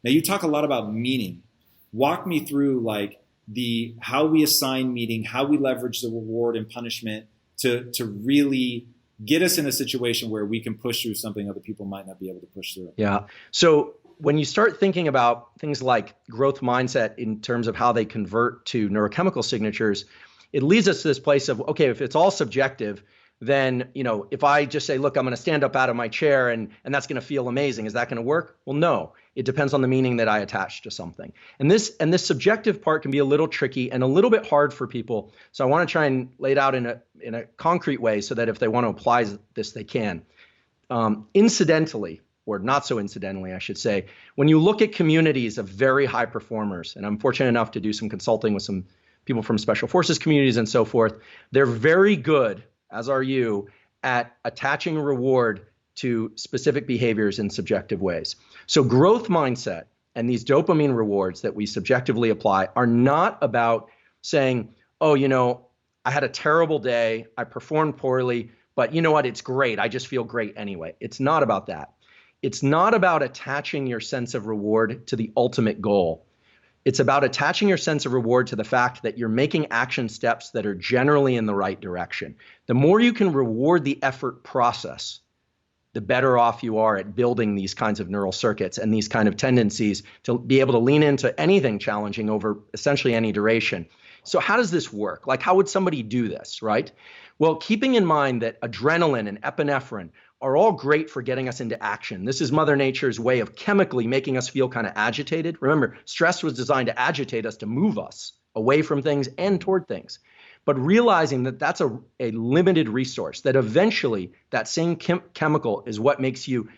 Now you talk a lot about meaning. Walk me through like how we assign meaning, how we leverage the reward and punishment to really get us in a situation where we can push through something other people might not be able to push through. Yeah. So when you start thinking about things like growth mindset in terms of how they convert to neurochemical signatures, it leads us to this place of, okay, if it's all subjective, then, if I just say, look, I'm going to stand up out of my chair and that's going to feel amazing, is that going to work? Well, no, it depends on the meaning that I attach to something. And this subjective part can be a little tricky and a little bit hard for people. So I want to try and lay it out in a concrete way so that if they want to apply this, they can. Incidentally, or not so incidentally, I should say, when you look at communities of very high performers, and I'm fortunate enough to do some consulting with some people from special forces communities and so forth, they're very good, as are you, at attaching reward to specific behaviors in subjective ways. So growth mindset and these dopamine rewards that we subjectively apply are not about saying, oh, I had a terrible day, I performed poorly, but you know what, it's great, I just feel great anyway. It's not about that. It's not about attaching your sense of reward to the ultimate goal. It's about attaching your sense of reward to the fact that you're making action steps that are generally in the right direction. The more you can reward the effort process, the better off you are at building these kinds of neural circuits and these kind of tendencies to be able to lean into anything challenging over essentially any duration. So how does this work? Like, how would somebody do this, right? Well, keeping in mind that adrenaline and epinephrine are all great for getting us into action. This is Mother Nature's way of chemically making us feel kind of agitated. Remember, stress was designed to agitate us, to move us away from things and toward things. But realizing that that's a limited resource, that eventually that same chemical is what makes you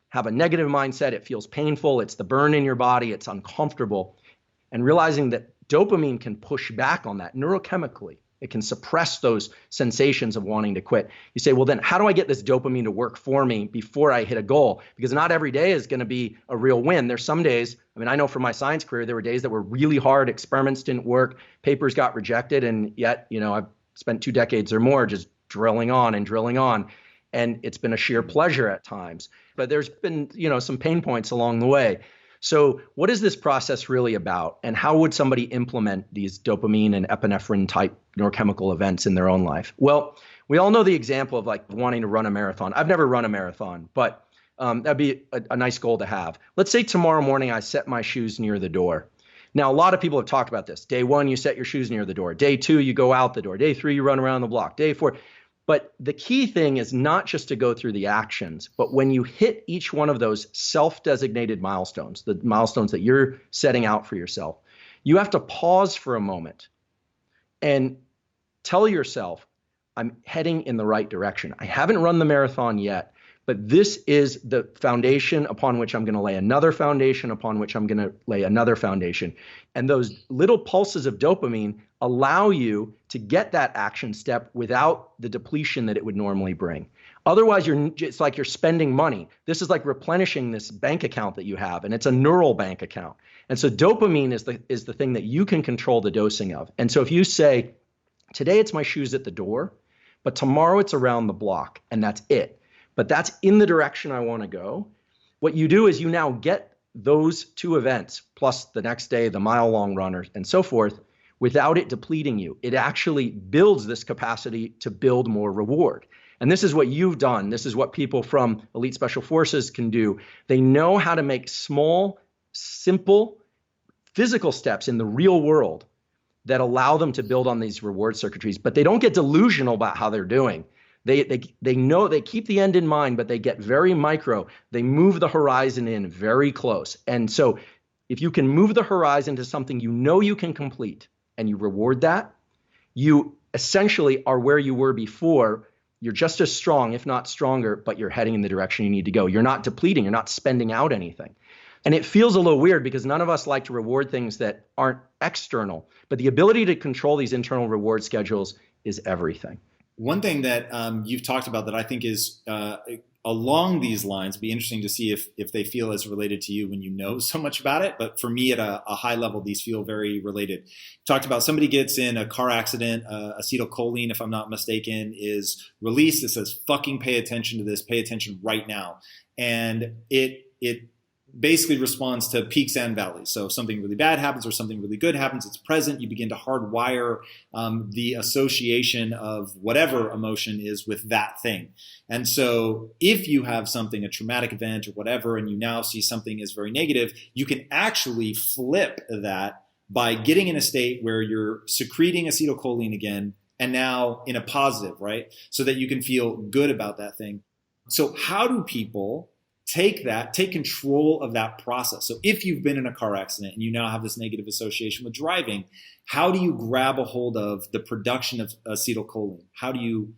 have a negative mindset. It feels painful. It's the burn in your body. It's uncomfortable. And realizing that dopamine can push back on that neurochemically. It can suppress those sensations of wanting to quit. You say, well, then how do I get this dopamine to work for me before I hit a goal? Because not every day is going to be a real win. There's some days, I know from my science career, there were days that were really hard. Experiments didn't work. Papers got rejected. And yet, I've spent 2 decades or more just drilling on and drilling on. And it's been a sheer pleasure at times. But there's been, some pain points along the way. So what is this process really about? And how would somebody implement these dopamine and epinephrine type neurochemical events in their own life? Well, we all know the example of like wanting to run a marathon. I've never run a marathon, but that'd be a nice goal to have. Let's say tomorrow morning I set my shoes near the door. Now, a lot of people have talked about this. Day 1, you set your shoes near the door. Day 2, you go out the door. Day 3, you run around the block. Day 4. But the key thing is not just to go through the actions, but when you hit each one of those self-designated milestones, the milestones that you're setting out for yourself, you have to pause for a moment and tell yourself, I'm heading in the right direction. I haven't run the marathon yet, but this is the foundation upon which I'm going to lay another foundation, upon which I'm going to lay another foundation. And those little pulses of dopamine allow you to get that action step without the depletion that it would normally bring. Otherwise, it's like you're spending money. This is like replenishing this bank account that you have, and it's a neural bank account. And so dopamine is the thing that you can control the dosing of. And so if you say, today it's my shoes at the door, but tomorrow it's around the block, and that's it. But that's in the direction I want to go. What you do is you now get those 2 events, plus the next day, the mile-long runner, and so forth, without it depleting you. It actually builds this capacity to build more reward. And this is what you've done. This is what people from elite special forces can do. They know how to make small, simple, physical steps in the real world that allow them to build on these reward circuitries, but they don't get delusional about how they're doing. They know, they keep the end in mind, but they get very micro. They move the horizon in very close. And so if you can move the horizon to something you know you can complete and you reward that, you essentially are where you were before. You're just as strong, if not stronger, but you're heading in the direction you need to go. You're not depleting. You're not spending out anything. And it feels a little weird because none of us like to reward things that aren't external. But the ability to control these internal reward schedules is everything. One thing that you've talked about that I think is along these lines, be interesting to see if they feel as related to you when you know so much about it. But for me at a high level, these feel very related. You talked about somebody gets in a car accident, acetylcholine, if I'm not mistaken, is released. It says, fucking pay attention to this, pay attention right now. And it basically responds to peaks and valleys. So if something really bad happens or something really good happens, it's present. You begin to hardwire the association of whatever emotion is with that thing. And so if you have something, a traumatic event or whatever, and you now see something as very negative, you can actually flip that by getting in a state where you're secreting acetylcholine again, and now in a positive, right? So that you can feel good about that thing. So how do people take control of that process? So if you've been in a car accident and you now have this negative association with driving, how do you grab a hold of the production of acetylcholine? How do you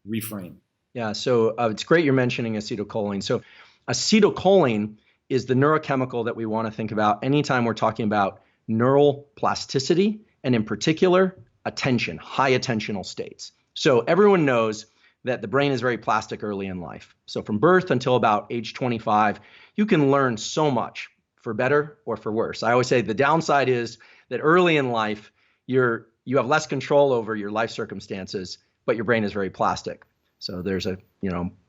reframe? Yeah, so it's great you're mentioning acetylcholine. So acetylcholine is the neurochemical that we want to think about anytime we're talking about neural plasticity, and in particular, attention, high attentional states. So everyone knows that the brain is very plastic early in life. So from birth until about age 25, you can learn so much, for better or for worse. I always say the downside is that early in life, you have less control over your life circumstances, but your brain is very plastic. So there's a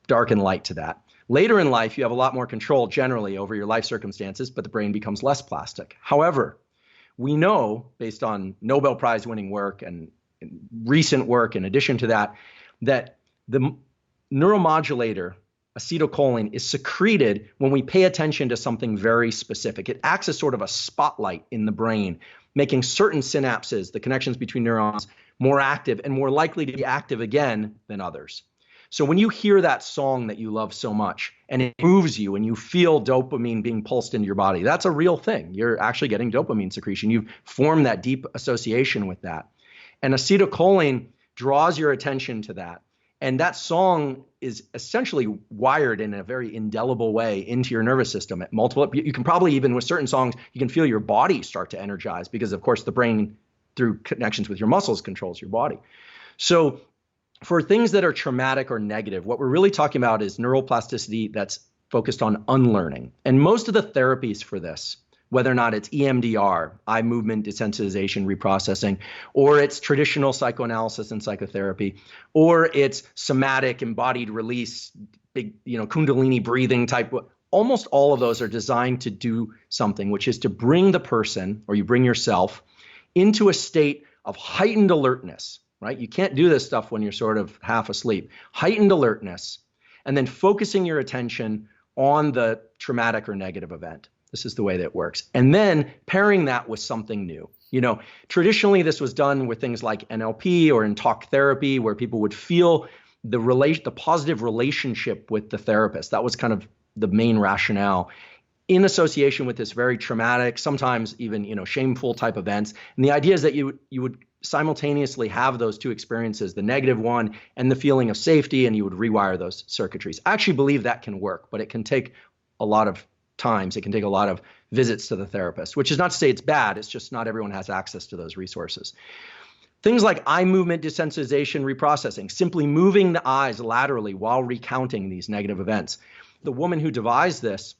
dark and light to that. Later in life, you have a lot more control generally over your life circumstances, but the brain becomes less plastic. However, we know, based on Nobel Prize winning work and recent work in addition to that, that the neuromodulator acetylcholine is secreted when we pay attention to something very specific. It acts as sort of a spotlight in the brain, making certain synapses, the connections between neurons, more active and more likely to be active again than others. So when you hear that song that you love so much and it moves you and you feel dopamine being pulsed into your body, that's a real thing. You're actually getting dopamine secretion. You've formed that deep association with that. And acetylcholine draws your attention to that. And that song is essentially wired in a very indelible way into your nervous system at multiple. You can probably, even with certain songs, you can feel your body start to energize because, of course, the brain, through connections with your muscles, controls your body. So for things that are traumatic or negative, what we're really talking about is neuroplasticity that's focused on unlearning. And most of the therapies for this, whether or not it's EMDR, eye movement desensitization reprocessing, or it's traditional psychoanalysis and psychotherapy, or it's somatic embodied release, big, Kundalini breathing type, almost all of those are designed to do something, which is to bring the person, or you bring yourself, into a state of heightened alertness. Right? You can't do this stuff when you're sort of half asleep. Heightened alertness, and then focusing your attention on the traumatic or negative event. This is the way that it works. And then pairing that with something new. Traditionally this was done with things like NLP or in talk therapy, where people would feel the positive relationship with the therapist. That was kind of the main rationale, in association with this very traumatic, sometimes even shameful type events. And the idea is that you would simultaneously have those two experiences, the negative one and the feeling of safety, and you would rewire those circuitries. I actually believe that can work, but it can take a lot of times. It can take a lot of visits to the therapist, which is not to say it's bad. It's just not everyone has access to those resources. Things like eye movement desensitization reprocessing, simply moving the eyes laterally while recounting these negative events. The woman who devised this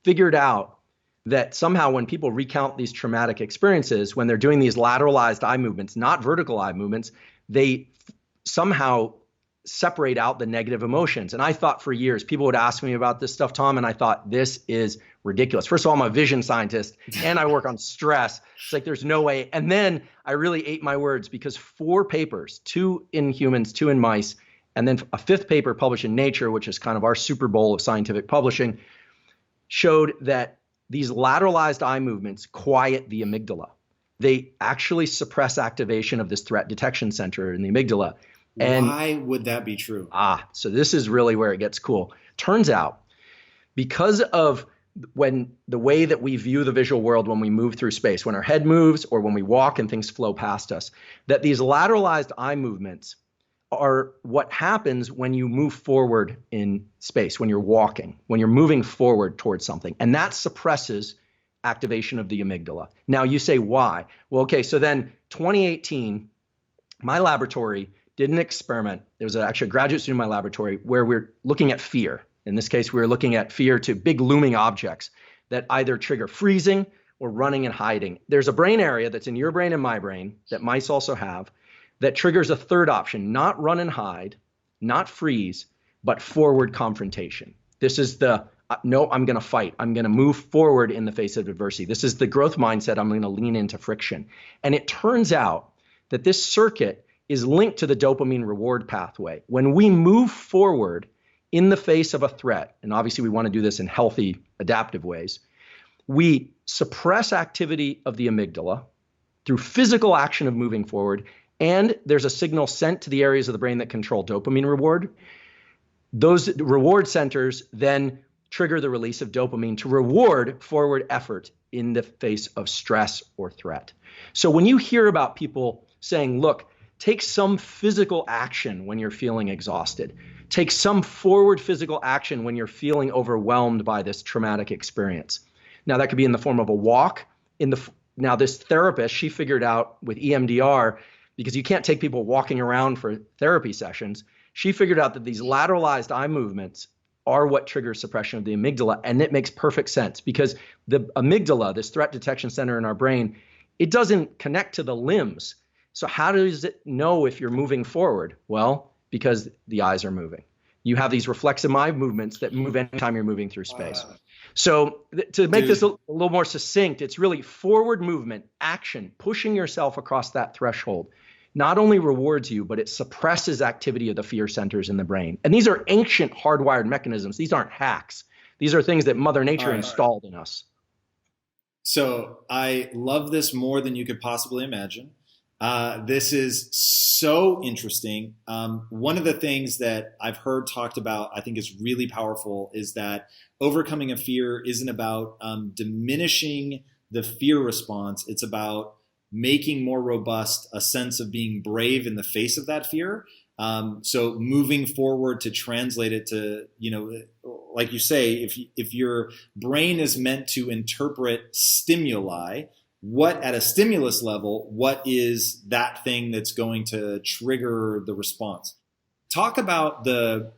figured out that somehow when people recount these traumatic experiences, when they're doing these lateralized eye movements, not vertical eye movements, they somehow separate out the negative emotions. And I thought for years, people would ask me about this stuff, Tom, and I thought, this is ridiculous. First of all, I'm a vision scientist and I work on stress. It's like, there's no way. And then I really ate my words, because 4 papers, 2 in humans, 2 in mice, and then a 5th paper published in Nature, which is kind of our Super Bowl of scientific publishing, showed that these lateralized eye movements quiet the amygdala. They actually suppress activation of this threat detection center in the amygdala. And why would that be true? So this is really where it gets cool. Turns out, because of the way that we view the visual world when we move through space, when our head moves or when we walk and things flow past us, that these lateralized eye movements are what happens when you move forward in space, when you're walking, when you're moving forward towards something. And that suppresses activation of the amygdala. Now you say, why? Well, okay, so then 2018, my laboratory did an experiment. There was actually a graduate student in my laboratory where we're looking at fear. In this case, we were looking at fear to big looming objects that either trigger freezing or running and hiding. There's a brain area that's in your brain and my brain that mice also have that triggers a third option, not run and hide, not freeze, but forward confrontation. This is the No, I'm going to fight. I'm going to move forward in the face of adversity. This is the growth mindset. I'm going to lean into friction. And it turns out that this circuit is linked to the dopamine reward pathway. When we move forward in the face of a threat, and obviously we want to do this in healthy, adaptive ways, we suppress activity of the amygdala through physical action of moving forward, and there's a signal sent to the areas of the brain that control dopamine reward. Those reward centers then trigger the release of dopamine to reward forward effort in the face of stress or threat. So when you hear about people saying, look, take some physical action when you're feeling exhausted, take some forward physical action when you're feeling overwhelmed by this traumatic experience. Now, that could be in the form of a walk. Now, this therapist, she figured out with EMDR, because you can't take people walking around for therapy sessions, she figured out that these lateralized eye movements are what triggers suppression of the amygdala. And it makes perfect sense because the amygdala, this threat detection center in our brain, it doesn't connect to the limbs. So how does it know if you're moving forward? Well, because the eyes are moving. You have these reflexive eye movements that move anytime you're moving through space. So to make this a little more succinct, it's really forward movement, action, pushing yourself across that threshold. Not only rewards you, but it suppresses activity of the fear centers in the brain. And these are ancient hardwired mechanisms. These aren't hacks. These are things that Mother Nature installed in us. So I love this more than you could possibly imagine. This is so interesting. One of the things that I've heard talked about, I think is really powerful, is that overcoming a fear isn't about diminishing the fear response. It's about making more robust a sense of being brave in the face of that fear. So moving forward to translate it to, like you say, if your brain is meant to interpret stimuli, at a stimulus level, what is that thing that's going to trigger the response? Talk about the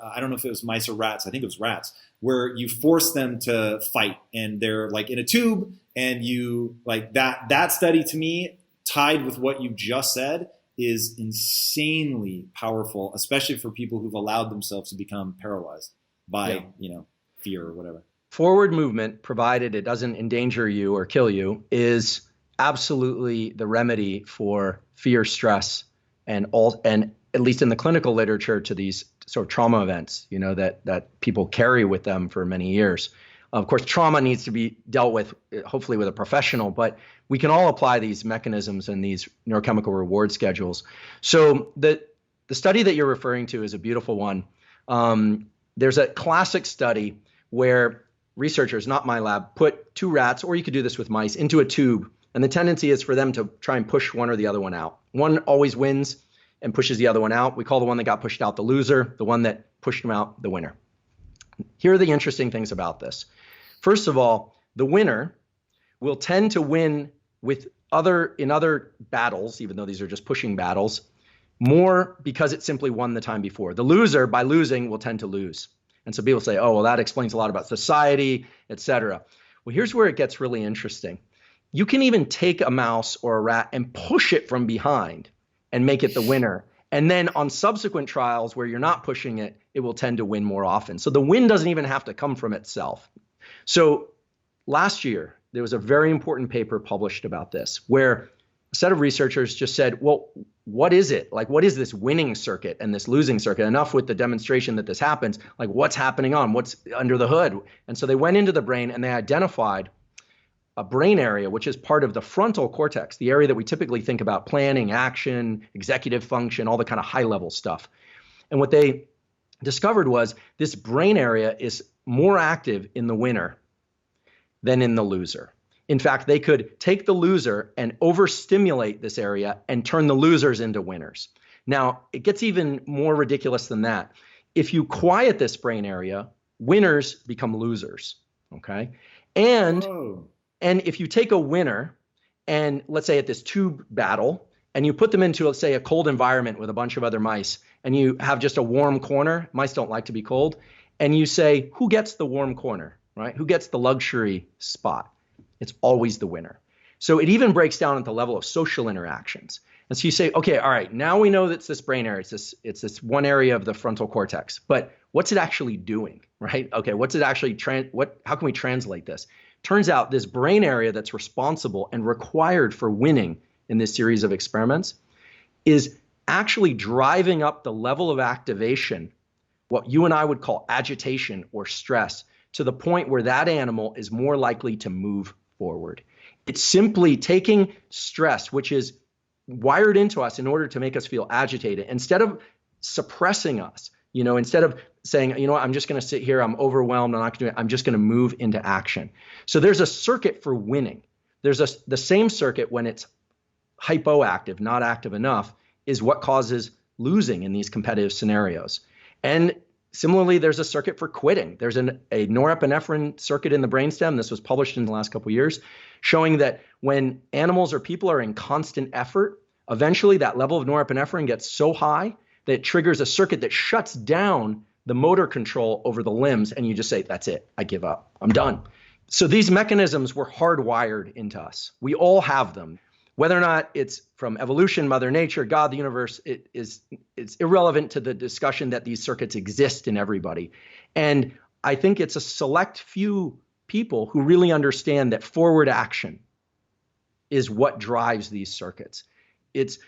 I don't know if it was mice or rats, I think it was rats, where you force them to fight and they're like in a tube, and you like that study to me, tied with what you just said, is insanely powerful, especially for people who've allowed themselves to become paralyzed by fear or whatever. Forward movement, provided it doesn't endanger you or kill you, is absolutely the remedy for fear, stress, and at least in the clinical literature, to these sort of trauma events, that people carry with them for many years. Of course, trauma needs to be dealt with, hopefully with a professional, but we can all apply these mechanisms and these neurochemical reward schedules. So the study that you're referring to is a beautiful one. There's a classic study where researchers, not my lab, put two rats, or you could do this with mice, into a tube. And the tendency is for them to try and push one or the other one out. One always wins and pushes the other one out. We call the one that got pushed out the loser, the one that pushed them out the winner. Here are the interesting things about this. First of all, the winner will tend to win in other battles, even though these are just pushing battles, more because it simply won the time before. The loser, by losing, will tend to lose. And so people say, oh, well, that explains a lot about society, et cetera. Well, here's where it gets really interesting. You can even take a mouse or a rat and push it from behind and make it the winner. And then on subsequent trials where you're not pushing it, it will tend to win more often. So the win doesn't even have to come from itself. So last year, there was a very important paper published about this, where a set of researchers just said, well, what is it? Like, what is this winning circuit and this losing circuit? Enough with the demonstration that this happens. Like, what's happening what's under the hood? And so they went into the brain and they identified a brain area, which is part of the frontal cortex, the area that we typically think about planning, action, executive function, all the kind of high level stuff. And what they discovered was this brain area is more active in the winner than in the loser. In fact, they could take the loser and overstimulate this area and turn the losers into winners. Now, it gets even more ridiculous than that. If you quiet this brain area, winners become losers, okay? And if you take a winner and let's say at this tube battle, and you put them into, let's say, a cold environment with a bunch of other mice, and you have just a warm corner, mice don't like to be cold, and you say, who gets the warm corner, right? Who gets the luxury spot? It's always the winner. So it even breaks down at the level of social interactions. And so you say, okay, all right, now we know that it's this brain area. It's this one area of the frontal cortex. But what's it actually doing, right? Okay, what's it actually, how can we translate this? Turns out this brain area that's responsible and required for winning in this series of experiments is actually driving up the level of activation, what you and I would call agitation or stress, to the point where that animal is more likely to move forward. It's simply taking stress, which is wired into us in order to make us feel agitated, instead of suppressing us, instead of saying, I'm just going to sit here, I'm overwhelmed, I'm not going to do it, I'm just going to move into action. So there's a circuit for winning. There's the same circuit when it's hypoactive, not active enough, is what causes losing in these competitive scenarios. And similarly, there's a circuit for quitting. There's a norepinephrine circuit in the brainstem. This was published in the last couple of years, showing that when animals or people are in constant effort, eventually that level of norepinephrine gets so high that it triggers a circuit that shuts down the motor control over the limbs, and you just say, that's it, I give up, I'm done. So these mechanisms were hardwired into us. We all have them. Whether or not it's from evolution, Mother Nature, God, the universe, it's irrelevant to the discussion that these circuits exist in everybody. And I think it's a select few people who really understand that forward action is what drives these circuits. It's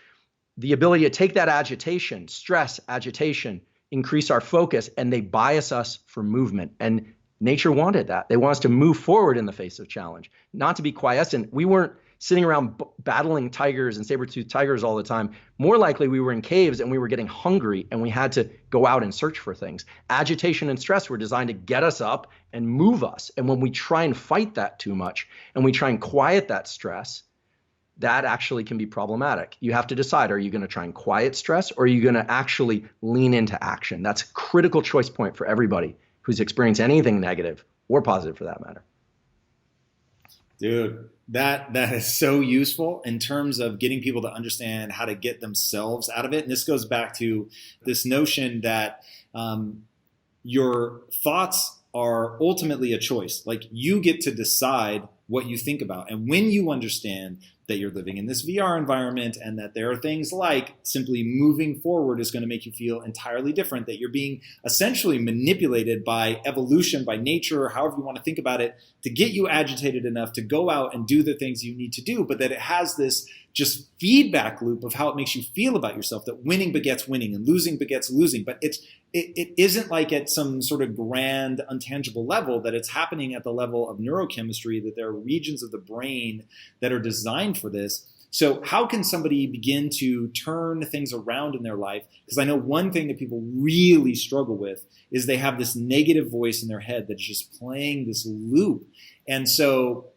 the ability to take that agitation, stress, agitation, increase our focus, and they bias us for movement. And nature wanted that. They want us to move forward in the face of challenge, not to be quiescent. We weren't sitting around battling tigers and saber-toothed tigers all the time. More likely, we were in caves and we were getting hungry and we had to go out and search for things. Agitation and stress were designed to get us up and move us. And when we try and fight that too much and we try and quiet that stress, that actually can be problematic. You have to decide, are you going to try and quiet stress, or are you going to actually lean into action? That's a critical choice point for everybody who's experienced anything negative or positive for that matter. Dude, that is so useful in terms of getting people to understand how to get themselves out of it. And this goes back to this notion that your thoughts are ultimately a choice. Like, you get to decide what you think about. And when you understand that you're living in this VR environment and that there are things like simply moving forward is going to make you feel entirely different, that you're being essentially manipulated by evolution, by nature, or however you want to think about it, to get you agitated enough to go out and do the things you need to do, but that it has this just feedback loop of how it makes you feel about yourself, that winning begets winning and losing begets losing. But it isn't like at some sort of grand, untangible level, that it's happening at the level of neurochemistry, that there are regions of the brain that are designed for this. So how can somebody begin to turn things around in their life? Because I know one thing that people really struggle with is they have this negative voice in their head that's just playing this loop. And so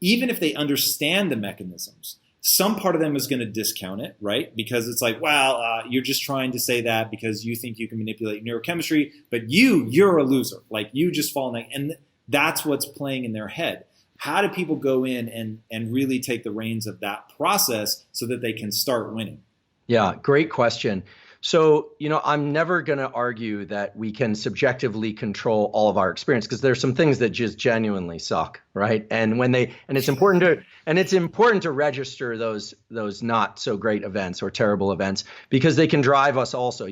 even if they understand the mechanisms, some part of them is going to discount it, right? Because it's like, well, you're just trying to say that because you think you can manipulate neurochemistry, but you're a loser. Like, you just fall in that. And that's what's playing in their head. How do people go in and really take the reins of that process so that they can start winning? Yeah, great question. So, I'm never going to argue that we can subjectively control all of our experience, because there's some things that just genuinely suck, right? And it's important to register those not so great events or terrible events, because they can drive us also.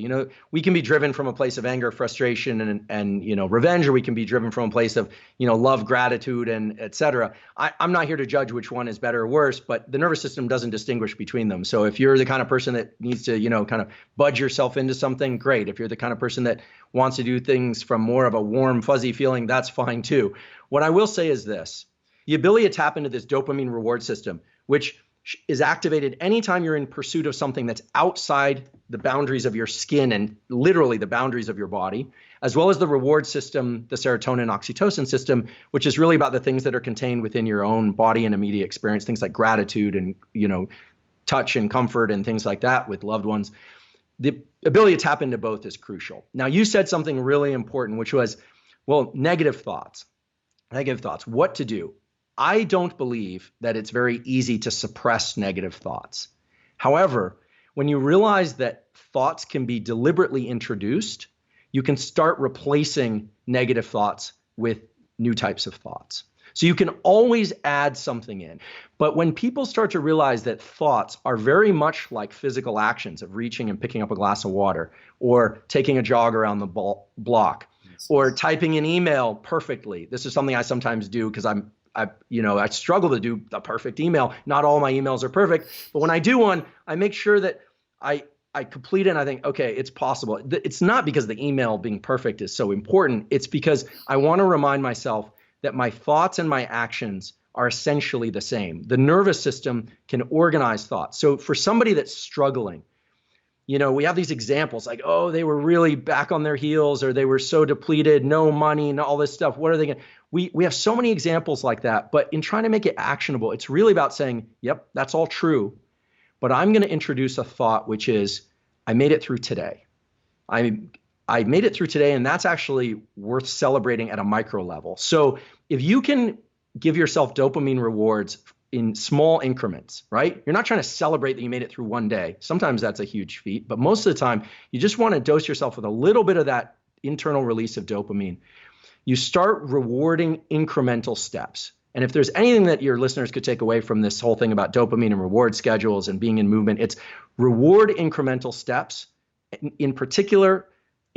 We can be driven from a place of anger, frustration, and revenge, or we can be driven from a place of, love, gratitude, and et cetera. I'm not here to judge which one is better or worse, but the nervous system doesn't distinguish between them. So if you're the kind of person that needs to, kind of budge yourself into something, great. If you're the kind of person that wants to do things from more of a warm, fuzzy feeling, that's fine too. What I will say is this: the ability to tap into this dopamine reward system, which is activated anytime you're in pursuit of something that's outside the boundaries of your skin and literally the boundaries of your body, as well as the reward system, the serotonin oxytocin system, which is really about the things that are contained within your own body and immediate experience, things like gratitude and, touch and comfort and things like that with loved ones. The ability to tap into both is crucial. Now, you said something really important, which was, well, negative thoughts, what to do. I don't believe that it's very easy to suppress negative thoughts. However, when you realize that thoughts can be deliberately introduced, you can start replacing negative thoughts with new types of thoughts. So you can always add something in. But when people start to realize that thoughts are very much like physical actions of reaching and picking up a glass of water, or taking a jog around the block, or typing an email perfectly. This is something I sometimes do because I struggle to do the perfect email. Not all my emails are perfect, but when I do one, I make sure that I complete it and I think, okay, it's possible. It's not because the email being perfect is so important. It's because I want to remind myself that my thoughts and my actions are essentially the same. The nervous system can organize thoughts. So for somebody that's struggling, we have these examples like, oh, they were really back on their heels, or they were so depleted, no money and all this stuff. What are they going to? We have so many examples like that. But in trying to make it actionable, it's really about saying, yep, that's all true. But I'm going to introduce a thought, which is, I made it through today. I made it through today, and that's actually worth celebrating at a micro level. So if you can give yourself dopamine rewards in small increments, right? You're not trying to celebrate that you made it through one day. Sometimes that's a huge feat, but most of the time, you just want to dose yourself with a little bit of that internal release of dopamine. You start rewarding incremental steps. And if there's anything that your listeners could take away from this whole thing about dopamine and reward schedules and being in movement, it's reward incremental steps, in particular,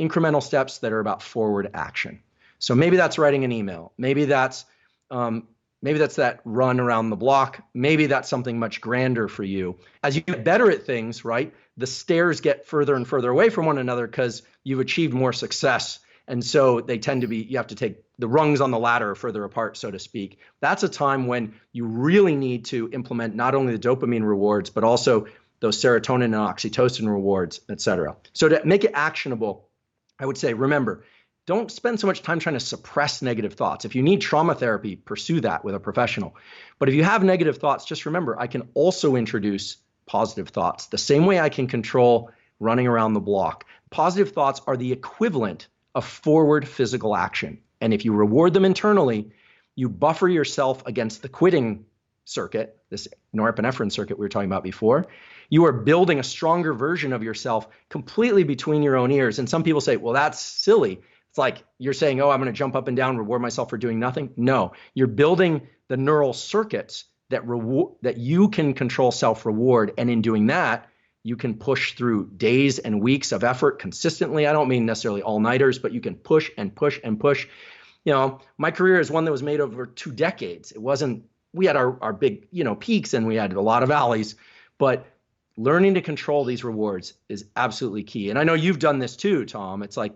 incremental steps that are about forward action. So maybe that's writing an email. Maybe that's that run around the block. Maybe that's something much grander for you. As you get better at things, right, the stairs get further and further away from one another because you've achieved more success. And so they tend to be, you have to take the rungs on the ladder further apart, so to speak. That's a time when you really need to implement not only the dopamine rewards, but also those serotonin and oxytocin rewards, et cetera. So to make it actionable, I would say, remember, don't spend so much time trying to suppress negative thoughts. If you need trauma therapy, pursue that with a professional. But if you have negative thoughts, just remember, I can also introduce positive thoughts the same way I can control running around the block. Positive thoughts are the equivalent of forward physical action. And if you reward them internally, you buffer yourself against the quitting circuit, this norepinephrine circuit we were talking about before. You are building a stronger version of yourself completely between your own ears. And some people say, well, that's silly. It's like you're saying, oh, I'm going to jump up and down, reward myself for doing nothing. No, you're building the neural circuits that you can control self-reward. And in doing that, you can push through days and weeks of effort consistently. I don't mean necessarily all-nighters, but you can push and push and push. My career is one that was made over 2 decades. It wasn't, we had our big, peaks and we had a lot of valleys, but learning to control these rewards is absolutely key. And I know you've done this too, Tom. It's like,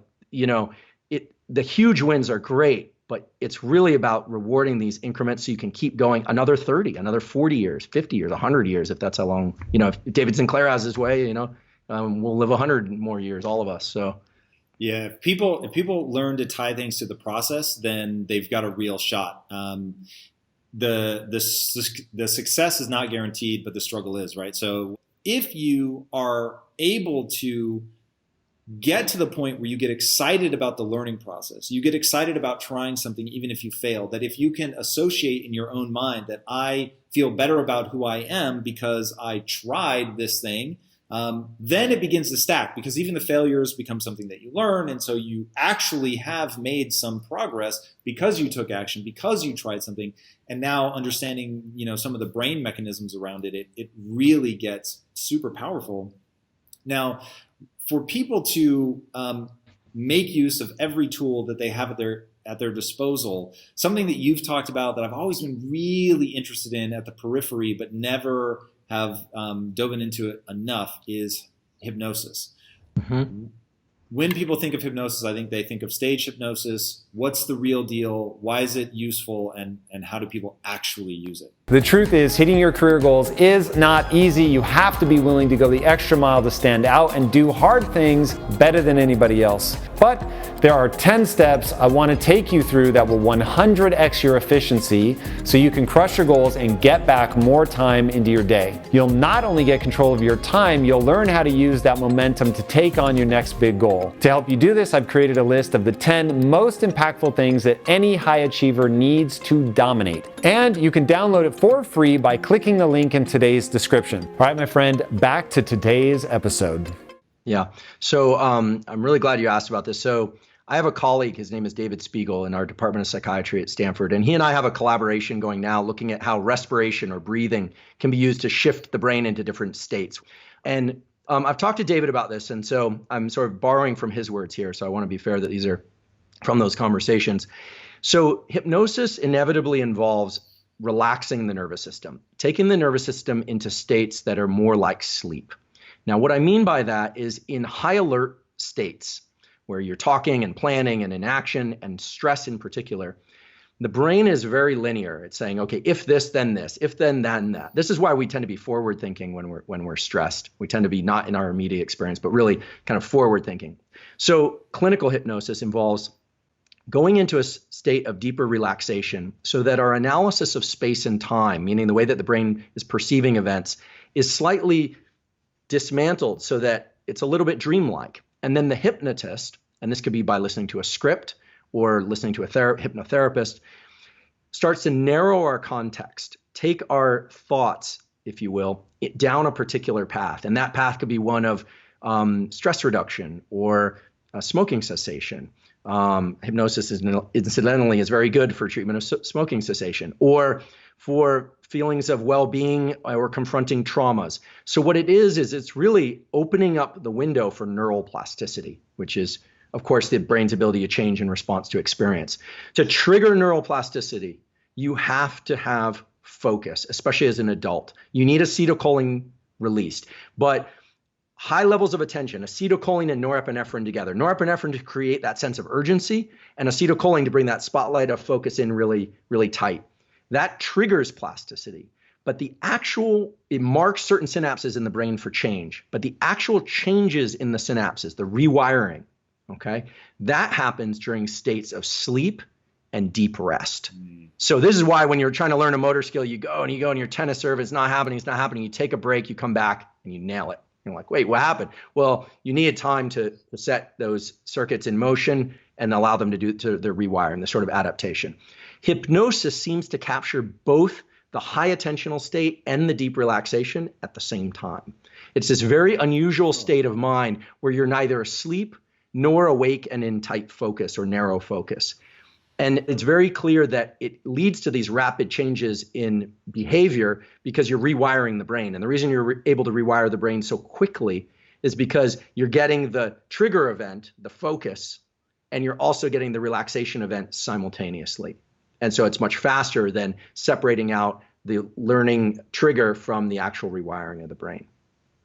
the huge wins are great, but it's really about rewarding these increments so you can keep going another 30, another 40 years, 50 years, 100 years, if that's how long, if David Sinclair has his way, we'll live 100 more years, all of us. So. Yeah, if people learn to tie things to the process, then they've got a real shot. The success is not guaranteed, but the struggle is, right? So if you are able to get to the point where you get excited about the learning process, you get excited about trying something even if you fail, that if you can associate in your own mind that I feel better about who I am because I tried this thing, then it begins to stack, because even the failures become something that you learn. And so you actually have made some progress because you took action, because you tried something. And now understanding, some of the brain mechanisms around it, it really gets super powerful. Now, for people to make use of every tool that they have at their disposal, something that you've talked about that I've always been really interested in at the periphery but never have dove into it enough is hypnosis. Mm-hmm. When people think of hypnosis, I think they think of stage hypnosis. What's the real deal? Why is it useful? And how do people actually use it? The truth is, hitting your career goals is not easy. You have to be willing to go the extra mile to stand out and do hard things better than anybody else. But there are 10 steps I want to take you through that will 100x your efficiency so you can crush your goals and get back more time into your day. You'll not only get control of your time, you'll learn how to use that momentum to take on your next big goal. To help you do this, I've created a list of the 10 most impactful things that any high achiever needs to dominate. And you can download it for free by clicking the link in today's description. All right, my friend, back to today's episode. Yeah. So I'm really glad you asked about this. So I have a colleague, his name is David Spiegel in our Department of Psychiatry at Stanford, and he and I have a collaboration going now looking at how respiration or breathing can be used to shift the brain into different states. And I've talked to David about this, and so I'm sort of borrowing from his words here, so I want to be fair that these are from those conversations. So hypnosis inevitably involves relaxing the nervous system, taking the nervous system into states that are more like sleep. Now, what I mean by that is in high alert states, where you're talking and planning and in action and stress in particular, the brain is very linear. It's saying, okay, if this, then this, if then that. This is why we tend to be forward thinking when we're stressed. We tend to be not in our immediate experience, but really kind of forward thinking. So clinical hypnosis involves going into a state of deeper relaxation so that our analysis of space and time, meaning the way that the brain is perceiving events, is slightly dismantled so that it's a little bit dreamlike. And then the hypnotist, and this could be by listening to a script or listening to a hypnotherapist, starts to narrow our context, take our thoughts, if you will, down a particular path. And that path could be one of stress reduction or smoking cessation. Hypnosis incidentally is very good for treatment of smoking cessation or for feelings of well-being or confronting traumas. So what it is it's really opening up the window for neural plasticity, which is, of course, the brain's ability to change in response to experience. To trigger neural plasticity, you have to have focus, especially as an adult. You need acetylcholine released, but high levels of attention, acetylcholine and norepinephrine together. Norepinephrine to create that sense of urgency, and acetylcholine to bring that spotlight of focus in really, really tight. That triggers plasticity. But it marks certain synapses in the brain for change. But the actual changes in the synapses, the rewiring, okay, that happens during states of sleep and deep rest. So this is why when you're trying to learn a motor skill, you go and your tennis serve, it's not happening. You take a break, you come back and you nail it. You're like, wait, what happened? Well, you needed time to set those circuits in motion and allow them to do their rewiring, the sort of adaptation. Hypnosis seems to capture both the high attentional state and the deep relaxation at the same time. It's this very unusual state of mind where you're neither asleep nor awake and in tight focus or narrow focus. And it's very clear that it leads to these rapid changes in behavior because you're rewiring the brain. And the reason you're able to rewire the brain so quickly is because you're getting the trigger event, the focus, and you're also getting the relaxation event simultaneously. And so it's much faster than separating out the learning trigger from the actual rewiring of the brain.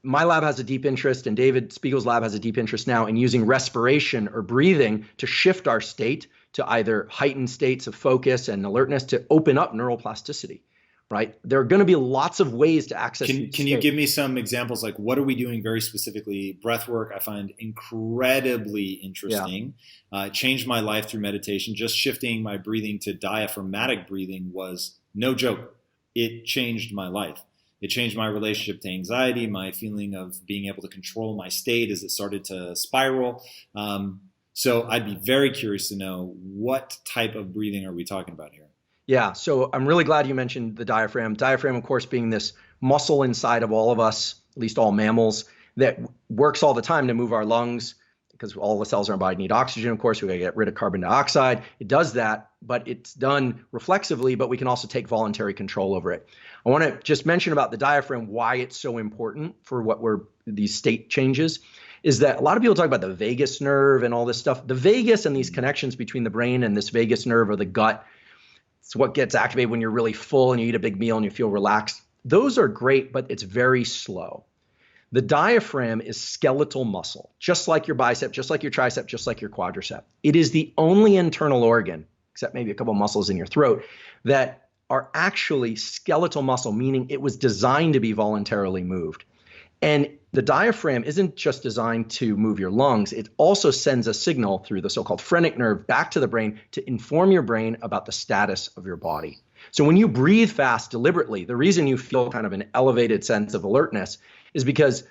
My lab has a deep interest, and David Spiegel's lab has a deep interest now in using respiration or breathing to shift our state to either heightened states of focus and alertness to open up neural plasticity, right? There are going to be lots of ways to access these Can you give me some examples? Like, what are we doing very specifically? Breath work I find incredibly interesting. Yeah. It changed my life through meditation. Just shifting my breathing to diaphragmatic breathing was no joke. It changed my life. It changed my relationship to anxiety, my feeling of being able to control my state as it started to spiral. So I'd be very curious to know, what type of breathing are we talking about here? Yeah, so I'm really glad you mentioned the diaphragm. Diaphragm, of course, being this muscle inside of all of us, at least all mammals, that works all the time to move our lungs, because all the cells in our body need oxygen. Of course, we got to get rid of carbon dioxide. It does that, but it's done reflexively, but we can also take voluntary control over it. I want to just mention about the diaphragm, why it's so important for these state changes, is that a lot of people talk about the vagus nerve and all this stuff. The vagus and these connections between the brain and this vagus nerve or the gut, it's what gets activated when you're really full and you eat a big meal and you feel relaxed. Those are great, but it's very slow. The diaphragm is skeletal muscle, just like your bicep, just like your tricep, just like your quadricep. It is the only internal organ, except maybe a couple muscles in your throat, that are actually skeletal muscle, meaning it was designed to be voluntarily moved. And the diaphragm isn't just designed to move your lungs. It also sends a signal through the so-called phrenic nerve back to the brain to inform your brain about the status of your body. So when you breathe fast deliberately, the reason you feel kind of an elevated sense of alertness is because,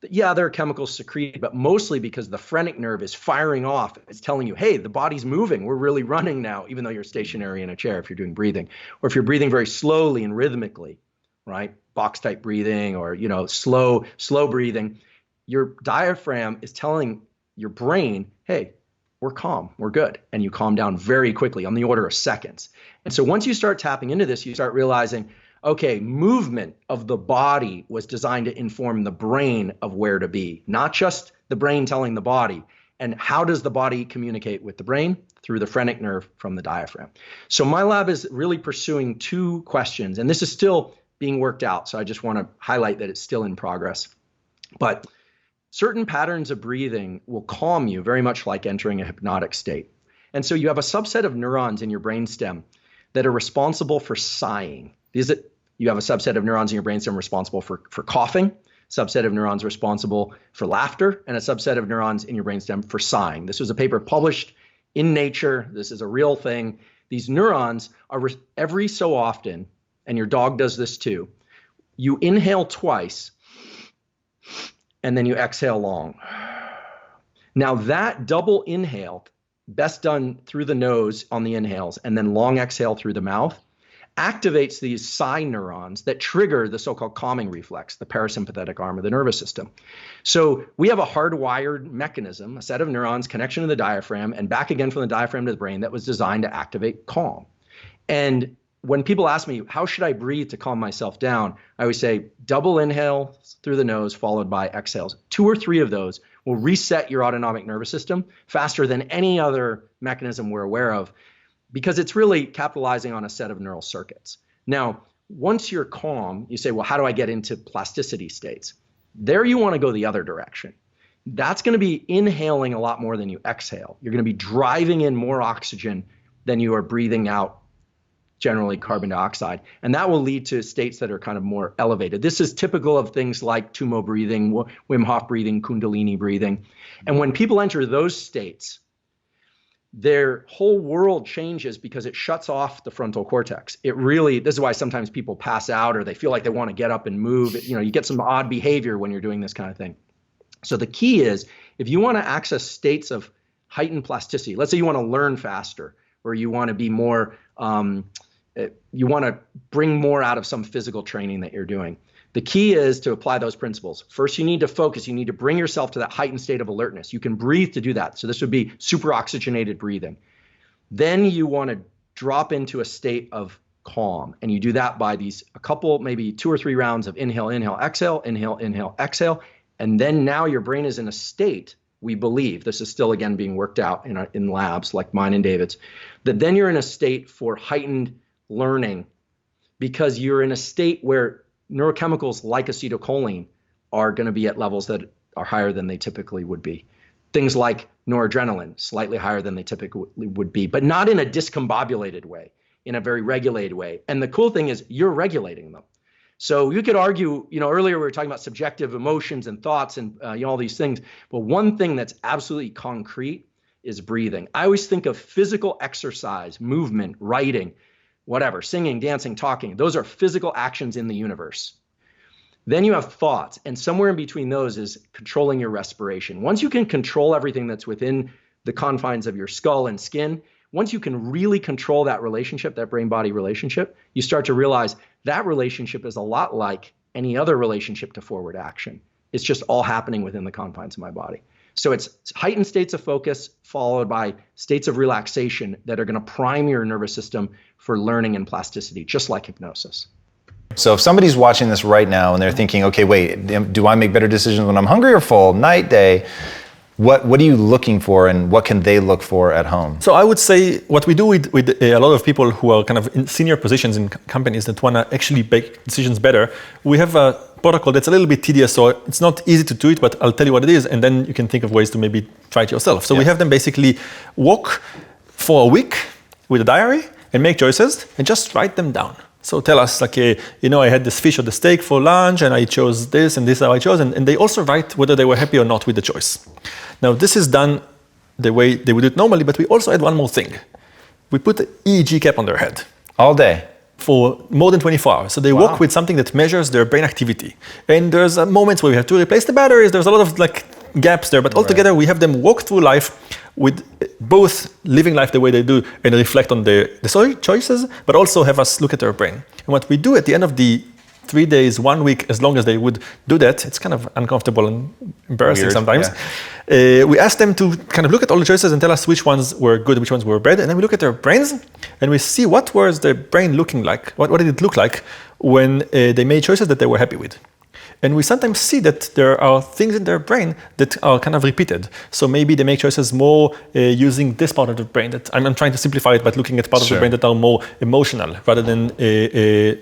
yeah, there are chemicals secreted, but mostly because the phrenic nerve is firing off. It's telling you, hey, the body's moving. We're really running now, even though you're stationary in a chair if you're doing breathing. Or if you're breathing very slowly and rhythmically, right? Box type breathing or, slow breathing. Your diaphragm is telling your brain, hey, we're calm, we're good. And you calm down very quickly on the order of seconds. And so once you start tapping into this, you start realizing, okay, movement of the body was designed to inform the brain of where to be, not just the brain telling the body. And how does the body communicate with the brain? Through the phrenic nerve from the diaphragm. So my lab is really pursuing two questions, and this is still being worked out. So I just want to highlight that it's still in progress. But certain patterns of breathing will calm you very much like entering a hypnotic state. And so you have a subset of neurons in your brainstem that are responsible for sighing. You have a subset of neurons in your brainstem responsible for coughing, subset of neurons responsible for laughter, and a subset of neurons in your brainstem for sighing. This was a paper published in Nature. This is a real thing. These neurons are every so often, and your dog does this too, you inhale twice, and then you exhale long. Now that double inhale, best done through the nose on the inhales, and then long exhale through the mouth, activates these sigh neurons that trigger the so-called calming reflex, the parasympathetic arm of the nervous system. So we have a hardwired mechanism, a set of neurons, connection to the diaphragm, and back again from the diaphragm to the brain that was designed to activate calm. And when people ask me, how should I breathe to calm myself down? I always say double inhale through the nose followed by exhales. 2 or 3 of those will reset your autonomic nervous system faster than any other mechanism we're aware of, because it's really capitalizing on a set of neural circuits. Now, once you're calm, you say, well, how do I get into plasticity states? There you want to go the other direction. That's going to be inhaling a lot more than you exhale. You're going to be driving in more oxygen than you are breathing out, generally carbon dioxide. And that will lead to states that are kind of more elevated. This is typical of things like Tumo breathing, Wim Hof breathing, Kundalini breathing. And when people enter those states, their whole world changes because it shuts off the frontal cortex. This is why sometimes people pass out or they feel like they want to get up and move. You get some odd behavior when you're doing this kind of thing. So the key is, if you want to access states of heightened plasticity, let's say you want to learn faster, or you want to be more, you want to bring more out of some physical training that you're doing. The key is to apply those principles. First, you need to focus. You need to bring yourself to that heightened state of alertness. You can breathe to do that. So this would be super oxygenated breathing. Then you want to drop into a state of calm. And you do that by a couple, maybe 2 or 3 rounds of inhale, inhale, exhale, inhale, inhale, exhale. And then now your brain is in a state, we believe, this is still again being worked out in labs like mine and David's, that then you're in a state for heightened learning, because you're in a state where neurochemicals like acetylcholine are going to be at levels that are higher than they typically would be. Things like noradrenaline, slightly higher than they typically would be, but not in a discombobulated way, in a very regulated way. And the cool thing is you're regulating them. So you could argue, earlier we were talking about subjective emotions and thoughts and all these things, but one thing that's absolutely concrete is breathing. I always think of physical exercise, movement, writing, whatever, singing, dancing, talking. Those are physical actions in the universe. Then you have thoughts, and somewhere in between those is controlling your respiration. Once you can control everything that's within the confines of your skull and skin, once you can really control that relationship, that brain-body relationship, you start to realize that relationship is a lot like any other relationship to forward action. It's just all happening within the confines of my body. So it's heightened states of focus followed by states of relaxation that are going to prime your nervous system for learning and plasticity, just like hypnosis. So if somebody's watching this right now and they're thinking, okay, wait, do I make better decisions when I'm hungry or full, night, day? What are you looking for, and what can they look for at home? So I would say what we do with a lot of people who are kind of in senior positions in companies that want to actually make decisions better, we have a protocol that's a little bit tedious, so it's not easy to do it, but I'll tell you what it is, and then you can think of ways to maybe try it yourself. So we have them basically walk for a week with a diary and make choices and just write them down. So tell us, like, I had this fish or the steak for lunch and I chose this and this is how I chose. And they also write whether they were happy or not with the choice. Now, this is done the way they would do it normally, but we also add one more thing. We put an EEG cap on their head. All day? For more than 24 hours. So they walk with something that measures their brain activity. And there's moments where we have to replace the batteries. There's a lot of gaps there, but altogether we have them walk through life with both living life the way they do and reflect on the choices, but also have us look at their brain. And what we do at the end of the 3 days, 1 week, as long as they would do that, it's kind of uncomfortable and embarrassing Weird, sometimes. We asked them to kind of look at all the choices and tell us which ones were good, which ones were bad. And then we look at their brains and we see what was their brain looking like, what did it look like when they made choices that they were happy with. And we sometimes see that there are things in their brain that are kind of repeated. So maybe they make choices more using this part of the brain. That I'm trying to simplify it, but looking at parts of the brain that are more emotional rather than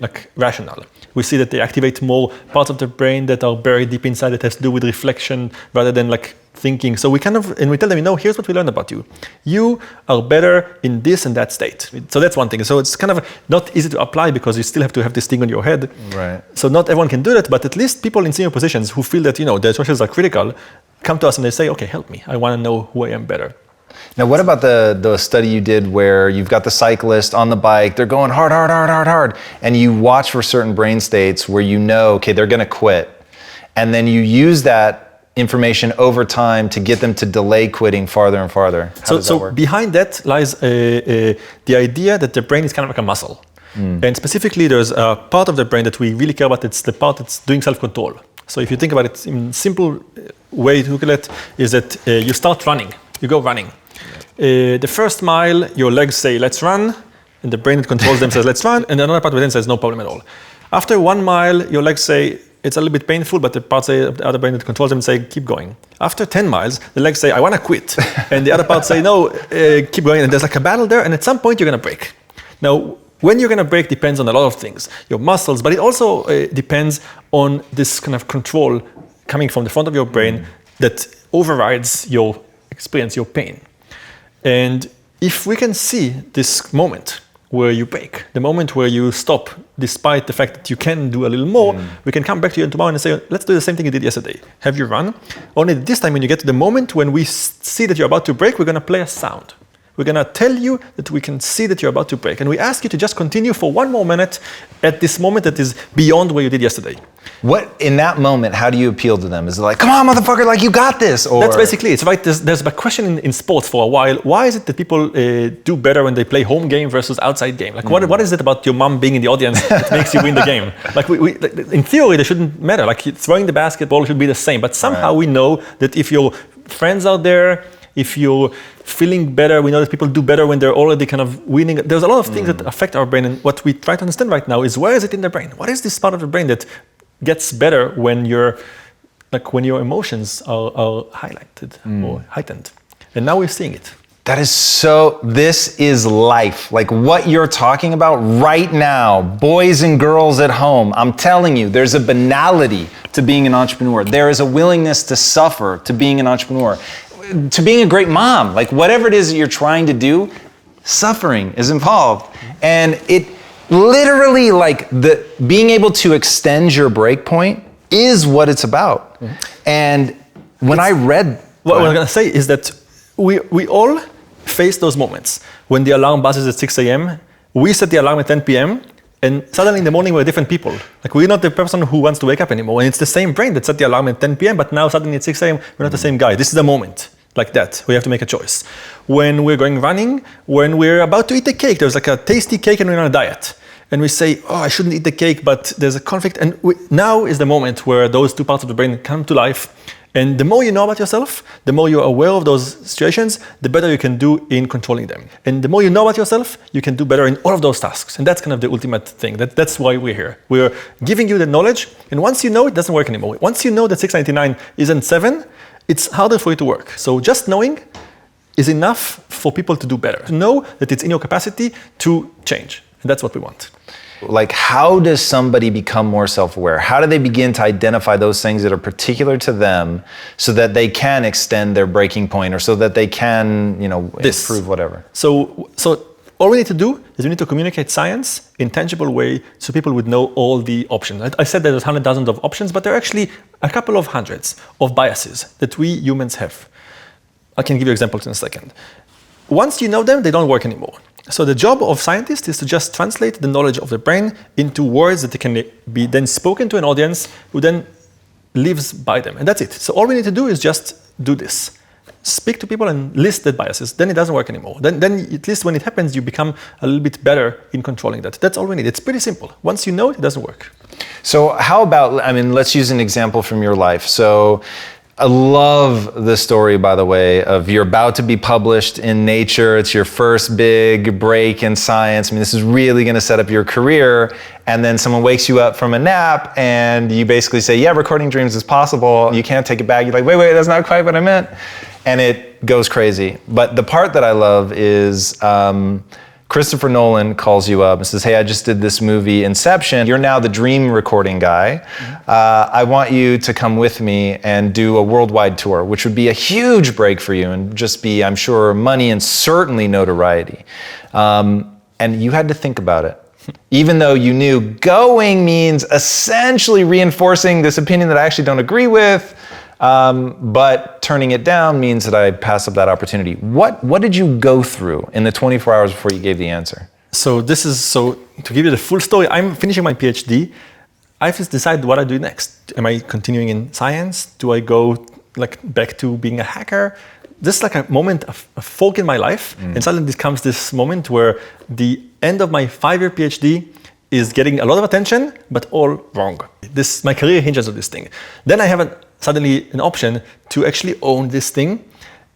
like rational. We see that they activate more parts of the brain that are buried deep inside that has to do with reflection rather than like thinking. So we kind of, and we tell them, here's what we learned about you. You are better in this and that state. So that's one thing. So it's kind of not easy to apply because you still have to have this thing on your head. Right. So not everyone can do that, but at least people in senior positions who feel that, their choices are critical, come to us and they say, okay, help me. I want to know who I am better. Now, what about the study you did where you've got the cyclist on the bike, they're going hard, and you watch for certain brain states where okay, they're going to quit. And then you use that information over time to get them to delay quitting farther and farther. How does that work? Behind that lies the idea that the brain is kind of like a muscle. And specifically, there's a part of the brain that we really care about. It's the part that's doing self-control. So if you think about it in simple way to look at it, is that you start running. You go running. The first mile, your legs say, let's run. And the brain that controls them says, let's run. And another part within says, no problem at all. After 1 mile, your legs say, it's a little bit painful, but the other brain that controls them say, keep going. After 10 miles, the legs say, I want to quit. And the other part say, no, keep going. And there's like a battle there. And at some point, you're going to break. Now, when you're going to break depends on a lot of things. Your muscles, but it also depends on this kind of control coming from the front of your brain that overrides your experience, your pain. And if we can see this moment where you break, the moment where you stop, despite the fact that you can do a little more, we can come back to you tomorrow and say, let's do the same thing you did yesterday. Have you run? Only this time when you get to the moment when we see that you're about to break, we're going to play a sound. We're going to tell you that we can see that you're about to break. And we ask you to just continue for 1 more minute at this moment that is beyond where you did yesterday. What, in that moment, how do you appeal to them? Is it like, come on, motherfucker, like you got this? Or... That's basically it. It's right. There's a question in sports for a while. Why is it that people do better when they play home game versus outside game? Like, what is it about your mom being in the audience that makes you win the game? Like, in theory, they shouldn't matter. Like, throwing the basketball should be the same. But somehow we know that if your friends are there, if you're feeling better, we know that people do better when they're already kind of winning. There's a lot of things that affect our brain. And what we try to understand right now is, where is it in the brain? What is this part of the brain that gets better when your emotions are highlighted or heightened? And now we're seeing it. This is life. Like what you're talking about right now, boys and girls at home, I'm telling you, there's a banality to being an entrepreneur. There is a willingness to suffer to being an entrepreneur, to being a great mom. Like whatever it is that you're trying to do, suffering is involved. And it literally, like being able to extend your break point is what it's about. And when I read... What I'm going to say is that we all face those moments. When the alarm buzzes at 6 a.m., we set the alarm at 10 p.m., and suddenly in the morning we're different people. Like we're not the person who wants to wake up anymore. And it's the same brain that set the alarm at 10 p.m., but now suddenly at 6 a.m., we're not the same guy. This is the moment. Like that, we have to make a choice. When we're going running, when we're about to eat the cake, there's like a tasty cake and we're on a diet. And we say, oh, I shouldn't eat the cake, but there's a conflict. And now is the moment where those two parts of the brain come to life. And the more you know about yourself, the more you're aware of those situations, the better you can do in controlling them. And the more you know about yourself, you can do better in all of those tasks. And that's kind of the ultimate thing. That's why we're here. We're giving you the knowledge. And once you know, it doesn't work anymore. Once you know that 699 isn't 7, it's harder for you to work. So just knowing is enough for people to do better. To know that it's in your capacity to change. And that's what we want. Like, how does somebody become more self-aware? How do they begin to identify those things that are particular to them so that they can extend their breaking point or so that they can, improve whatever? So all we need to do is we need to communicate science in tangible way so people would know all the options. I said there's 100,000 of options, but there are actually a couple of hundreds of biases that we humans have. I can give you examples in a second. Once you know them, they don't work anymore. So the job of scientists is to just translate the knowledge of the brain into words that can be then spoken to an audience who then lives by them. And that's it. So all we need to do is just do this. Speak to people and list the biases. Then it doesn't work anymore. Then at least when it happens, you become a little bit better in controlling that. That's all we need. It's pretty simple. Once you know it, it doesn't work. So how about, I mean, let's use an example from your life. So I love the story, by the way, of you're about to be published in Nature. It's your first big break in science. I mean, this is really going to set up your career. And then someone wakes you up from a nap and you basically say, yeah, recording dreams is possible. You can't take it back. You're like, wait, that's not quite what I meant. And it goes crazy. But the part that I love is Christopher Nolan calls you up and says, hey, I just did this movie, Inception. You're now the dream recording guy. I want you to come with me and do a worldwide tour, which would be a huge break for you and just be, I'm sure, money and certainly notoriety. And you had to think about it. Even though you knew going means essentially reinforcing this opinion that I actually don't agree with, but turning it down means that I pass up that opportunity. What did you go through in the 24 hours before you gave the answer? So to give you the full story, I'm finishing my PhD. I have to decide what I do next. Am I continuing in science? Do I go back to being a hacker? This is like a moment, a fork in my life. And suddenly comes this moment where the end of my 5-year PhD is getting a lot of attention, but all wrong. My career hinges on this thing. Then I have suddenly an option to actually own this thing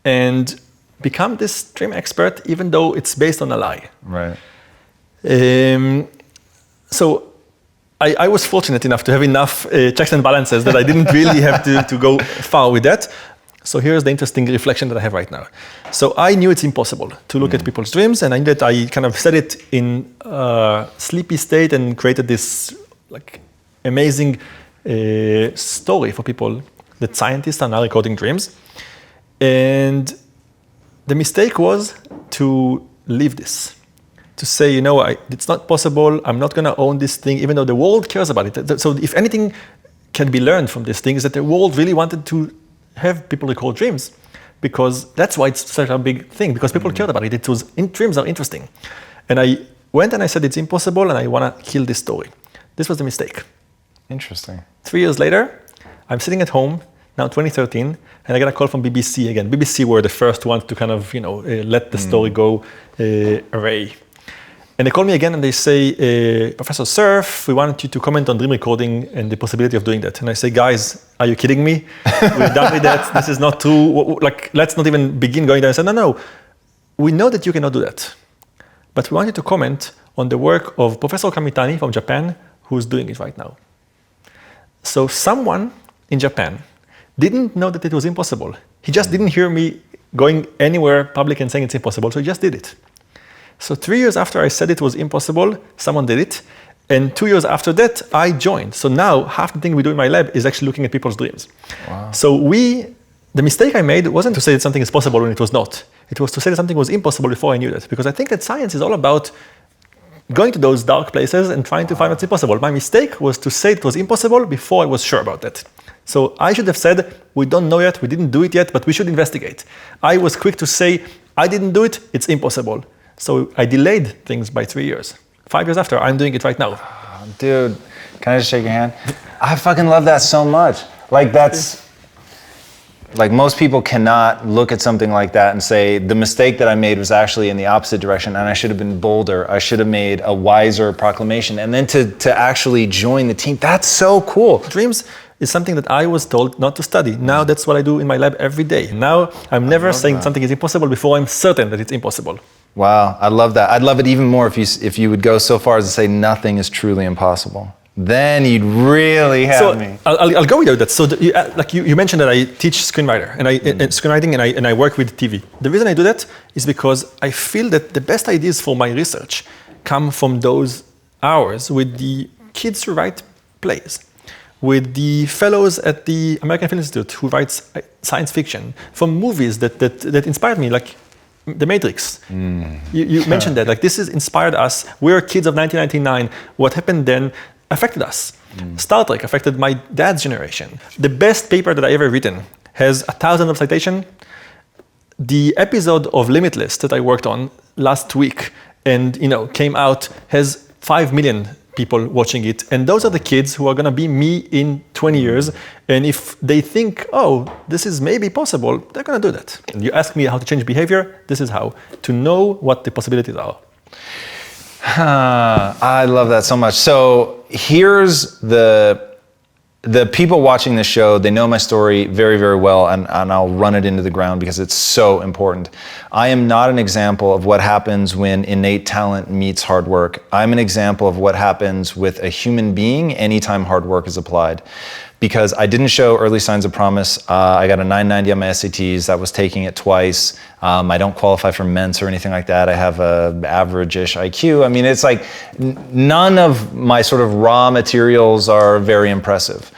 and become this dream expert, even though it's based on a lie. Right. So I was fortunate enough to have enough checks and balances that I didn't really have to go far with that. So here's the interesting reflection that I have right now. So I knew it's impossible to look at people's dreams, and I knew that I kind of set it in a sleepy state and created this amazing story for people that scientists are now recording dreams. And the mistake was to leave this, to say, it's not possible, I'm not going to own this thing, even though the world cares about it. So if anything can be learned from this thing is that the world really wanted to have people record dreams, because that's why it's such a big thing, because people cared about it. Dreams are interesting. And I went and I said, it's impossible and I want to kill this story. This was the mistake. Interesting. 3 years later, I'm sitting at home, now 2013, and I get a call from BBC again. BBC were the first ones to kind of, let the story go away. And they call me again and they say, Professor Cerf, we want you to comment on dream recording and the possibility of doing that. And I say, guys, are you kidding me? We're done with that. This is not true. Let's not even begin going there. I said, no. We know that you cannot do that. But we want you to comment on the work of Professor Kamitani from Japan, who's doing it right now. So someone in Japan didn't know that it was impossible. He just didn't hear me going anywhere public and saying it's impossible, so he just did it. So 3 years after I said it was impossible, someone did it. And 2 years after that, I joined. So now half the thing we do in my lab is actually looking at people's dreams. Wow. So the mistake I made wasn't to say that something is possible when it was not. It was to say that something was impossible before I knew that. Because I think that science is all about going to those dark places and trying to find what's impossible. My mistake was to say it was impossible before I was sure about that. So I should have said, we don't know yet, we didn't do it yet, but we should investigate. I was quick to say, I didn't do it, it's impossible. So I delayed things by 3 years. 5 years after, I'm doing it right now. Oh, dude, can I just shake your hand? I fucking love that so much. Most people cannot look at something like that and say, the mistake that I made was actually in the opposite direction and I should have been bolder. I should have made a wiser proclamation. And then to actually join the team, that's so cool. Dreams is something that I was told not to study. Now that's what I do in my lab every day. Now I'm never saying something is impossible before I'm certain that it's impossible. Wow, I love that. I'd love it even more if you would go so far as to say nothing is truly impossible. Then you'd really have me. I'll go with that. So you mentioned that I teach screenwriting and I work with TV. The reason I do that is because I feel that the best ideas for my research come from those hours with the kids who write plays, with the fellows at the American Film Institute who writes science fiction, from movies that inspired me, like The Matrix. You mentioned that. This has inspired us. We're kids of 1999. What happened then affected us. Star Trek affected my dad's generation. The best paper that I ever written has 1,000 of citation. The episode of Limitless that I worked on last week and came out has 5 million people watching it. And those are the kids who are going to be me in 20 years. And if they think, oh, this is maybe possible, they're going to do that. And you ask me how to change behavior, this is how. To know what the possibilities are. I love that so much. So here's the people watching this show, they know my story very, very well, and I'll run it into the ground because it's so important. I am not an example of what happens when innate talent meets hard work. I'm an example of what happens with a human being anytime hard work is applied. Because I didn't show early signs of promise. I got a 990 on my SATs. That was taking it twice. I don't qualify for MENTS or anything like that. I have a average-ish IQ. I mean, it's like none of my sort of raw materials are very impressive.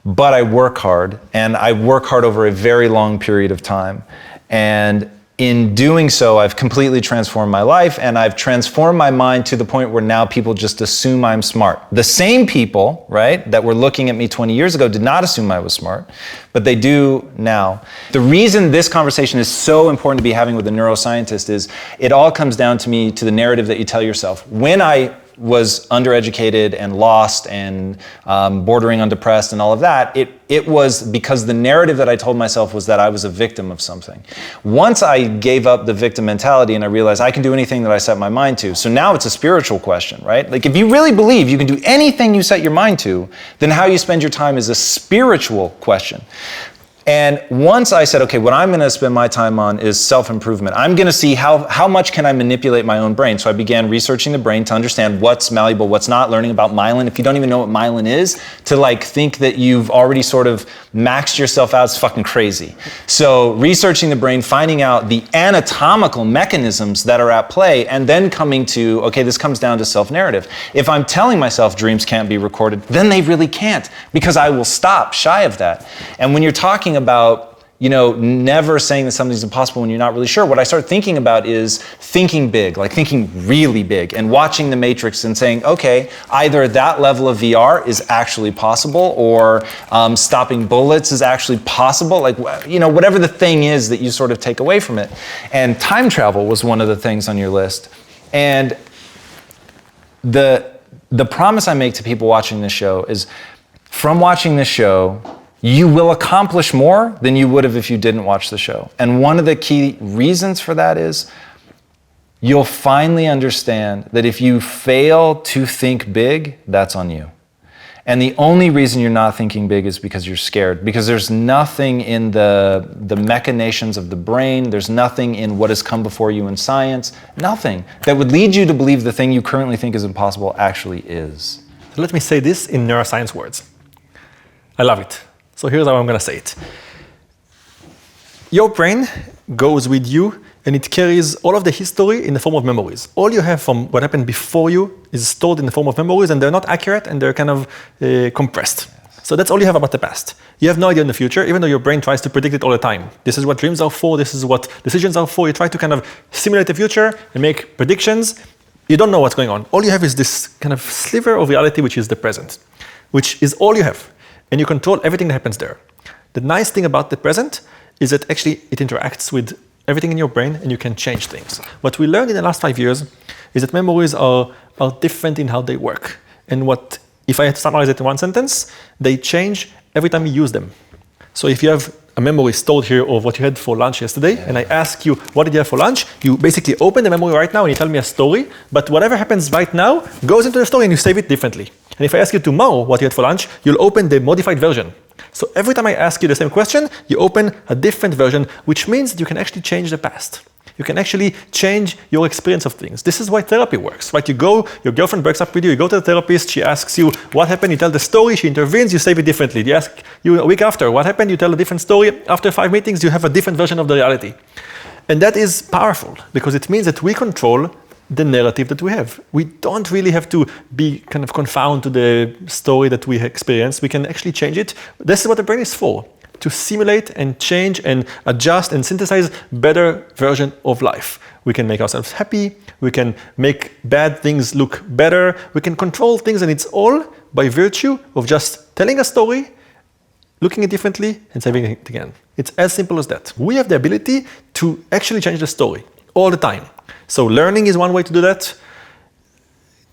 But I work hard, and I work hard over a very long period of time. And in doing so, I've completely transformed my life, and I've transformed my mind to the point where now people just assume I'm smart. The same people, right, that were looking at me 20 years ago did not assume I was smart, but they do now. The reason this conversation is so important to be having with a neuroscientist is it all comes down to me, to the narrative that you tell yourself. When I was undereducated and lost and bordering on depressed and all of that, it was because the narrative that I told myself was that I was a victim of something. Once I gave up the victim mentality and I realized I can do anything that I set my mind to, so now it's a spiritual question, right? Like if you really believe you can do anything you set your mind to, then how you spend your time is a spiritual question. And once I said, okay, what I'm going to spend my time on is self-improvement. I'm going to see how much can I manipulate my own brain. So I began researching the brain to understand what's malleable, what's not, learning about myelin. If you don't even know what myelin is, to like think that you've already sort of maxed yourself out is fucking crazy. So researching the brain, finding out the anatomical mechanisms that are at play, and then coming to, okay, this comes down to self-narrative. If I'm telling myself dreams can't be recorded, then they really can't, because I will stop shy of that. And when you're talking about, you know, never saying that something's impossible when you're not really sure, what I start thinking about is thinking big, like thinking really big, and watching The Matrix and saying, okay, either that level of VR is actually possible, or stopping bullets is actually possible, like, you know, whatever the thing is that you sort of take away from it. And time travel was one of the things on your list. And the promise I make to people watching this show is, from watching this show, you will accomplish more than you would have if you didn't watch the show. And one of the key reasons for that is you'll finally understand that if you fail to think big, that's on you. And the only reason you're not thinking big is because you're scared, because there's nothing in the machinations of the brain, there's nothing in what has come before you in science, nothing that would lead you to believe the thing you currently think is impossible actually is. Let me say this in neuroscience words. I love it. So here's how I'm going to say it. Your brain goes with you, and it carries all of the history in the form of memories. All you have from what happened before you is stored in the form of memories, and they're not accurate, and they're kind of compressed. So that's all you have about the past. You have no idea in the future, even though your brain tries to predict it all the time. This is what dreams are for, this is what decisions are for. You try to kind of simulate the future and make predictions. You don't know what's going on. All you have is this kind of sliver of reality, which is the present, which is all you have. And you control everything that happens there. The nice thing about the present is that actually it interacts with everything in your brain, and you can change things. What we learned in the last 5 years is that memories are different in how they work. And what, if I had to summarize it in one sentence, they change every time you use them. So if you have a memory stored here of what you had for lunch yesterday, and I ask you, what did you have for lunch? You basically open the memory right now and you tell me a story, but whatever happens right now goes into the story and you save it differently. And if I ask you tomorrow what you had for lunch, you'll open the modified version. So every time I ask you the same question, you open a different version, which means that you can actually change the past. You can actually change your experience of things. This is why therapy works, right? You go, your girlfriend breaks up with you, you go to the therapist, she asks you what happened, you tell the story, she intervenes, you save it differently. They ask you a week after, what happened, you tell a different story. After 5 meetings, you have a different version of the reality. And that is powerful, because it means that we control the narrative that we have. We don't really have to be kind of confounded to the story that we experience. We can actually change it. This is what the brain is for, to simulate and change and adjust and synthesize better version of life. We can make ourselves happy. We can make bad things look better. We can control things, and it's all by virtue of just telling a story, looking at it differently, and saving it again. It's as simple as that. We have the ability to actually change the story all the time. So learning is one way to do that.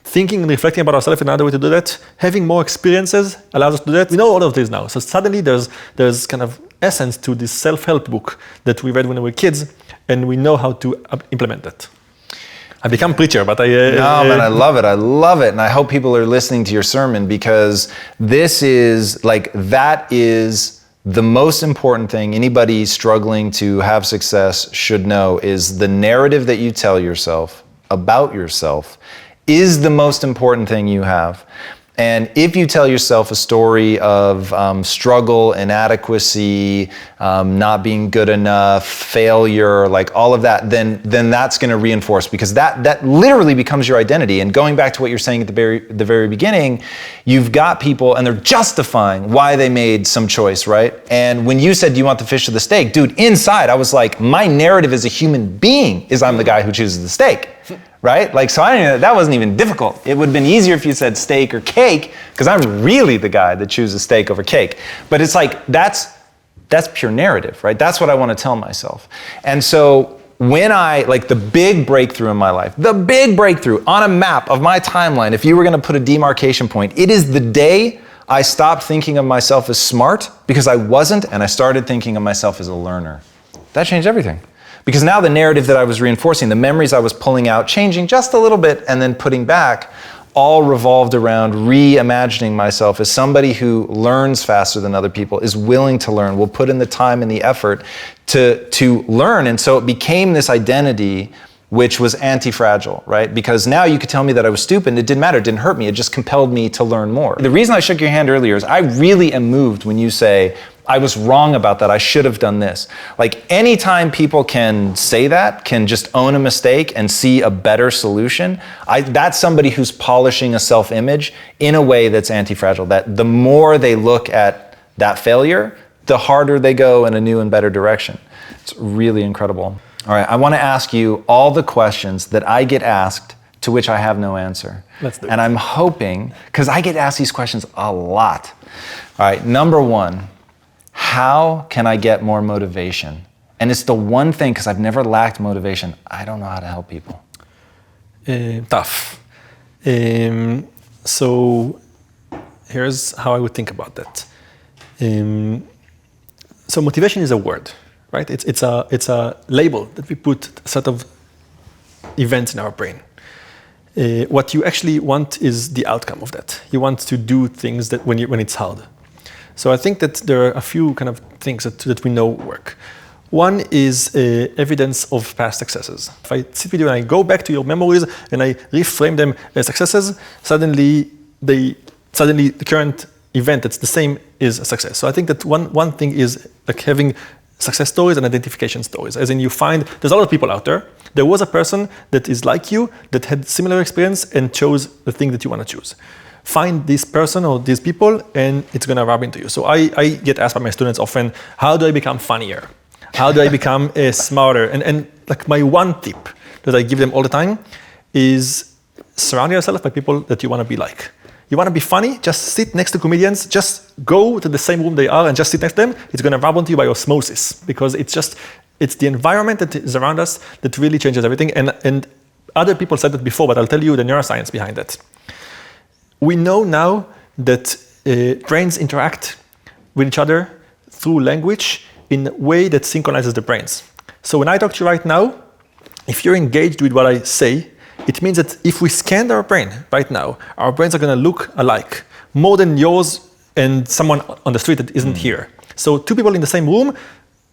Thinking and reflecting about ourselves is another way to do that. Having more experiences allows us to do that. We know all of this now. So suddenly there's kind of essence to this self-help book that we read when we were kids, and we know how to implement that. I become preacher, but No, man, I love it. I love it. And I hope people are listening to your sermon, because this is like, that is the most important thing anybody struggling to have success should know, is the narrative that you tell yourself about yourself is the most important thing you have. And if you tell yourself a story of struggle, inadequacy, not being good enough, failure, like all of that, then that's going to reinforce, because that literally becomes your identity. And going back to what you're saying at the very beginning, you've got people and they're justifying why they made some choice, right? And when you said, do you want the fish or the steak? Dude, inside I was like, my narrative as a human being is I'm the guy who chooses the steak. Right? Like, so that wasn't even difficult. It would have been easier if you said steak or cake, because I'm really the guy that chooses steak over cake. But it's like, that's pure narrative, right? That's what I want to tell myself. And so when like the big breakthrough in my life, the big breakthrough on a map of my timeline, if you were going to put a demarcation point, it is the day I stopped thinking of myself as smart, because I wasn't, and I started thinking of myself as a learner. That changed everything. Because now the narrative that I was reinforcing, the memories I was pulling out, changing just a little bit and then putting back, all revolved around reimagining myself as somebody who learns faster than other people, is willing to learn, will put in the time and the effort to learn. And so it became this identity which was anti-fragile, right? Because now you could tell me that I was stupid and it didn't matter, it didn't hurt me, it just compelled me to learn more. The reason I shook your hand earlier is I really am moved when you say, I was wrong about that, I should have done this. Like, anytime people can say that, can just own a mistake and see a better solution, that's somebody who's polishing a self-image in a way that's anti-fragile. That the more they look at that failure, the harder they go in a new and better direction. It's really incredible. All right, I want to ask you all the questions that I get asked to which I have no answer. Let's do it. And I'm hoping, because I get asked these questions a lot. All right, number one, how can I get more motivation? And it's the one thing, because I've never lacked motivation, I don't know how to help people. Tough. So here's how I would think about that. So motivation is a word, right? It's a label that we put a set of events in our brain. What you actually want is the outcome of that. You want to do things that when it's hard. So I think that there are a few kind of things that we know work. One is evidence of past successes. If I sit with you and I go back to your memories and I reframe them as successes, suddenly the current event that's the same is a success. So I think that one thing is like having success stories and identification stories. As in, you find there's a lot of people out there. There was a person that is like you, that had similar experience and chose the thing that you want to choose. Find this person or these people and it's going to rub into you. So I get asked by my students often, how do I become funnier? How do I become smarter? And like my one tip that I give them all the time is surround yourself by people that you want to be like. You want to be funny? Just sit next to comedians. Just go to the same room they are and just sit next to them. It's going to rub onto you by osmosis, because it's the environment that is around us that really changes everything. And other people said that before, but I'll tell you the neuroscience behind that. We know now that brains interact with each other through language in a way that synchronizes the brains. So when I talk to you right now, if you're engaged with what I say, it means that if we scan our brain right now, our brains are going to look alike, more than yours and someone on the street that isn't here. So two people in the same room,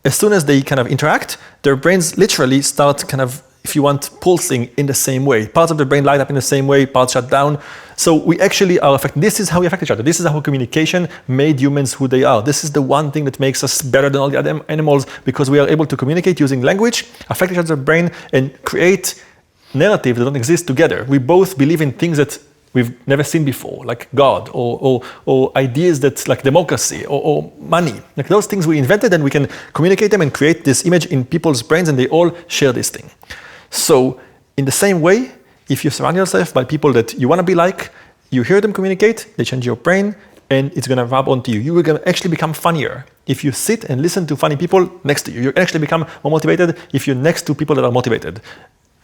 as soon as they kind of interact, their brains literally start kind of, if you want, pulsing in the same way. Parts of the brain light up in the same way, parts shut down. So we actually are affected. This is how we affect each other. This is how communication made humans who they are. This is the one thing that makes us better than all the other animals, because we are able to communicate using language, affect each other's brain, and create narratives that don't exist together. We both believe in things that we've never seen before, like God, or ideas that like democracy or money. Like those things we invented, and we can communicate them and create this image in people's brains, and they all share this thing. So in the same way, if you surround yourself by people that you want to be like, you hear them communicate, they change your brain, and it's going to rub onto you. You will actually become funnier. If you sit and listen to funny people next to you, you actually become more motivated if you're next to people that are motivated.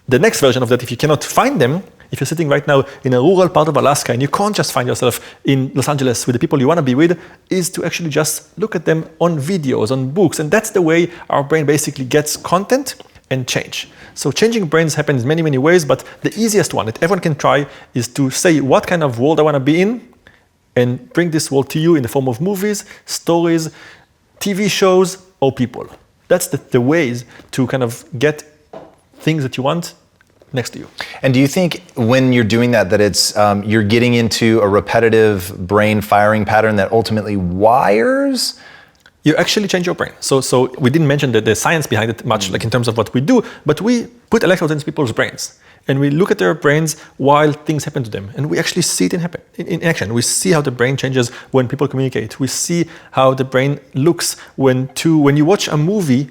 The next version of that, if you cannot find them, if you're sitting right now in a rural part of Alaska and you can't just find yourself in Los Angeles with the people you want to be with, is to actually just look at them on videos, on books. And that's the way our brain basically gets content and change. So changing brains happens in many, many ways, but the easiest one that everyone can try is to say what kind of world I want to be in and bring this world to you in the form of movies, stories, TV shows, or people. That's the ways to kind of get things that you want next to you. And do you think when you're doing that it's you're getting into a repetitive brain firing pattern that ultimately wires? You actually change your brain. So we didn't mention the science behind it much, like in terms of what we do, but we put electrodes in people's brains. And we look at their brains while things happen to them. And we actually see it in action. We see how the brain changes when people communicate. We see how the brain looks when you watch a movie.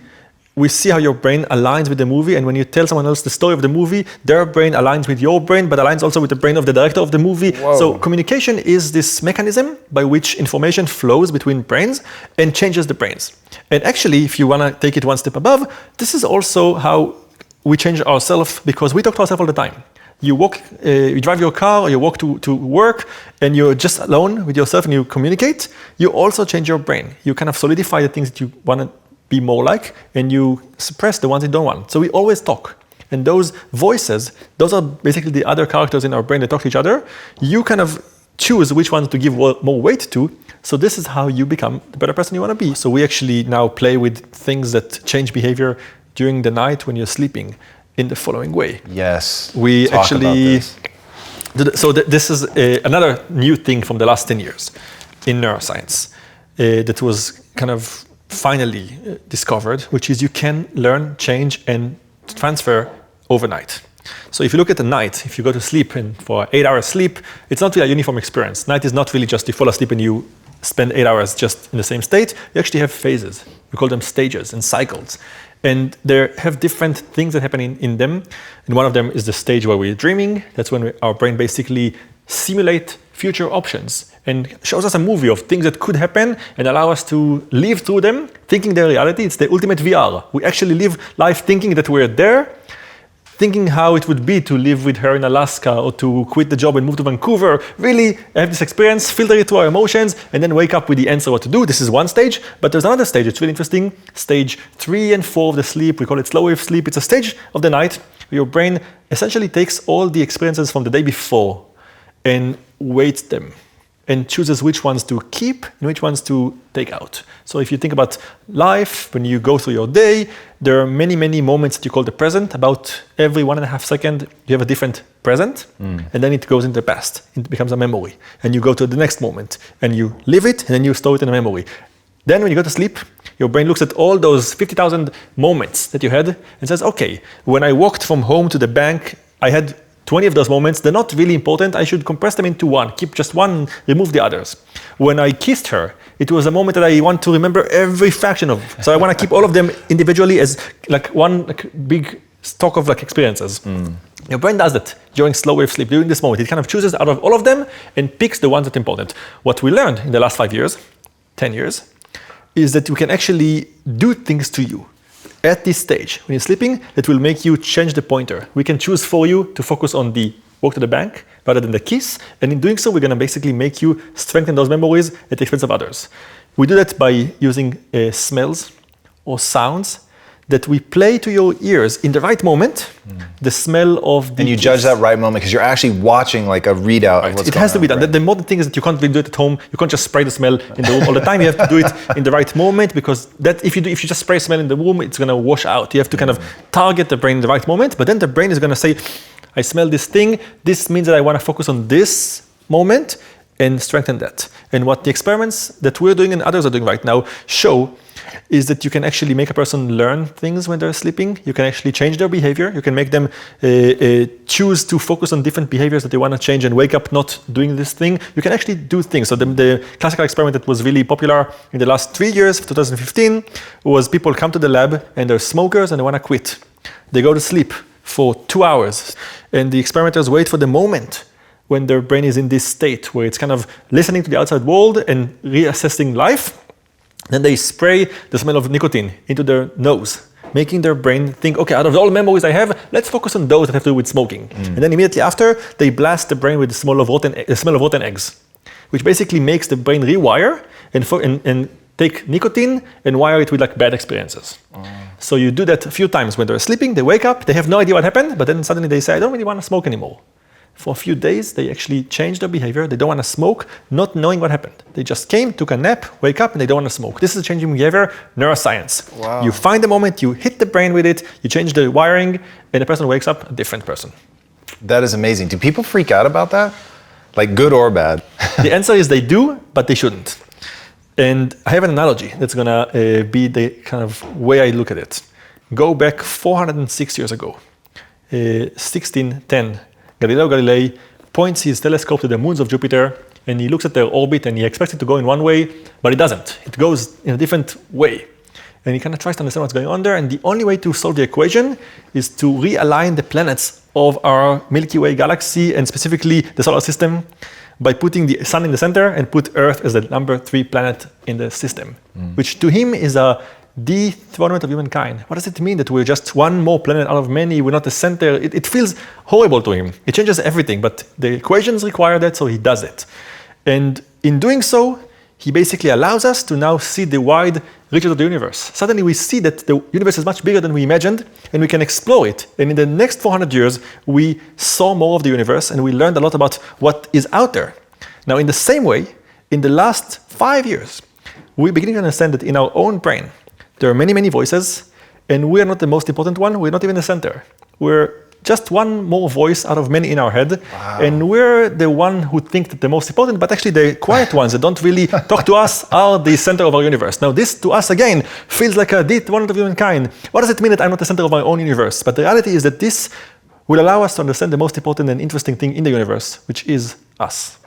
We see how your brain aligns with the movie, and when you tell someone else the story of the movie, their brain aligns with your brain, but aligns also with the brain of the director of the movie. Whoa. So communication is this mechanism by which information flows between brains and changes the brains. And actually, if you want to take it one step above, this is also how we change ourselves, because we talk to ourselves all the time. You walk, you drive your car, or you walk to work, and you're just alone with yourself and you communicate. You also change your brain. You kind of solidify the things that you want to be more like, and you suppress the ones you don't want. So we always talk. And those voices, those are basically the other characters in our brain that talk to each other. You kind of choose which ones to give more weight to. So this is how you become the better person you want to be. So we actually now play with things that change behavior during the night when you're sleeping in the following way. Yes. We Talk actually, about this. so this is another new thing from the last 10 years in neuroscience that was kind of finally discovered, which is you can learn, change, and transfer overnight. So if you look at the night, if you go to sleep and for 8 hours sleep, it's not really a uniform experience. Night is not really just you fall asleep and you spend 8 hours just in the same state. You actually have phases. We call them stages and cycles. And they have different things that happen in them. And one of them is the stage where we're dreaming. That's when our brain basically simulate future options and shows us a movie of things that could happen and allow us to live through them, thinking they're reality. It's the ultimate VR. We actually live life thinking that we're there, thinking how it would be to live with her in Alaska or to quit the job and move to Vancouver. Really have this experience, filter it through our emotions, and then wake up with the answer what to do. This is one stage, but there's another stage. It's really interesting. Stage 3 and 4 of the sleep, we call it slow wave sleep. It's a stage of the night where your brain essentially takes all the experiences from the day before and weights them and chooses which ones to keep and which ones to take out. So if you think about life, when you go through your day, there are many, many moments that you call the present. About every 1.5 seconds, you have a different present, and then it goes into the past. It becomes a memory. And you go to the next moment, and you live it, and then you store it in a memory. Then when you go to sleep, your brain looks at all those 50,000 moments that you had and says, okay, when I walked from home to the bank, I had 20 of those moments. They're not really important. I should compress them into one, keep just one, remove the others. When I kissed her, it was a moment that I want to remember every fraction of. So I want to keep all of them individually as like one big stock of like experiences. Your brain does that during slow wave sleep, during this moment. It kind of chooses out of all of them and picks the ones that are important. What we learned in the last 5 years, 10 years, is that we can actually do things to you at this stage, when you're sleeping, that will make you change the pointer. We can choose for you to focus on the walk to the bank rather than the kiss. And in doing so, we're going to basically make you strengthen those memories at the expense of others. We do that by using smells or sounds that we play to your ears in the right moment, the smell of the And you kiss. judge that right moment because you're actually watching like a readout of what's It going has to be done. on. The modern thing is that you can't really do it at home. You can't just spray the smell in the room all the time. You have to do it in the right moment, because that if you just spray smell in the room, it's going to wash out. You have to kind of target the brain in the right moment, but then the brain is going to say, I smell this thing. This means that I want to focus on this moment and strengthen that. And what the experiments that we're doing and others are doing right now show is that you can actually make a person learn things when they're sleeping. You can actually change their behavior. You can make them choose to focus on different behaviors that they want to change and wake up not doing this thing. You can actually do things. So the classical experiment that was really popular in the last 3 years, 2015, was people come to the lab and they're smokers and they want to quit. They go to sleep for 2 hours and the experimenters wait for the moment when their brain is in this state where it's kind of listening to the outside world and reassessing life. Then they spray the smell of nicotine into their nose, making their brain think, okay, out of all the memories I have, let's focus on those that have to do with smoking. And then immediately after, they blast the brain with the smell of rotten eggs, which basically makes the brain rewire and take nicotine and wire it with like bad experiences. So you do that a few times when they're sleeping, they wake up, they have no idea what happened, but then suddenly they say, I don't really want to smoke anymore. For a few days, they actually change their behavior. They don't want to smoke, not knowing what happened. They just came, took a nap, wake up, and they don't want to smoke. This is changing behavior, neuroscience. Wow. You find the moment, you hit the brain with it, you change the wiring, and the person wakes up a different person. That is amazing. Do people freak out about that? Like good or bad? The answer is they do, but they shouldn't. And I have an analogy that's going to be the kind of way I look at it. Go back 406 years ago, 1610. Galileo Galilei points his telescope to the moons of Jupiter, and he looks at their orbit, and he expects it to go in one way, but it doesn't. It goes in a different way. And he kind of tries to understand what's going on there, and the only way to solve the equation is to realign the planets of our Milky Way galaxy, and specifically the solar system, by putting the sun in the center and put Earth as the number 3 planet in the system, which to him is a dethronement of humankind. What does it mean that we're just one more planet out of many? We're not the center. It feels horrible to him. It changes everything, but the equations require that, so he does it. And in doing so, he basically allows us to now see the wide reaches of the universe. Suddenly we see that the universe is much bigger than we imagined, and we can explore it. And in the next 400 years, we saw more of the universe, and we learned a lot about what is out there. Now, in the same way, in the last 5 years, we're beginning to understand that in our own brain, there are many, many voices, and we're not the most important one. We're not even the center. We're just one more voice out of many in our head. Wow. And we're the one who think that the most important, but actually the quiet ones that don't really talk to us are the center of our universe. Now, this to us, again, feels like a dethronement of humankind. What does it mean that I'm not the center of my own universe? But the reality is that this will allow us to understand the most important and interesting thing in the universe, which is us.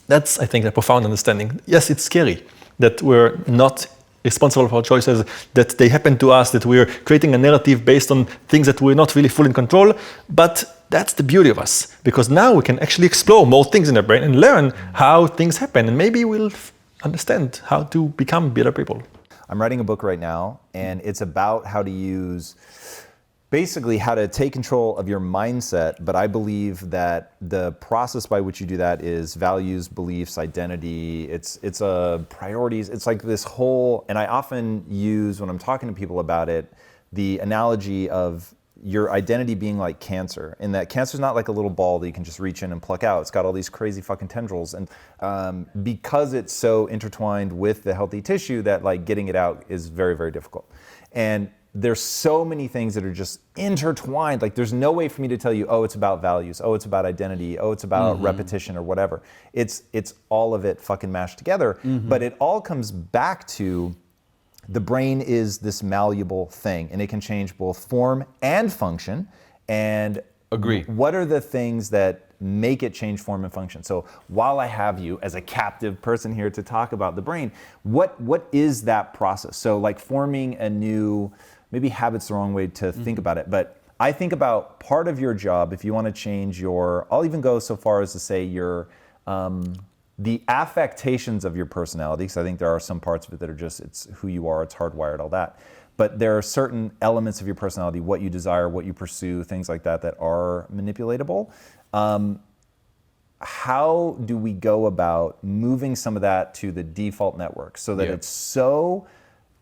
That's, I think, a profound understanding. Yes, it's scary that we're not responsible for our choices, that they happen to us, that we're creating a narrative based on things that we're not really fully in control. But that's the beauty of us, because now we can actually explore more things in our brain and learn how things happen. And maybe we'll understand how to become better people. I'm writing a book right now, and it's about how to use, basically how to take control of your mindset. But I believe that the process by which you do that is values, beliefs, identity. It's priorities. It's like this whole, and I often use when I'm talking to people about it, the analogy of your identity being like cancer, and that cancer is not like a little ball that you can just reach in and pluck out. It's got all these crazy fucking tendrils, and because it's so intertwined with the healthy tissue, that like getting it out is very, very difficult. And there's so many things that are just intertwined. Like there's no way for me to tell you, oh, it's about values, oh, it's about identity, oh, it's about repetition or whatever. It's all of it fucking mashed together. But it all comes back to the brain is this malleable thing, and it can change both form and function. And agree. What are the things that make it change form and function? So while I have you as a captive person here to talk about the brain, what is that process? So like forming a new, maybe habit's the wrong way to think about it, but I think about part of your job, if you want to change your, I'll even go so far as to say your, the affectations of your personality, because I think there are some parts of it that are just, it's who you are, it's hardwired, all that. But there are certain elements of your personality, what you desire, what you pursue, things like that, that are manipulatable. How do we go about moving some of that to the default network so that it's so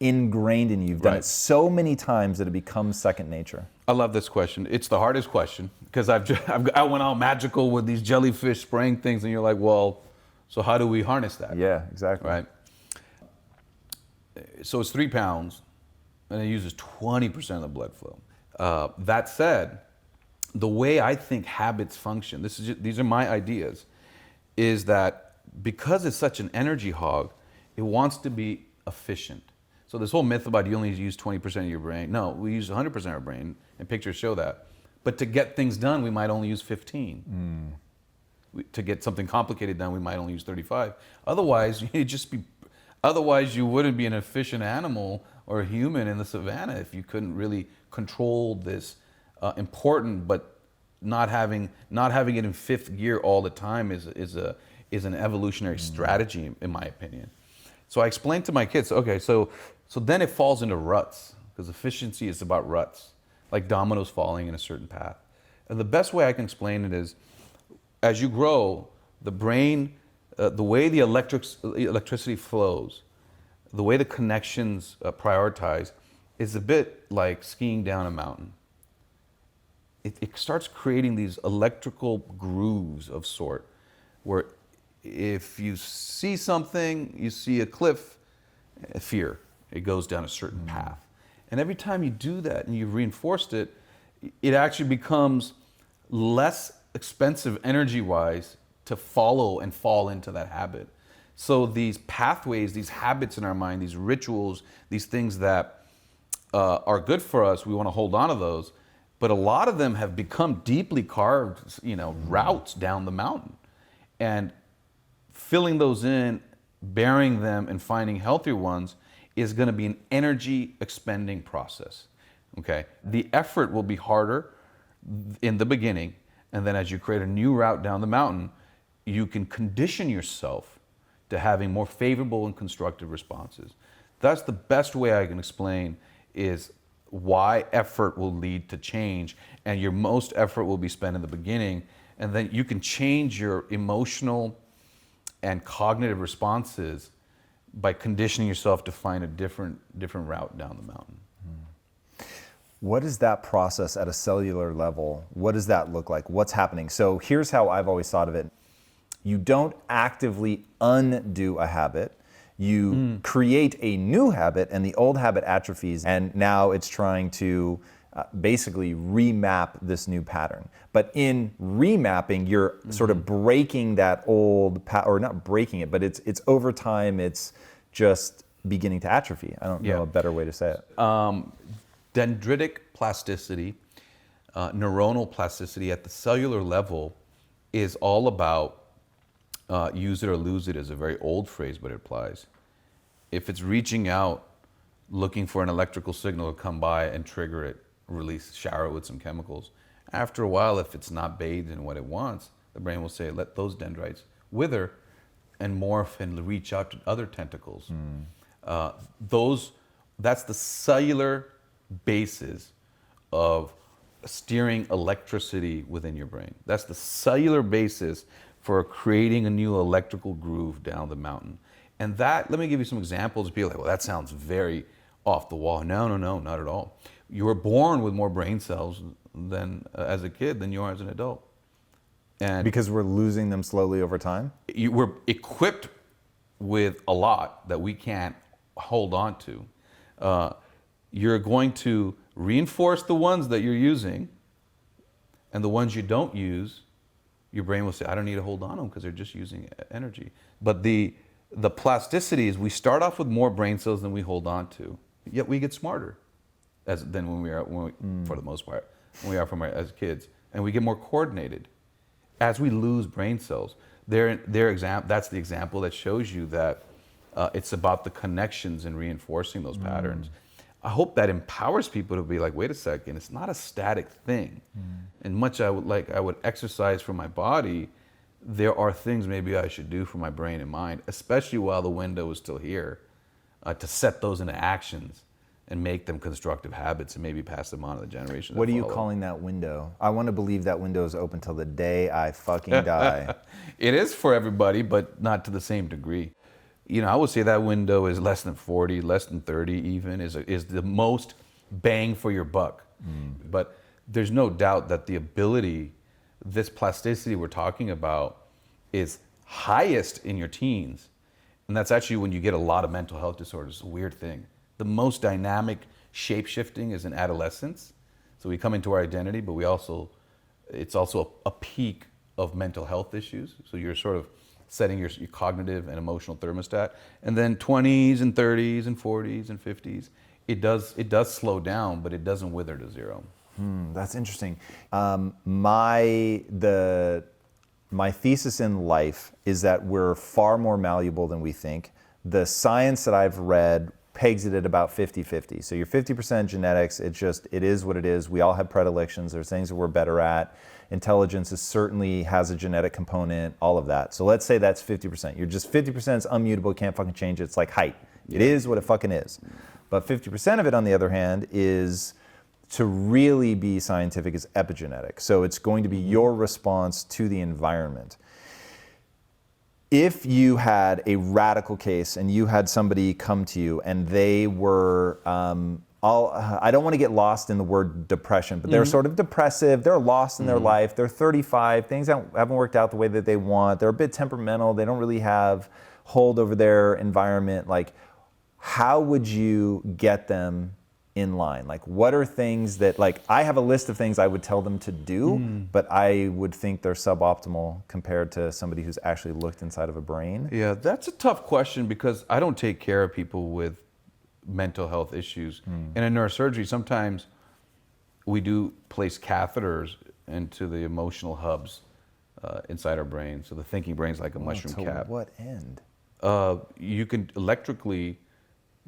ingrained in you, you've done it so many times that it becomes second nature? I love this question. It's the hardest question, because I went all magical with these jellyfish spraying things, and you're like, well, so how do we harness that? Yeah, exactly. Right. So it's 3 pounds, and it uses 20% of the blood flow. That said, the way I think habits function, these are my ideas, is that because it's such an energy hog, it wants to be efficient. So this whole myth about you only use 20% of your brain, no, we use 100% of our brain, and pictures show that. But to get things done, we might only use 15. To get something complicated done, we might only use 35. Otherwise, you wouldn't be an efficient animal or a human in the savannah if you couldn't really control this important, but not having it in fifth gear all the time is an evolutionary strategy, in my opinion. So I explained to my kids, okay, so then it falls into ruts, because efficiency is about ruts, like dominoes falling in a certain path. And the best way I can explain it is, as you grow, the brain, the way the electricity flows, the way the connections prioritize, is a bit like skiing down a mountain. It starts creating these electrical grooves of sort, where if you see something, you see a cliff, fear, it goes down a certain path. And every time you do that and you've reinforced it, it actually becomes less expensive energy-wise to follow and fall into that habit. So these pathways, these habits in our mind, these rituals, these things that are good for us, we want to hold on to those. But a lot of them have become deeply carved, routes down the mountain. And filling those in, burying them, and finding healthier ones is going to be an energy expending process. Okay? The effort will be harder in the beginning, and then as you create a new route down the mountain, you can condition yourself to having more favorable and constructive responses. That's the best way I can explain is why effort will lead to change, and your most effort will be spent in the beginning, and then you can change your emotional and cognitive responses by conditioning yourself to find a different route down the mountain. What is that process at a cellular level? What does that look like? What's happening? So here's how I've always thought of it. You don't actively undo a habit. You create a new habit, and the old habit atrophies, and now it's trying to basically remap this new pattern. But in remapping, you're sort of breaking that old or not breaking it, but it's over time, it's just beginning to atrophy. I don't know a better way to say it. Dendritic plasticity, neuronal plasticity at the cellular level is all about use it or lose it is a very old phrase, but it applies. If it's reaching out, looking for an electrical signal to come by and trigger it, shower it with some chemicals, after a while, if it's not bathed in what it wants, the brain will say, let those dendrites wither and morph and reach out to other tentacles. That's the cellular basis of steering electricity within your brain. That's the cellular basis for creating a new electrical groove down the mountain. And that, let me give you some examples. People are like, well, that sounds very off the wall. No, not at all. You were born with more brain cells than as a kid than you are as an adult. And because we're losing them slowly over time? We're equipped with a lot that we can't hold on to. You're going to reinforce the ones that you're using, and the ones you don't use, your brain will say, I don't need to hold on to them because they're just using energy. But the plasticity is we start off with more brain cells than we hold on to, yet we get smarter than for the most part, when we are as kids, and we get more coordinated. As we lose brain cells, that's the example that shows you that it's about the connections and reinforcing those patterns. I hope that empowers people to be like, wait a second, it's not a static thing. And much I would exercise for my body, there are things maybe I should do for my brain and mind, especially while the window is still here, to set those into actions and make them constructive habits and maybe pass them on to the generations. What are you calling that window? I want to believe that window is open till the day I fucking die. It is for everybody, but not to the same degree. I would say that window is less than 40, less than 30 even, is the most bang for your buck. But there's no doubt that the ability, this plasticity we're talking about, is highest in your teens. And that's actually when you get a lot of mental health disorders. It's a weird thing. The most dynamic shape-shifting is in adolescence. So we come into our identity, but it's also a peak of mental health issues. So you're sort of setting your cognitive and emotional thermostat. And then 20s and 30s and 40s and 50s, it does slow down, but it doesn't wither to zero. That's interesting. My thesis in life is that we're far more malleable than we think. The science that I've read pegs it at about 50-50. So you're 50% genetics, it is what it is. We all have predilections, there's things that we're better at. Intelligence certainly has a genetic component, all of that. So let's say that's 50%. You're just 50% is immutable, can't fucking change it. It's like height. It is what it fucking is. But 50% of it, on the other hand, is to really be scientific, is epigenetic. So it's going to be your response to the environment. If you had a radical case and you had somebody come to you and they were on I don't want to get lost in the word depression, but they're sort of depressive. They're lost in their life. They're 35. Things haven't worked out the way that they want. They're a bit temperamental. They don't really have hold over their environment. Like, how would you get them in line? Like, what are things that, like, I have a list of things I would tell them to do, but I would think they're suboptimal compared to somebody who's actually looked inside of a brain? Yeah, that's a tough question because I don't take care of people with mental health issues. And in neurosurgery, sometimes we do place catheters into the emotional hubs inside our brain. So the thinking brain's like a mushroom cap. To what end? You can electrically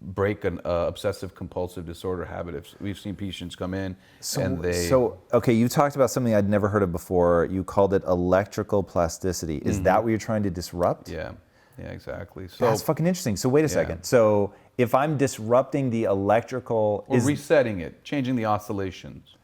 break an obsessive compulsive disorder habit. We've seen patients come in and they... Okay, you talked about something I'd never heard of before. You called it electrical plasticity. Is that what you're trying to disrupt? Yeah, exactly. So that's fucking interesting. So wait a second. So if I'm disrupting the electrical... Or resetting it, changing the oscillations.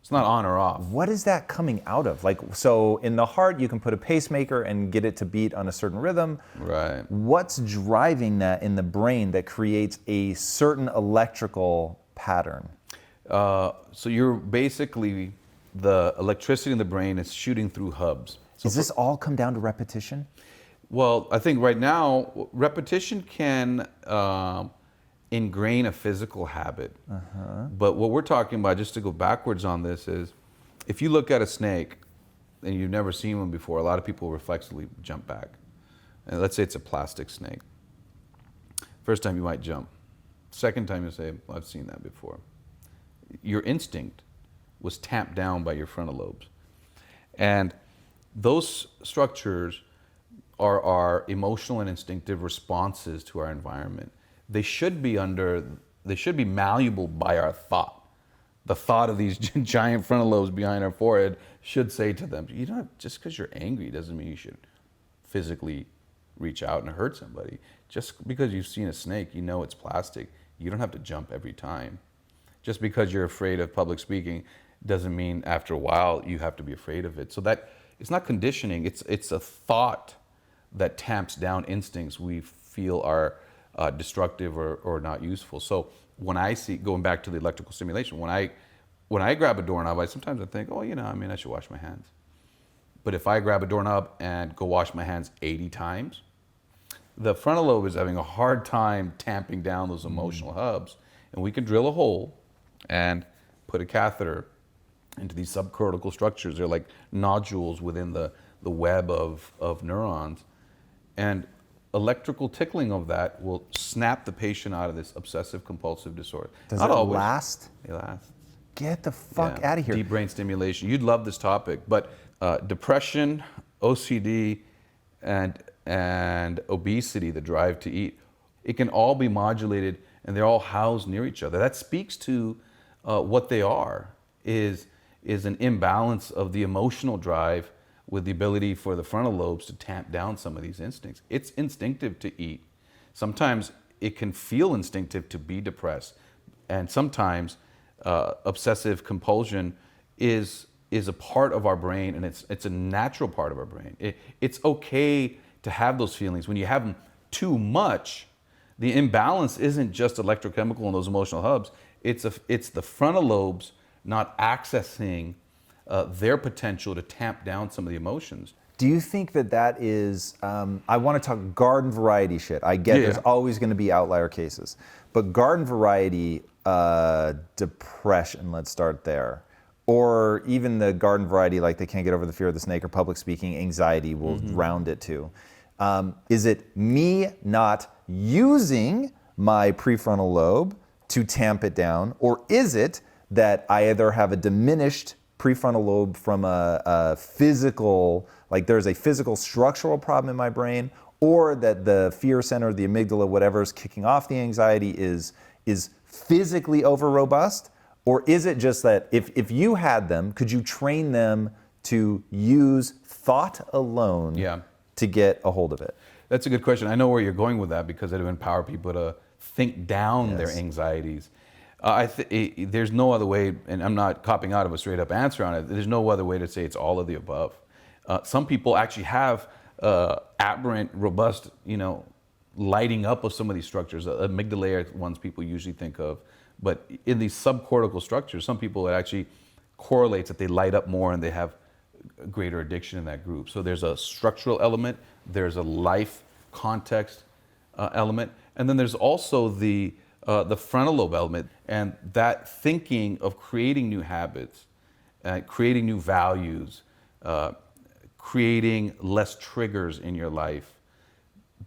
It's not on or off. What is that coming out of? Like, so in the heart, you can put a pacemaker and get it to beat on a certain rhythm. Right. What's driving that in the brain that creates a certain electrical pattern? So you're basically, the electricity in the brain is shooting through hubs. So Does this all come down to repetition? Well, I think right now, repetition can ingrain a physical habit. But what we're talking about, just to go backwards on this, is if you look at a snake and you've never seen one before, a lot of people reflexively jump back. And let's say it's a plastic snake. First time you might jump. Second time you say, well, I've seen that before. Your instinct was tamped down by your frontal lobes. And those structures are our emotional and instinctive responses to our environment. They should be malleable by our thought. The thought of these giant frontal lobes behind our forehead should say to them, you don't, just because you're angry doesn't mean you should physically reach out and hurt somebody. Just because you've seen a snake, you know it's plastic. You don't have to jump every time. Just because you're afraid of public speaking doesn't mean after a while you have to be afraid of it. So that it's not conditioning, it's a thought that tamps down instincts we feel are destructive or not useful. So when I see, going back to the electrical stimulation, when I grab a doorknob, sometimes I think, I should wash my hands. But if I grab a doorknob and go wash my hands 80 times, the frontal lobe is having a hard time tamping down those emotional hubs. And we can drill a hole and put a catheter into these subcortical structures. They're like nodules within the web of neurons. And electrical tickling of that will snap the patient out of this obsessive compulsive disorder. Does it last? It lasts. Get the fuck out of here. Deep brain stimulation. You'd love this topic, but depression, OCD, and obesity, the drive to eat, it can all be modulated and they're all housed near each other. That speaks to what they are, is an imbalance of the emotional drive with the ability for the frontal lobes to tamp down some of these instincts. It's instinctive to eat. Sometimes it can feel instinctive to be depressed. And sometimes obsessive compulsion is a part of our brain, and it's a natural part of our brain. It's okay to have those feelings. When you have them too much, the imbalance isn't just electrochemical in those emotional hubs. It's the frontal lobes not accessing their potential to tamp down some of the emotions. Do you think that is, I want to talk garden variety shit. I get there's always going to be outlier cases. But garden variety depression, let's start there. Or even the garden variety, like they can't get over the fear of the snake or public speaking, anxiety will round it too. Is it me not using my prefrontal lobe to tamp it down? Or is it that I either have a diminished prefrontal lobe from a physical, like there's a physical structural problem in my brain, or that the fear center, the amygdala, whatever is kicking off the anxiety is physically over robust? Or is it just that if you had them, could you train them to use thought alone to get a hold of it? That's a good question. I know where you're going with that because it would empower people to think down their anxieties. There's no other way, and I'm not copping out of a straight up answer on it, there's no other way to say it's all of the above. Some people actually have aberrant, robust, lighting up of some of these structures. Amygdala ones people usually think of, But in these subcortical structures, some people, it actually correlates that they light up more and they have greater addiction in that group. So there's a structural element, there's a life context element, and then there's also the frontal lobe element, and that thinking of creating new habits, creating new values, creating less triggers in your life.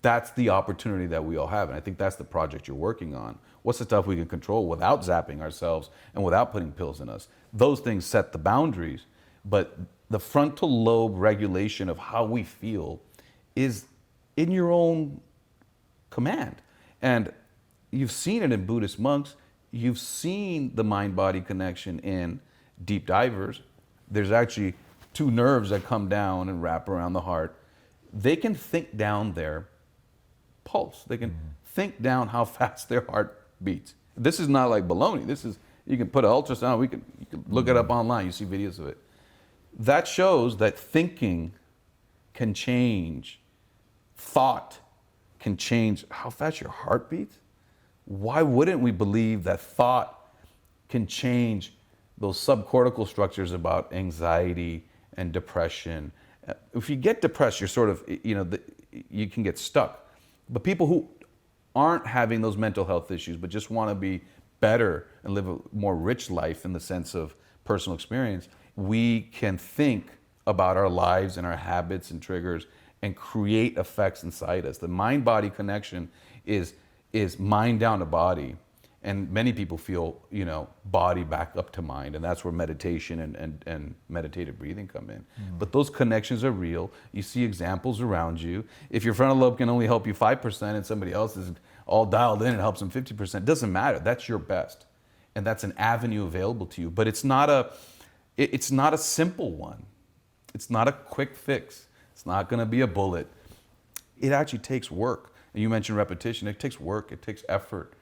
That's the opportunity that we all have, and I think that's the project you're working on. What's the stuff we can control without zapping ourselves and without putting pills in us? Those things set the boundaries, but the frontal lobe regulation of how we feel is in your own command. And you've seen it in Buddhist monks. You've seen the mind-body connection in deep divers. There's actually two nerves that come down and wrap around the heart. They can think down their pulse. They can think down how fast their heart beats. This is not like baloney. This is, you can put an ultrasound, you can look it up online, you see videos of it. That shows that thinking can change, thought can change how fast your heart beats. Why wouldn't we believe that thought can change those subcortical structures about anxiety and depression? If you get depressed, you're sort of, you can get stuck. But people who aren't having those mental health issues, but just want to be better and live a more rich life in the sense of personal experience, we can think about our lives and our habits and triggers and create effects inside us. The mind-body connection is mind down to body. And many people feel, body back up to mind, and that's where meditation and meditative breathing come in. But those connections are real. You see examples around you. If your frontal lobe can only help you 5% and somebody else is all dialed in and helps them 50%, it doesn't matter. That's your best. And that's an avenue available to you. But it's not a simple one. It's not a quick fix. It's not going to be a bullet. It actually takes work. And you mentioned repetition. It takes work. It takes effort.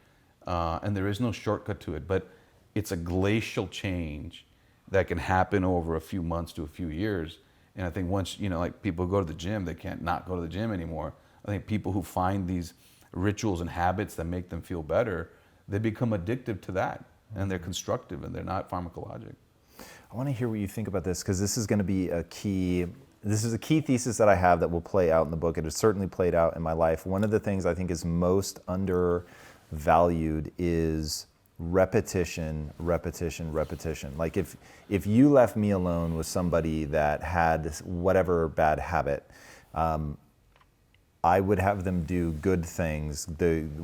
And there is no shortcut to it, but it's a glacial change that can happen over a few months to a few years. And I think once, like people go to the gym, they can't not go to the gym anymore. I think people who find these rituals and habits that make them feel better, they become addictive to that, and they're constructive and they're not pharmacologic. I want to hear what you think about this, because this is going to be a key thesis that I have that will play out in the book. It has certainly played out in my life. One of the things I think is most undervalued is repetition. Like if you left me alone with somebody that had whatever bad habit, I would have them do good things,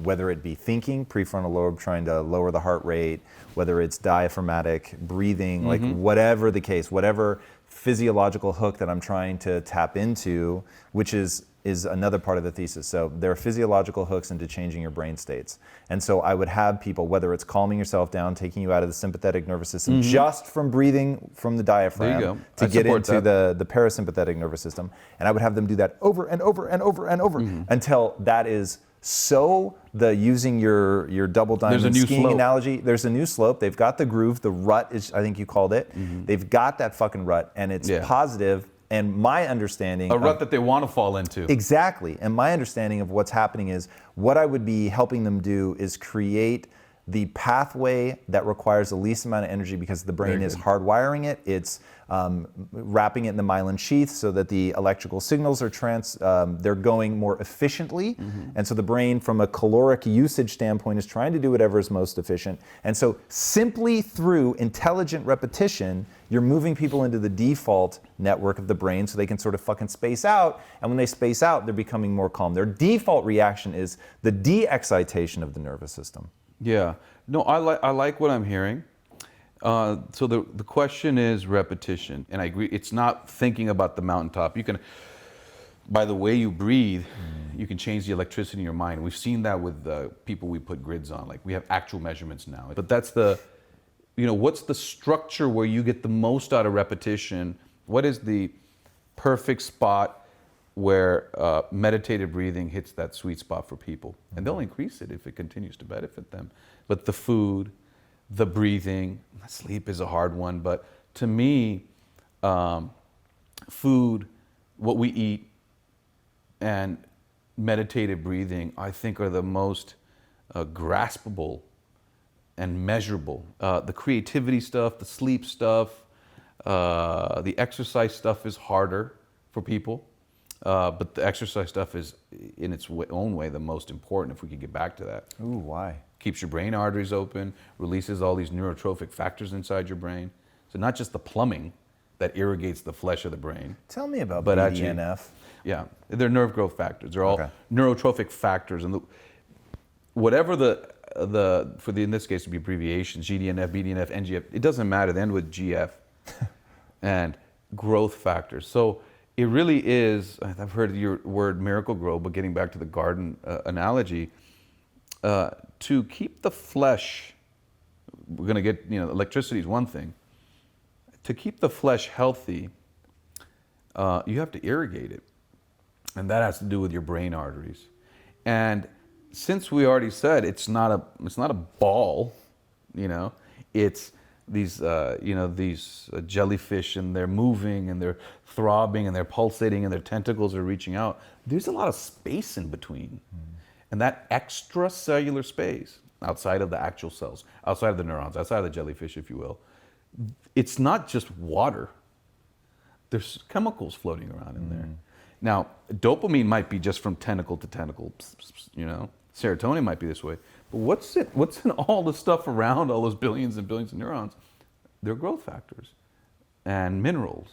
whether it be thinking, prefrontal lobe, trying to lower the heart rate, whether it's diaphragmatic breathing, like whatever the case, whatever physiological hook that I'm trying to tap into, which is another part of the thesis. So there are physiological hooks into changing your brain states. And so I would have people, whether it's calming yourself down, taking you out of the sympathetic nervous system, just from breathing from the diaphragm to get into the parasympathetic nervous system. And I would have them do that over and over and over and over until that is so, using your double diamond skiing analogy, there's a new slope. They've got the groove, the rut is, I think you called it. They've got that fucking rut, and it's positive. And my understanding... A rut that they want to fall into. Exactly. And my understanding of what's happening is, what I would be helping them do is create the pathway that requires the least amount of energy, because the brain is hardwiring it. It's wrapping it in the myelin sheath so that the electrical signals are they're going more efficiently. And so the brain, from a caloric usage standpoint, is trying to do whatever is most efficient. And so simply through intelligent repetition, you're moving people into the default network of the brain so they can sort of fucking space out. And when they space out, they're becoming more calm. Their default reaction is the de-excitation of the nervous system. Yeah. No, I like what I'm hearing. So the question is repetition. And I agree, it's not thinking about the mountaintop. You can, by the way you breathe, you can change the electricity in your mind. We've seen that with people we put grids on. Like, we have actual measurements now. But that's what's the structure where you get the most out of repetition? What is the perfect spot where meditative breathing hits that sweet spot for people? And they'll increase it if it continues to benefit them. But the food, the breathing, sleep is a hard one, but to me, food, what we eat, and meditative breathing, I think, are the most graspable and measurable. The creativity stuff, the sleep stuff, the exercise stuff is harder for people. But the exercise stuff is, in its own way, the most important if we could get back to that. Ooh, why? Keeps your brain arteries open, releases all these neurotrophic factors inside your brain. So not just the plumbing that irrigates the flesh of the brain. Tell me about but BDNF. Yeah, they're nerve growth factors. They're all neurotrophic factors. And whatever in this case would be abbreviations, GDNF, BDNF, NGF, it doesn't matter. They end with GF. And growth factors. So it really is, I've heard your word miracle grow, but getting back to the garden analogy, to keep the flesh, we're going to get, electricity is one thing. To keep the flesh healthy, you have to irrigate it. And that has to do with your brain arteries. And since we already said it's not a ball, it's these jellyfish, and they're moving and they're throbbing and they're pulsating and their tentacles are reaching out. There's a lot of space in between. And that extracellular space outside of the actual cells, outside of the neurons, outside of the jellyfish, if you will, it's not just water. There's chemicals floating around in there. Now, dopamine might be just from tentacle to tentacle, serotonin might be this way. But what's in all the stuff around all those billions and billions of neurons? They're growth factors and minerals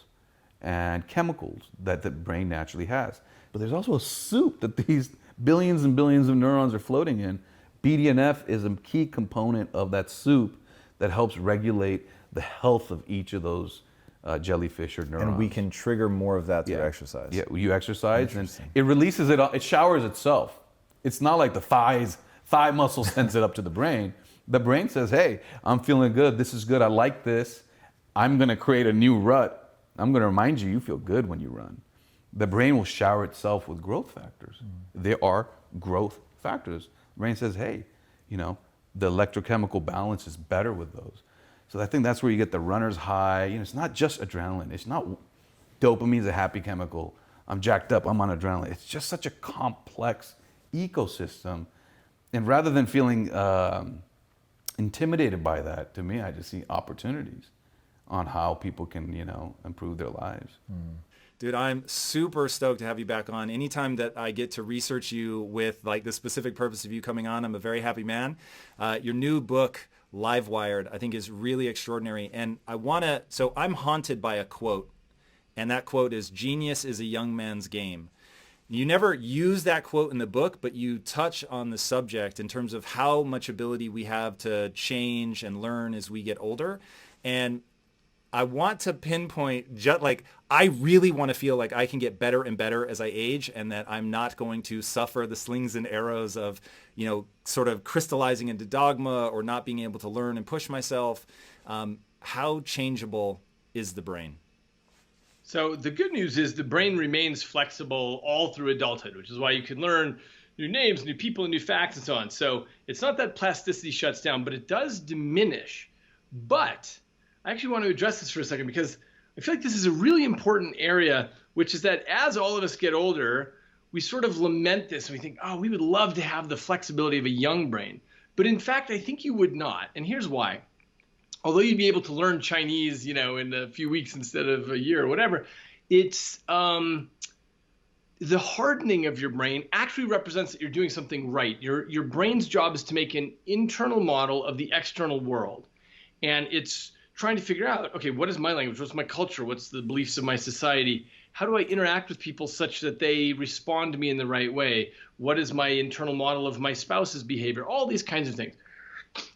and chemicals that the brain naturally has. But there's also a soup that these billions and billions of neurons are floating in. BDNF is a key component of that soup that helps regulate the health of each of those jellyfish or neurons. And we can trigger more of that through exercise. Yeah, you exercise and it releases it showers itself. It's not like the thigh muscle sends it up to the brain. The brain says, hey, I'm feeling good. This is good. I like this. I'm going to create a new rut. I'm going to remind you feel good when you run. The brain will shower itself with growth factors. There are growth factors. The brain says, hey, the electrochemical balance is better with those. So I think that's where you get the runner's high. It's not just adrenaline. It's not dopamine's a happy chemical. I'm jacked up. I'm on adrenaline. It's just such a complex ecosystem. And rather than feeling intimidated by that, to me, I just see opportunities on how people can, improve their lives. Dude, I'm super stoked to have you back on. Anytime that I get to research you with like the specific purpose of you coming on, I'm a very happy man. Your new book, Live Wired, I think is really extraordinary. And so I'm haunted by a quote. And that quote is, "Genius is a young man's game." You never use that quote in the book, but you touch on the subject in terms of how much ability we have to change and learn as we get older. And I want to pinpoint, I really want to feel like I can get better and better as I age, and that I'm not going to suffer the slings and arrows of, sort of crystallizing into dogma or not being able to learn and push myself. How changeable is the brain? So the good news is the brain remains flexible all through adulthood, which is why you can learn new names, new people, and new facts and so on. So it's not that plasticity shuts down, but it does diminish. But I actually want to address this for a second because I feel like this is a really important area, which is that as all of us get older, we sort of lament this and we think, oh, we would love to have the flexibility of a young brain. But in fact, I think you would not. And here's why. Although you'd be able to learn Chinese, in a few weeks instead of a year or whatever, it's the hardening of your brain actually represents that you're doing something right. Your brain's job is to make an internal model of the external world. And it's trying to figure out, okay, what is my language? What's my culture? What's the beliefs of my society? How do I interact with people such that they respond to me in the right way? What is my internal model of my spouse's behavior? All these kinds of things.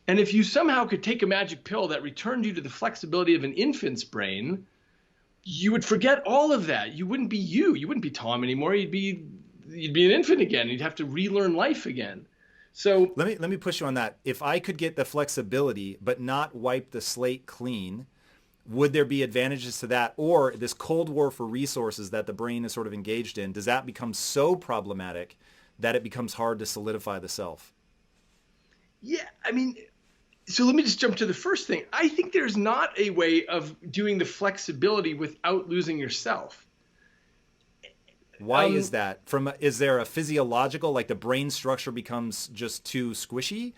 And if you somehow could take a magic pill that returned you to the flexibility of an infant's brain, you would forget all of that. You wouldn't be you. You wouldn't be Tom anymore. You'd be an infant again. You'd have to relearn life again. So let me push you on that. If I could get the flexibility but not wipe the slate clean, would there be advantages to that? Or this cold war for resources that the brain is sort of engaged in, does that become so problematic that it becomes hard to solidify the self? Yeah, so let me just jump to the first thing. I think there's not a way of doing the flexibility without losing yourself. Why is that? Is there a physiological, like the brain structure becomes just too squishy?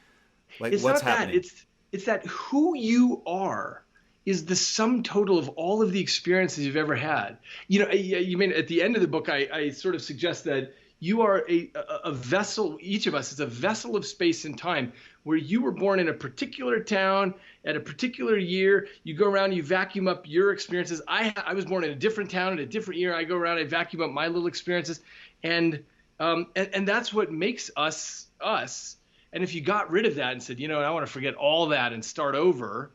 Like it's what's not happening? That. It's that who you are is the sum total of all of the experiences you've ever had. You mean at the end of the book, I sort of suggest that you are a vessel, each of us is a vessel of space and time, where you were born in a particular town at a particular year. You go around, you vacuum up your experiences. I was born in a different town at a different year. I go around, I vacuum up my little experiences. And that's what makes us us. And if you got rid of that and said, I want to forget all that and start over,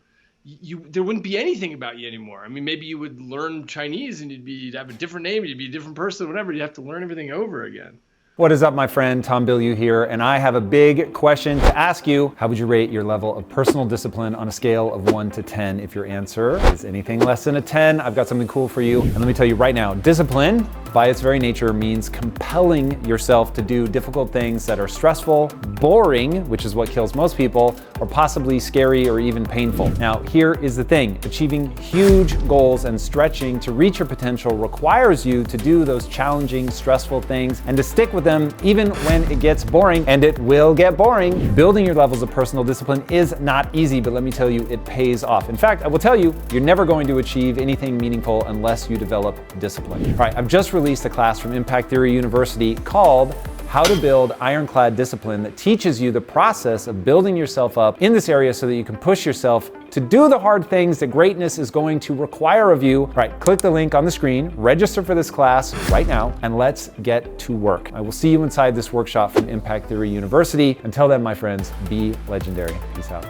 there wouldn't be anything about you anymore. I mean, maybe you would learn Chinese and you'd have a different name, you'd be a different person, whatever. You'd have to learn everything over again. What is up, my friend? Tom Bilyeu here, and I have a big question to ask you. How would you rate your level of personal discipline on a scale of 1 to 10? If your answer is anything less than a 10, I've got something cool for you. And let me tell you right now, discipline, by its very nature, means compelling yourself to do difficult things that are stressful, boring, which is what kills most people, or possibly scary or even painful. Now, here is the thing. Achieving huge goals and stretching to reach your potential requires you to do those challenging, stressful things and to stick with them even when it gets boring, and it will get boring. Building your levels of personal discipline is not easy, but let me tell you, it pays off. In fact, I will tell you, you're never going to achieve anything meaningful unless you develop discipline. All right, I've just released a class from Impact Theory University called How to Build Ironclad Discipline that teaches you the process of building yourself up in this area so that you can push yourself to do the hard things that greatness is going to require of you. All right, click the link on the screen, register for this class right now, and let's get to work. I will see you inside this workshop from Impact Theory University. Until then, my friends, be legendary. Peace out.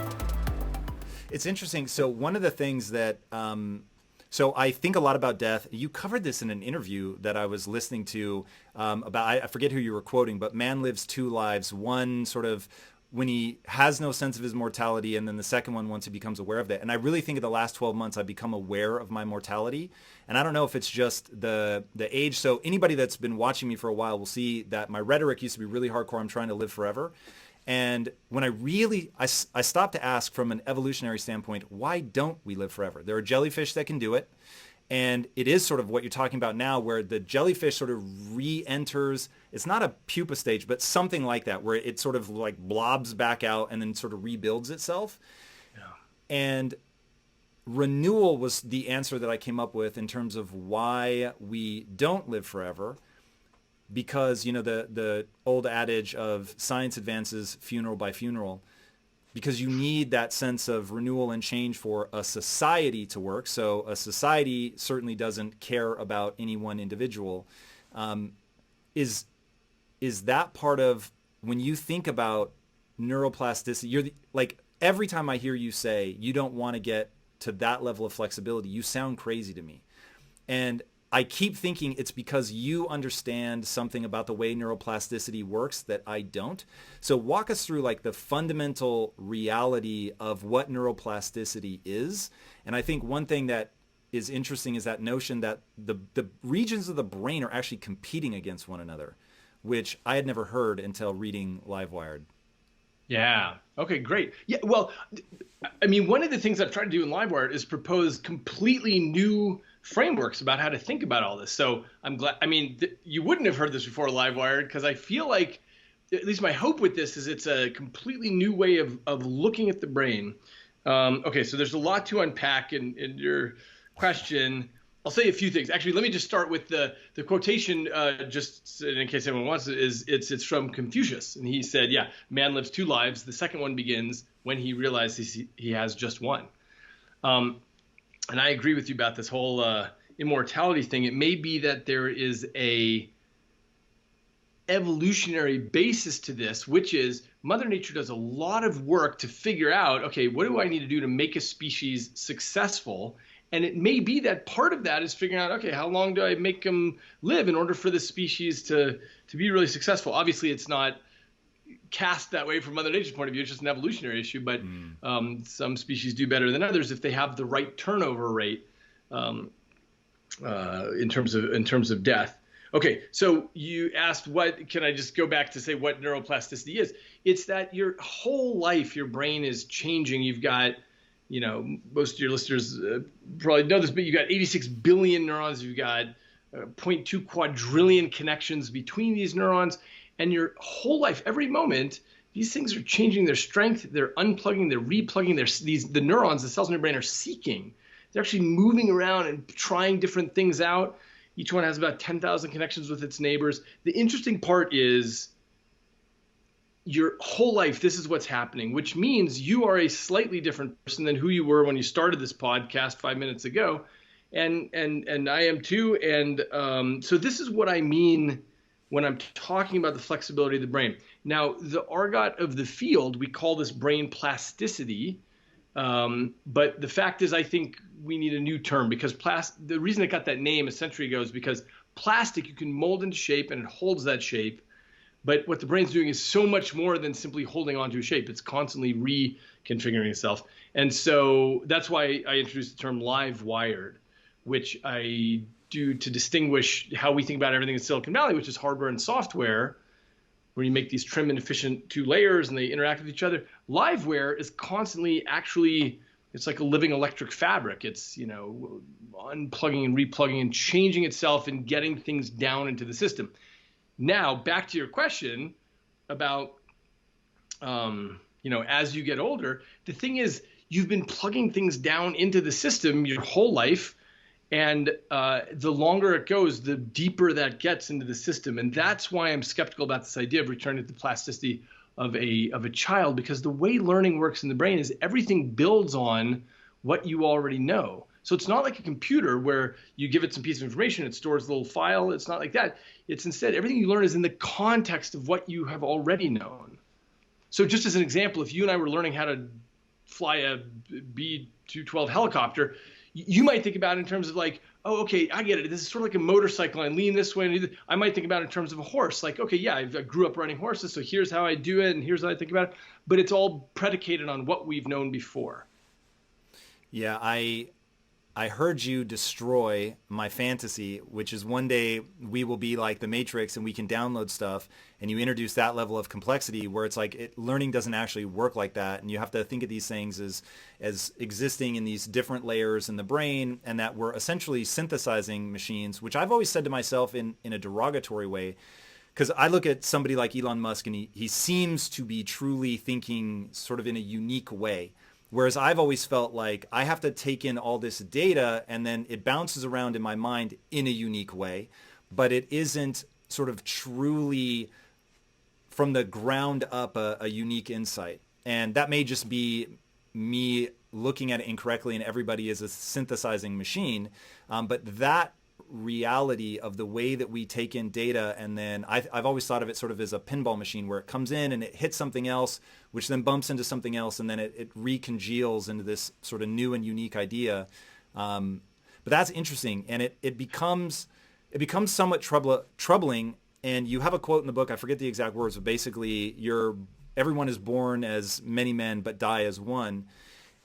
It's interesting. So one of the things that, so I think a lot about death. You covered this in an interview that I was listening to about, I forget who you were quoting, but man lives two lives. One sort of when he has no sense of his mortality, and then the second one once he becomes aware of that. And I really think in the last 12 months, I've become aware of my mortality. And I don't know if it's just the age. So anybody that's been watching me for a while will see that my rhetoric used to be really hardcore. I'm trying to live forever. And when I stopped to ask from an evolutionary standpoint, why don't we live forever? There are jellyfish that can do it. And it is sort of what you're talking about now, where the jellyfish sort of re-enters. It's not a pupa stage, but something like that, where it sort of like blobs back out and then sort of rebuilds itself. Yeah. And renewal was the answer that I came up with in terms of why we don't live forever. Because, the old adage of science advances funeral by funeral, because you need that sense of renewal and change for a society to work. So a society certainly doesn't care about any one individual. Is that part of when you think about neuroplasticity? Like every time I hear you say you don't want to get to that level of flexibility, you sound crazy to me. And I keep thinking it's because you understand something about the way neuroplasticity works that I don't. So walk us through like the fundamental reality of what neuroplasticity is. And I think one thing that is interesting is that notion that the regions of the brain are actually competing against one another, which I had never heard until reading Livewired. Yeah. Okay, great. Yeah, well, I mean, one of the things I've tried to do in Livewired is propose completely new frameworks about how to think about all this. So I'm glad, you wouldn't have heard this before Livewired, because I feel like, at least my hope with this is it's a completely new way of looking at the brain. Okay, so there's a lot to unpack in your question. I'll say a few things. Actually, let me just start with the quotation, just in case anyone wants it, it's from Confucius. And he said, yeah, man lives two lives. The second one begins when he realizes he has just one. And I agree with you about this whole immortality thing. It may be that there is a evolutionary basis to this, which is Mother Nature does a lot of work to figure out, okay, what do I need to do to make a species successful? And it may be that part of that is figuring out, okay, how long do I make them live in order for the species to be really successful? Obviously, it's not cast that way from Mother Nature's point of view. It's just an evolutionary issue, but some species do better than others if they have the right turnover rate in terms of death. Okay, so you asked can I just go back to say what neuroplasticity is? It's that your whole life, your brain is changing. You've got, most of your listeners probably know this, but you've got 86 billion neurons. You've got 0.2 quadrillion connections between these neurons. And your whole life, every moment, these things are changing their strength. They're unplugging, they're replugging. The neurons, the cells in your brain are seeking. They're actually moving around and trying different things out. Each one has about 10,000 connections with its neighbors. The interesting part is your whole life, this is what's happening, which means you are a slightly different person than who you were when you started this podcast 5 minutes ago. And I am too. And so this is what I mean when I'm talking about the flexibility of the brain. Now, the argot of the field, we call this brain plasticity. But the fact is, I think we need a new term, because the reason it got that name a century ago is because plastic, you can mold into shape and it holds that shape. But what the brain's doing is so much more than simply holding onto a shape. It's constantly reconfiguring itself. And so that's why I introduced the term live wired, which I do to distinguish how we think about everything in Silicon Valley, which is hardware and software, where you make these trim and efficient two layers and they interact with each other. Liveware is constantly it's like a living electric fabric. It's, unplugging and replugging and changing itself and getting things down into the system. Now, back to your question about, as you get older, the thing is, you've been plugging things down into the system your whole life. And the longer it goes, the deeper that gets into the system. And that's why I'm skeptical about this idea of returning to the plasticity of a child, because the way learning works in the brain is everything builds on what you already know. So it's not like a computer where you give it some piece of information, it stores a little file. It's not like that. It's instead, everything you learn is in the context of what you have already known. So just as an example, if you and I were learning how to fly a B-212 helicopter, you might think about it in terms of like, oh, okay, I get it. This is sort of like a motorcycle. I lean this way. And I might think about it in terms of a horse. Like, okay, yeah, I grew up running horses, so here's how I do it, and here's how I think about it. But it's all predicated on what we've known before. Yeah, I heard you destroy my fantasy, which is one day we will be like the Matrix and we can download stuff, and you introduce that level of complexity where it's like learning doesn't actually work like that, and you have to think of these things as existing in these different layers in the brain, and that we're essentially synthesizing machines, which I've always said to myself in a derogatory way, because I look at somebody like Elon Musk and he seems to be truly thinking sort of in a unique way. Whereas I've always felt like I have to take in all this data and then it bounces around in my mind in a unique way, but it isn't sort of truly from the ground up a unique insight. And that may just be me looking at it incorrectly and everybody is a synthesizing machine. But that reality of the way that we take in data, and then I've always thought of it sort of as a pinball machine where it comes in and it hits something else, which then bumps into something else, and then it recongeals into this sort of new and unique idea. But that's interesting, and it becomes somewhat troubling. And you have a quote in the book, I forget the exact words, but basically everyone is born as many men but die as one.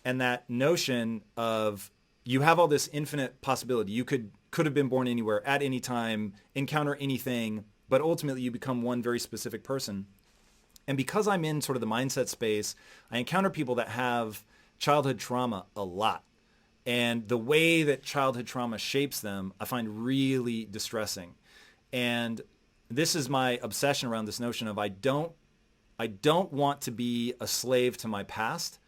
And that notion of you have all this infinite possibility. You could have been born anywhere at any time, encounter anything, but ultimately you become one very specific person. And because I'm in sort of the mindset space, I encounter people that have childhood trauma a lot. And the way that childhood trauma shapes them, I find really distressing. And this is my obsession around this notion of I don't want to be a slave to my past.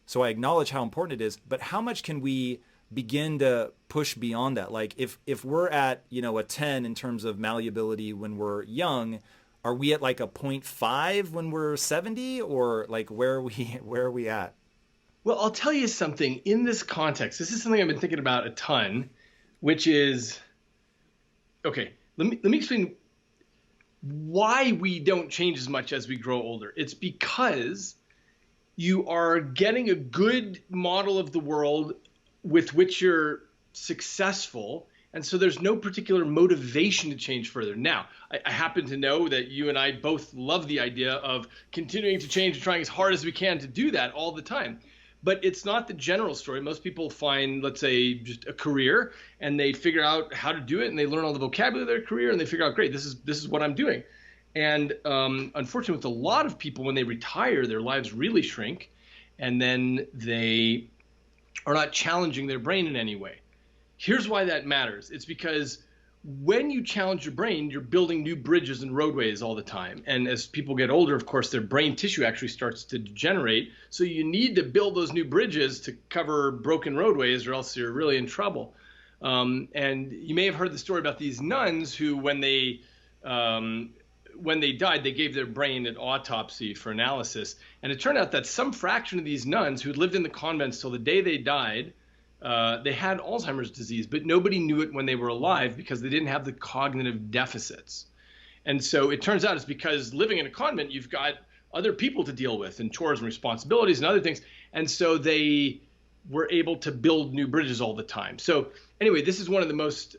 So I acknowledge how important it is, but how much can we begin to push beyond that? Like if we're at, a 10 in terms of malleability when we're young, are we at like a 0.5 when we're 70, or like where are we at? Well, I'll tell you something in this context. This is something I've been thinking about a ton, which is, okay, let me explain why we don't change as much as we grow older. It's because you are getting a good model of the world with which you're successful, and so there's no particular motivation to change further. Now, I happen to know that you and I both love the idea of continuing to change and trying as hard as we can to do that all the time. But it's not the general story. Most people find, let's say, just a career, and they figure out how to do it, and they learn all the vocabulary of their career, and they figure out, great, this is what I'm doing. And unfortunately, with a lot of people, when they retire, their lives really shrink, and then they are not challenging their brain in any way. Here's why that matters. It's because when you challenge your brain, you're building new bridges and roadways all the time. And as people get older, of course, their brain tissue actually starts to degenerate. So you need to build those new bridges to cover broken roadways, or else you're really in trouble. And you may have heard the story about these nuns who, when they died, they gave their brain an autopsy for analysis. And it turned out that some fraction of these nuns who lived in the convents till the day they died, they had Alzheimer's disease, but nobody knew it when they were alive because they didn't have the cognitive deficits. And so it turns out it's because living in a convent, you've got other people to deal with and chores and responsibilities and other things. And so they were able to build new bridges all the time. So anyway, this is one of the most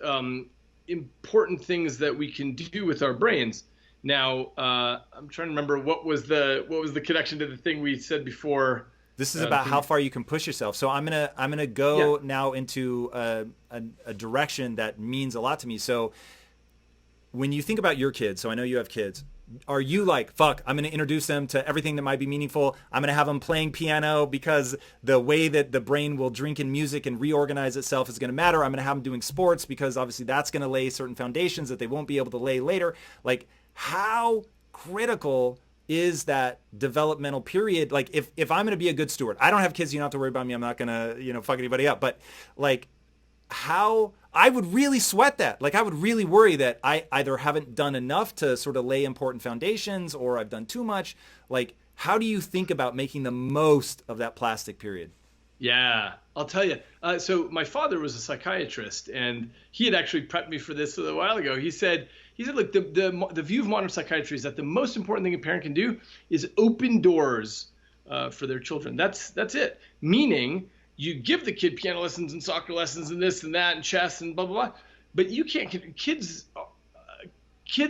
important things that we can do with our brains. Now, I'm trying to remember what was the connection to the thing we said before. This is about how far you can push yourself. So I'm gonna go now into a direction that means a lot to me. So when you think about your kids, so I know you have kids, are you like, fuck, I'm gonna introduce them to everything that might be meaningful. I'm gonna have them playing piano because the way that the brain will drink in music and reorganize itself is gonna matter. I'm gonna have them doing sports because obviously that's gonna lay certain foundations that they won't be able to lay later. Like, how critical is that developmental period? Like, if I'm going to be a good steward, I don't have kids, you don't have to worry about me, I'm not going to, fuck anybody up. But like, how I would really sweat that. Like, I would really worry that I either haven't done enough to sort of lay important foundations, or I've done too much. Like, how do you think about making the most of that plastic period? Yeah, I'll tell you. So my father was a psychiatrist, and he had actually prepped me for this a while ago. He said, look, the view of modern psychiatry is that the most important thing a parent can do is open doors for their children. That's it. Meaning, you give the kid piano lessons and soccer lessons and this and that and chess and blah, blah, blah. But you can't, kids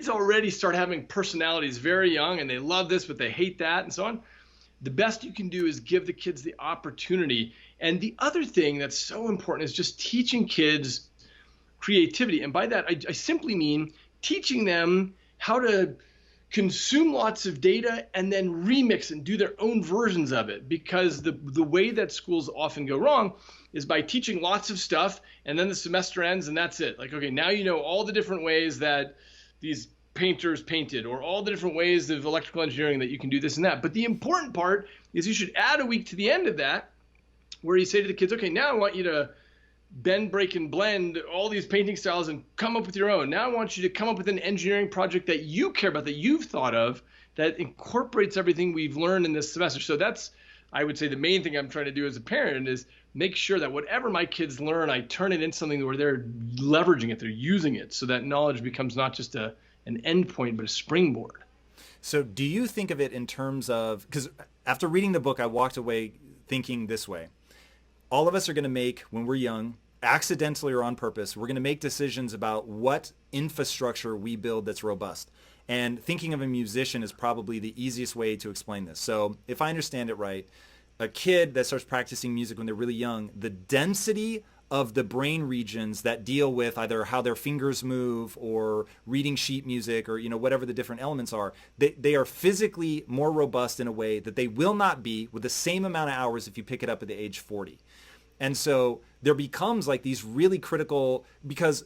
already start having personalities very young, and they love this, but they hate that and so on. The best you can do is give the kids the opportunity. And the other thing that's so important is just teaching kids creativity. And by that, I simply mean teaching them how to consume lots of data and then remix and do their own versions of it. Because the way that schools often go wrong is by teaching lots of stuff, and then the semester ends and that's it. Like, okay, now you know all the different ways that these painters painted, or all the different ways of electrical engineering that you can do this and that. But the important part is you should add a week to the end of that where you say to the kids, okay, now I want you to bend, break, and blend all these painting styles and come up with your own. Now I want you to come up with an engineering project that you care about, that you've thought of, that incorporates everything we've learned in this semester. So that's, I would say, the main thing I'm trying to do as a parent is make sure that whatever my kids learn, I turn it into something where they're leveraging it, they're using it, so that knowledge becomes not just an endpoint, but a springboard. So do you think of it in terms of, because after reading the book, I walked away thinking this way. All of us are going to make, when we're young, accidentally or on purpose, we're going to make decisions about what infrastructure we build that's robust. And thinking of a musician is probably the easiest way to explain this. So if I understand it right, a kid that starts practicing music when they're really young, the density of the brain regions that deal with either how their fingers move or reading sheet music or whatever the different elements are, they are physically more robust in a way that they will not be with the same amount of hours if you pick it up at the age 40. And so there becomes like these really critical, because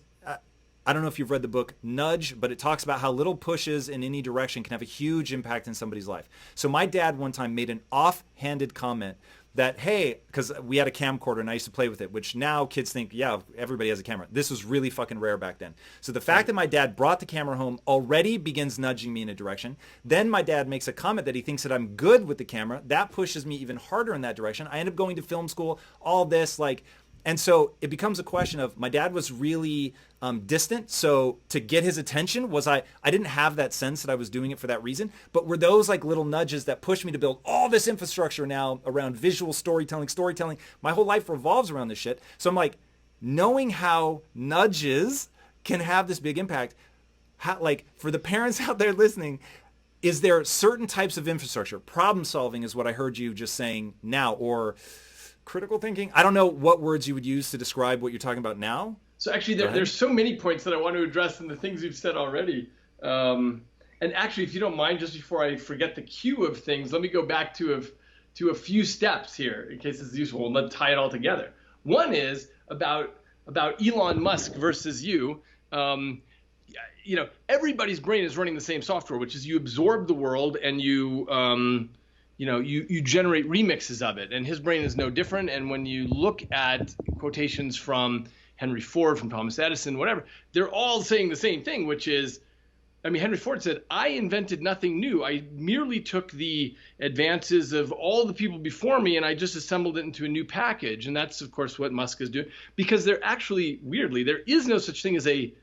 I don't know if you've read the book Nudge, but it talks about how little pushes in any direction can have a huge impact in somebody's life. So my dad one time made an offhanded comment that, hey, because we had a camcorder and I used to play with it, which now kids think, yeah, everybody has a camera. This was really fucking rare back then. So the fact that my dad brought the camera home already begins nudging me in a direction. Then my dad makes a comment that he thinks that I'm good with the camera. That pushes me even harder in that direction. I end up going to film school, all this, like, and so it becomes a question of, my dad was really distant. So to get his attention, I didn't have that sense that I was doing it for that reason, but were those like little nudges that pushed me to build all this infrastructure now around visual storytelling. My whole life revolves around this shit. So I'm like, knowing how nudges can have this big impact, like for the parents out there listening, is there certain types of infrastructure? Problem solving is what I heard you just saying now, or critical thinking. I don't know what words you would use to describe what you're talking about now. So actually, there's so many points that I want to address in the things you've said already. And actually, if you don't mind, just before I forget the queue of things, let me go back to a few steps here in case it's useful, and let's tie it all together. One is about Elon Musk versus you. Everybody's brain is running the same software, which is you absorb the world and you generate remixes of it. And his brain is no different. And when you look at quotations from Henry Ford, from Thomas Edison, whatever, they're all saying the same thing, which is, Henry Ford said, I invented nothing new. I merely took the advances of all the people before me and I just assembled it into a new package. And that's, of course, what Musk is doing, because they're actually, weirdly, there is no such thing as a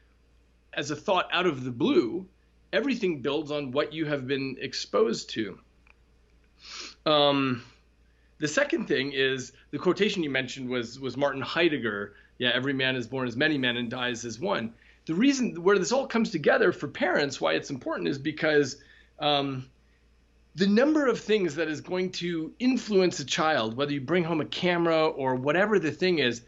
thought out of the blue. Everything builds on what you have been exposed to. The second thing is the quotation you mentioned was Martin Heidegger. Yeah, every man is born as many men and dies as one. The reason where this all comes together for parents, why it's important, is because the number of things that is going to influence a child, whether you bring home a camera or whatever the thing is,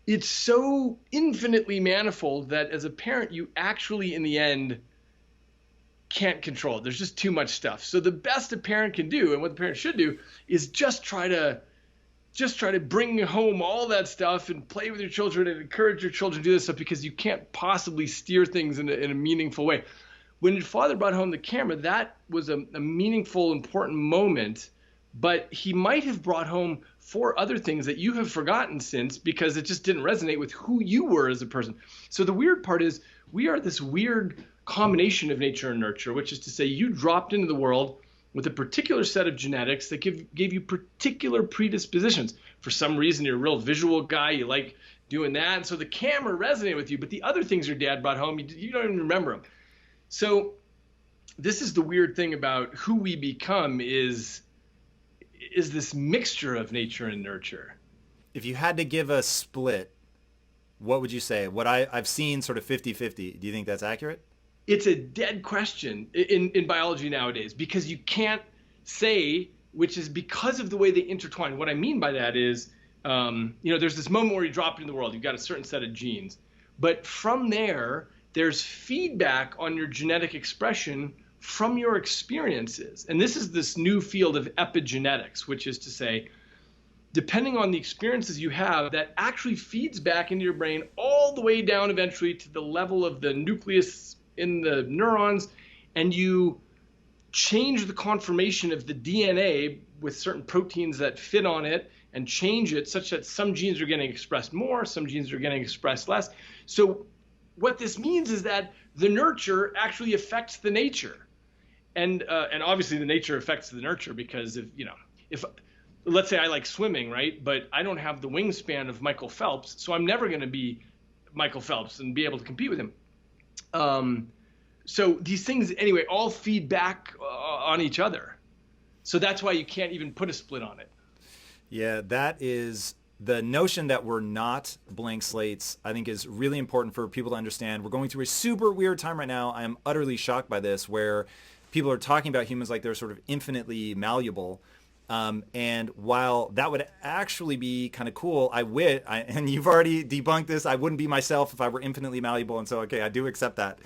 it's so infinitely manifold that as a parent, you actually, in the end, can't control it. There's just too much stuff. So the best a parent can do, and what the parent should do, is just try to bring home all that stuff and play with your children and encourage your children to do this stuff, because you can't possibly steer things in a meaningful way. When your father brought home the camera, that was a meaningful, important moment, but he might have brought home 4 other things that you have forgotten since, because it just didn't resonate with who you were as a person. So the weird part is we are this weird combination of nature and nurture, which is to say you dropped into the world with a particular set of genetics that gave you particular predispositions. For some reason, you're a real visual guy. You like doing that. And so the camera resonated with you. But the other things your dad brought home, you don't even remember them. So this is the weird thing about who we become is this mixture of nature and nurture. If you had to give a split, what would you say? What I've seen sort of 50-50. Do you think that's accurate? It's a dead question in biology nowadays, because you can't say, which is because of the way they intertwine. What I mean by that is, there's this moment where you drop into the world, you've got a certain set of genes, but from there's feedback on your genetic expression from your experiences. And this is this new field of epigenetics, which is to say, depending on the experiences you have, that actually feeds back into your brain all the way down eventually to the level of the nucleus in the neurons, and you change the conformation of the DNA with certain proteins that fit on it and change it such that some genes are getting expressed more, some genes are getting expressed less. So what this means is that the nurture actually affects the nature. And obviously the nature affects the nurture, because if let's say I like swimming, right? But I don't have the wingspan of Michael Phelps, so I'm never going to be Michael Phelps and be able to compete with him. So these things, anyway, all feed back on each other. So that's why you can't even put a split on it. Yeah, that is the notion that we're not blank slates, I think, is really important for people to understand. We're going through a super weird time right now. I am utterly shocked by this, where people are talking about humans like they're sort of infinitely malleable. And while that would actually be kind of cool, and you've already debunked this, I wouldn't be myself if I were infinitely malleable. And so, okay, I do accept that.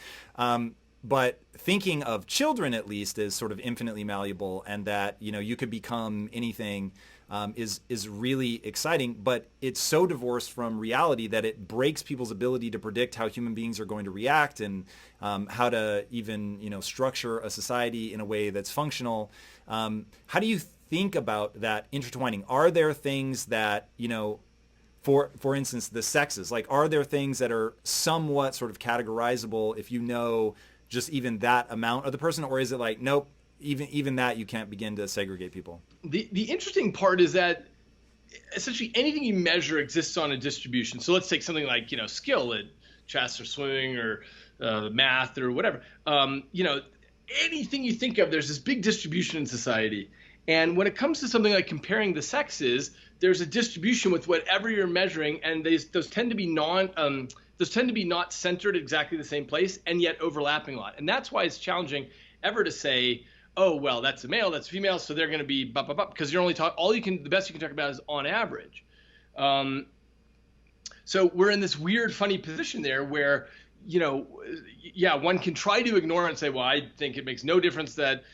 But thinking of children, at least, as sort of infinitely malleable, and that, you could become anything, is really exciting. But it's so divorced from reality that it breaks people's ability to predict how human beings are going to react, and how to even, structure a society in a way that's functional. How do you think about that intertwining? Are there things that, for instance, the sexes, like, are there things that are somewhat sort of categorizable if just even that amount of the person, or is it like, nope, even that you can't begin to segregate people? The interesting part is that essentially anything you measure exists on a distribution. So let's take something like, skill at chess or swimming or math or whatever. Anything you think of, there's this big distribution in society. And when it comes to something like comparing the sexes, there's a distribution with whatever you're measuring, and those tend to be not centered exactly the same place, and yet overlapping a lot. And that's why it's challenging ever to say, oh, well, that's a male, that's a female, so they're going to be blah, blah, blah, because you're only the best you can talk about is on average. So we're in this weird, funny position there where, one can try to ignore it and say, well, I think it makes no difference that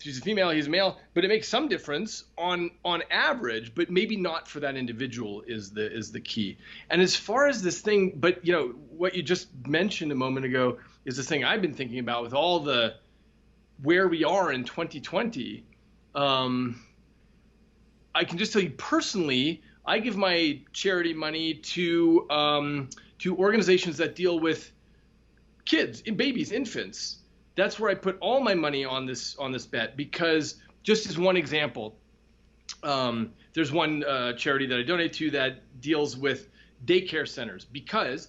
she's a female, he's a male, but it makes some difference on average, but maybe not for that individual is the key. And as far as this thing, but what you just mentioned a moment ago is this thing I've been thinking about with all the where we are in 2020. I can just tell you personally, I give my charity money to organizations that deal with kids, babies, infants. That's where I put all my money on this bet, because just as one example, there's one charity that I donate to that deals with daycare centers, because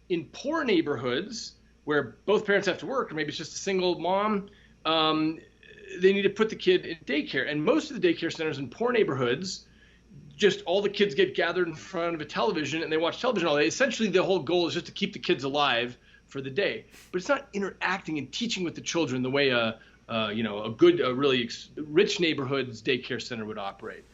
in poor neighborhoods where both parents have to work, or maybe it's just a single mom, they need to put the kid in daycare. And most of the daycare centers in poor neighborhoods, just all the kids get gathered in front of a television and they watch television all day. Essentially, the whole goal is just to keep the kids alive for the day. But it's not interacting and teaching with the children the way a really rich neighborhood's daycare center would operate.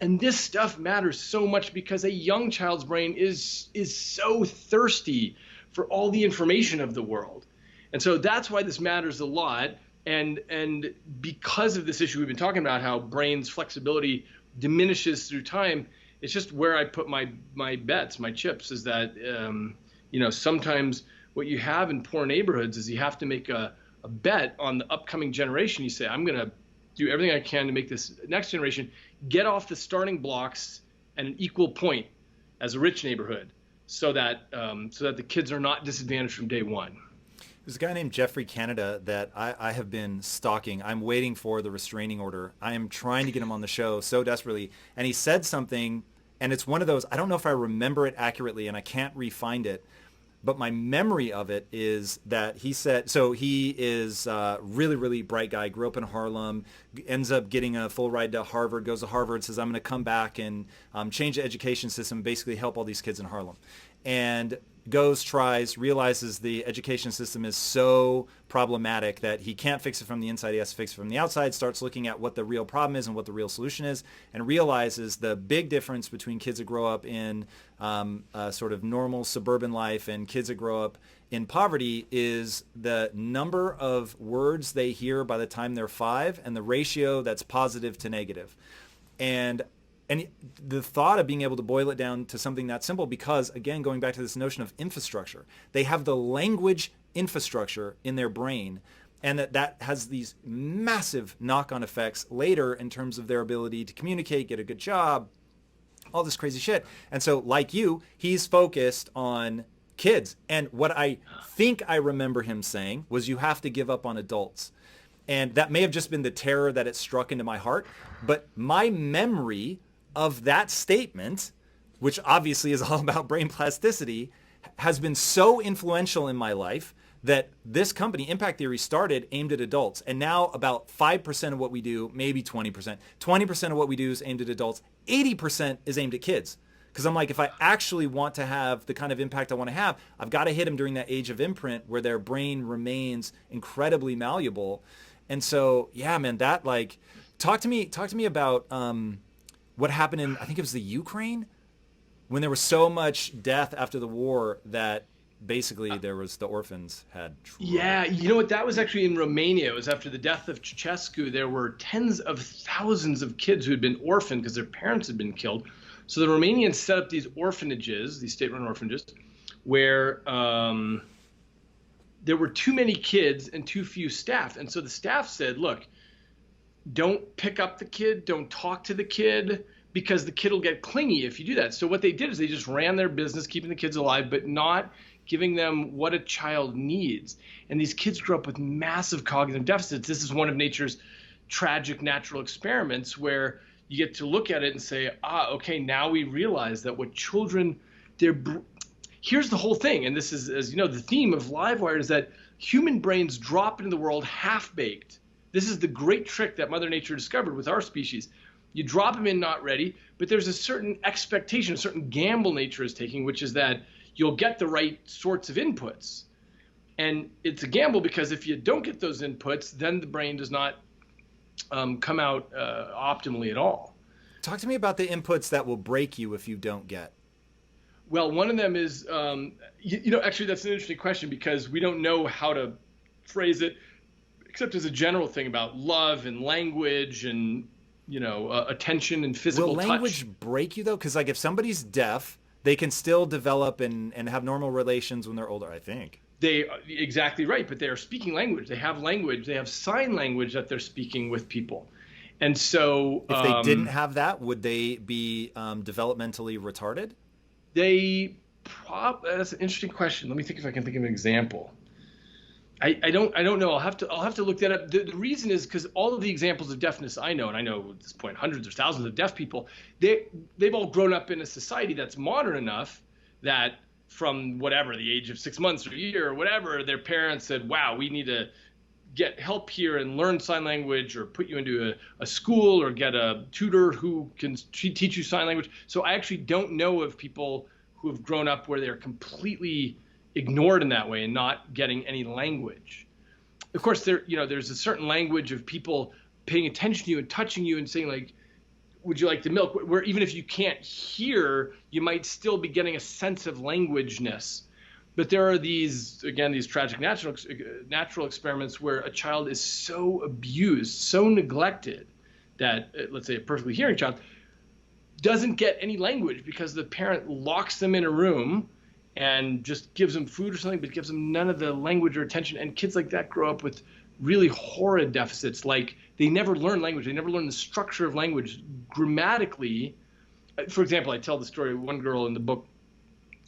And this stuff matters so much because a young child's brain is so thirsty for all the information of the world. And so that's why this matters a lot. And because of this issue we've been talking about, how brain's flexibility diminishes through time, it's just where I put my bets, my chips, is that sometimes what you have in poor neighborhoods is you have to make a bet on the upcoming generation. You say, I'm going to do everything I can to make this next generation get off the starting blocks at an equal point as a rich neighborhood, so that the kids are not disadvantaged from day one. There's a guy named Jeffrey Canada that I have been stalking. I'm waiting for the restraining order. I am trying to get him on the show so desperately. And he said something, and it's one of those, I don't know if I remember it accurately, and I can't re-find it, but my memory of it is that he said, so he is a really, really bright guy, grew up in Harlem, ends up getting a full ride to Harvard, goes to Harvard, says, I'm going to come back and change the education system, basically help all these kids in Harlem. And goes, tries, realizes the education system is so problematic that he can't fix it from the inside, he has to fix it from the outside, starts looking at what the real problem is and what the real solution is, and realizes the big difference between kids that grow up in sort of normal suburban life and kids that grow up in poverty is the number of words they hear by the time they're 5 and the ratio that's positive to negative. And the thought of being able to boil it down to something that simple, because again, going back to this notion of infrastructure, they have the language infrastructure in their brain, and that has these massive knock-on effects later in terms of their ability to communicate, get a good job, all this crazy shit. And so like you, he's focused on kids. And what I think I remember him saying was, you have to give up on adults. And that may have just been the terror that it struck into my heart. But my memory of that statement, which obviously is all about brain plasticity, has been so influential in my life that this company, Impact Theory, started aimed at adults. And now about 5% of what we do, maybe 20%, 20% of what we do is aimed at adults. 80% is aimed at kids. Because I'm like, if I actually want to have the kind of impact I want to have, I've got to hit them during that age of imprint where their brain remains incredibly malleable. And so, yeah, man, that talk to me about what happened in, I think it was the Ukraine, when there was so much death after the war that basically there was the orphans had trouble. Yeah, you know what? That was actually in Romania. It was after the death of Ceausescu. There were tens of thousands of kids who had been orphaned because their parents had been killed. So the Romanians set up these orphanages, these state-run orphanages, where there were too many kids and too few staff. And so the staff said, look, don't pick up the kid, don't talk to the kid, because the kid will get clingy if you do that. So what they did is they just ran their business, keeping the kids alive, but not giving them what a child needs. And these kids grew up with massive cognitive deficits. This is one of nature's tragic natural experiments where you get to look at it and say, okay, now we realize that what children, here's the whole thing. And this is, as you know, the theme of Livewire is that human brains drop into the world half-baked. This is the great trick that Mother Nature discovered with our species. You drop them in not ready, but there's a certain expectation, a certain gamble nature is taking, which is that you'll get the right sorts of inputs. And it's a gamble because if you don't get those inputs, then the brain does not come out optimally at all. Talk to me about the inputs that will break you if you don't get. Well, one of them is, actually that's an interesting question because we don't know how to phrase it. except as a general thing about love and language and, attention and physical touch. Will language break you though? Because like if somebody's deaf, they can still develop and have normal relations when they're older, I think. Exactly right, but they are speaking language. They have language. They have sign language that they're speaking with people. And so if they didn't have that, would they be developmentally retarded? That's an interesting question. Let me think if I can think of an example. I don't know. I'll have to look that up. The reason is because all of the examples of deafness I know, and I know at this point hundreds or thousands of deaf people, they've all grown up in a society that's modern enough that from whatever, the age of 6 months or a year or whatever, their parents said, wow, we need to get help here and learn sign language, or put you into a school, or get a tutor who can teach you sign language. So I actually don't know of people who have grown up where they're completely ignored in that way and not getting any language. Of course, there's a certain language of people paying attention to you and touching you and saying like, would you like the milk? Where even if you can't hear, you might still be getting a sense of languageness. But there are these tragic natural experiments where a child is so abused, so neglected that, let's say a perfectly hearing child, doesn't get any language because the parent locks them in a room and just gives them food or something, but gives them none of the language or attention. And kids like that grow up with really horrid deficits. Like they never learn language. They never learn the structure of language grammatically. For example, I tell the story of one girl in the book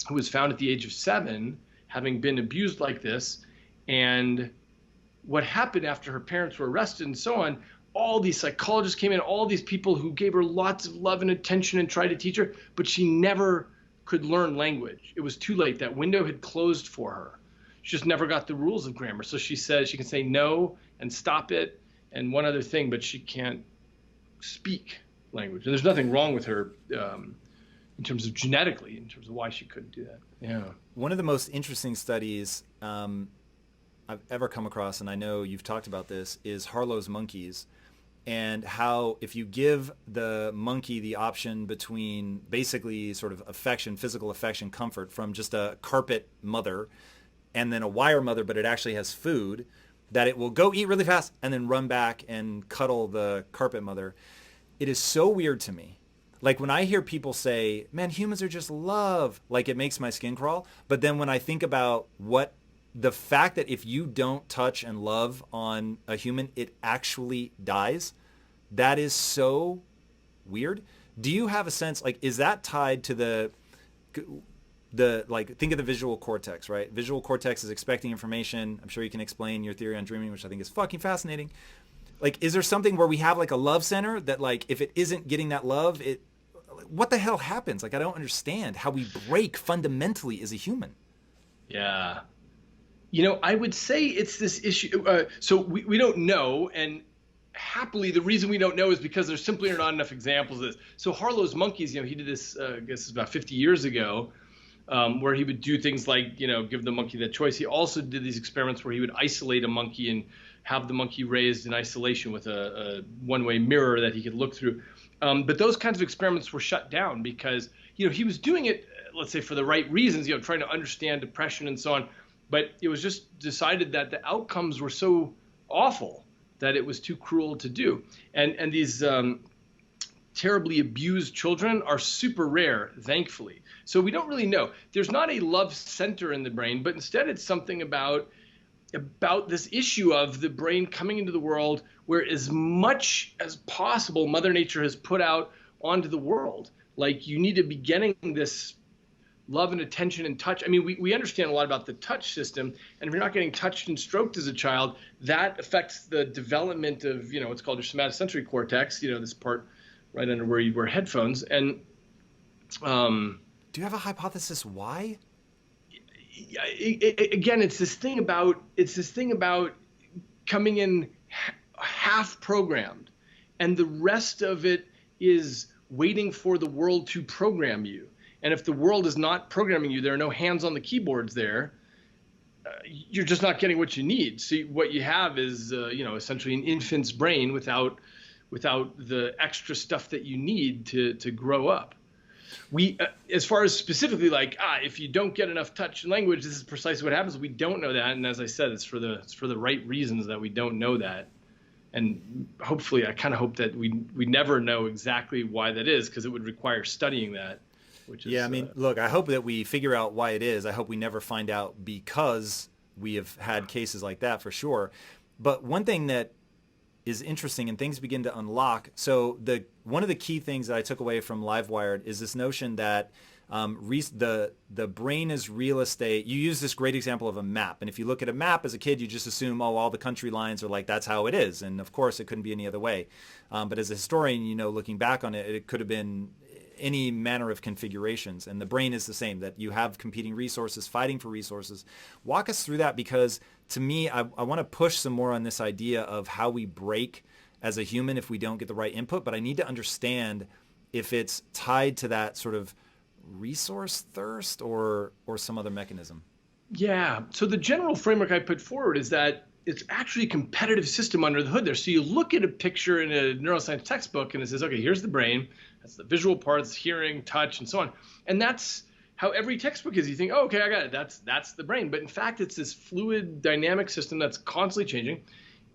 who was found at the age of 7, having been abused like this. And what happened after her parents were arrested and so on, all these psychologists came in, all these people who gave her lots of love and attention and tried to teach her, but she never could learn language. It was too late. That window had closed for her. She just never got the rules of grammar. So she says she can say no and stop it and one other thing, but she can't speak language. And there's nothing wrong with her in terms of genetically, in terms of why she couldn't do that. Yeah. One of the most interesting studies I've ever come across, and I know you've talked about this, is Harlow's monkeys, and how if you give the monkey the option between basically sort of affection, physical affection, comfort from just a carpet mother and then a wire mother, but it actually has food, that it will go eat really fast and then run back and cuddle the carpet mother. It is so weird to me. Like when I hear people say, man, humans are just love, like it makes my skin crawl. But then when I think about the fact that if you don't touch and love on a human, it actually dies, that is so weird. Do you have a sense, like, is that tied to the like, think of the visual cortex, right? Visual cortex is expecting information. I'm sure you can explain your theory on dreaming, which I think is fucking fascinating. Like, is there something where we have like a love center that, like, if it isn't getting that love, what the hell happens? Like, I don't understand how we break fundamentally as a human. Yeah. I would say it's this issue. So we don't know. And happily, the reason we don't know is because there simply are not enough examples of this. So Harlow's monkeys, he did this, I guess it's about 50 years ago, where he would do things like, give the monkey that choice. He also did these experiments where he would isolate a monkey and have the monkey raised in isolation with a one-way mirror that he could look through. But those kinds of experiments were shut down because, he was doing it, let's say, for the right reasons, trying to understand depression and so on. But it was just decided that the outcomes were so awful that it was too cruel to do. And these terribly abused children are super rare, thankfully. So we don't really know. There's not a love center in the brain, but instead it's something about this issue of the brain coming into the world where as much as possible Mother Nature has put out onto the world. Like, you need to be getting this love and attention and touch. I mean, we understand a lot about the touch system, and if you're not getting touched and stroked as a child, that affects the development of, what's called your somatosensory cortex, this part right under where you wear headphones. And do you have a hypothesis why? Again, it's this thing about coming in half programmed, and the rest of it is waiting for the world to program you. And if the world is not programming you, there are no hands on the keyboards there, you're just not getting what you need. So what you have is, essentially an infant's brain without the extra stuff that you need to grow up. We, as far as specifically like, if you don't get enough touch and language, this is precisely what happens. We don't know that. And as I said, it's for the right reasons that we don't know that. And hopefully, I kind of hope that we never know exactly why that is, because it would require studying that. Which is, yeah, I mean, look, I hope that we figure out why it is. I hope we never find out, because we have had cases like that for sure. But one thing that is interesting and things begin to unlock. So one of the key things that I took away from Livewired is this notion that the brain is real estate. You use this great example of a map. And if you look at a map as a kid, you just assume, all the country lines are like, that's how it is. And of course, it couldn't be any other way. But as a historian, looking back on it, it could have been any manner of configurations. And the brain is the same, that you have competing resources, fighting for resources. Walk us through that, because to me, I want to push some more on this idea of how we break as a human if we don't get the right input. But I need to understand if it's tied to that sort of resource thirst or some other mechanism. Yeah. So the general framework I put forward is that it's actually a competitive system under the hood there. So you look at a picture in a neuroscience textbook and it says, okay, here's the brain. That's the visual parts, hearing, touch, and so on. And that's how every textbook is. You think, oh, okay, I got it. That's the brain. But in fact, it's this fluid dynamic system that's constantly changing.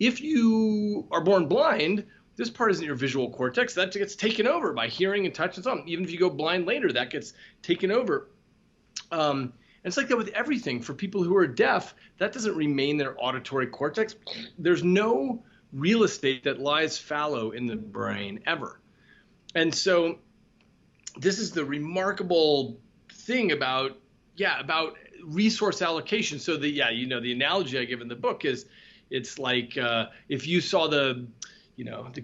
If you are born blind, this part isn't your visual cortex. That gets taken over by hearing and touch and so on. Even if you go blind later, that gets taken over. And it's like that with everything. For people who are deaf, that doesn't remain their auditory cortex. There's no real estate that lies fallow in the brain ever. And so this is the remarkable thing about resource allocation. So the analogy I give in the book is, it's like if you saw the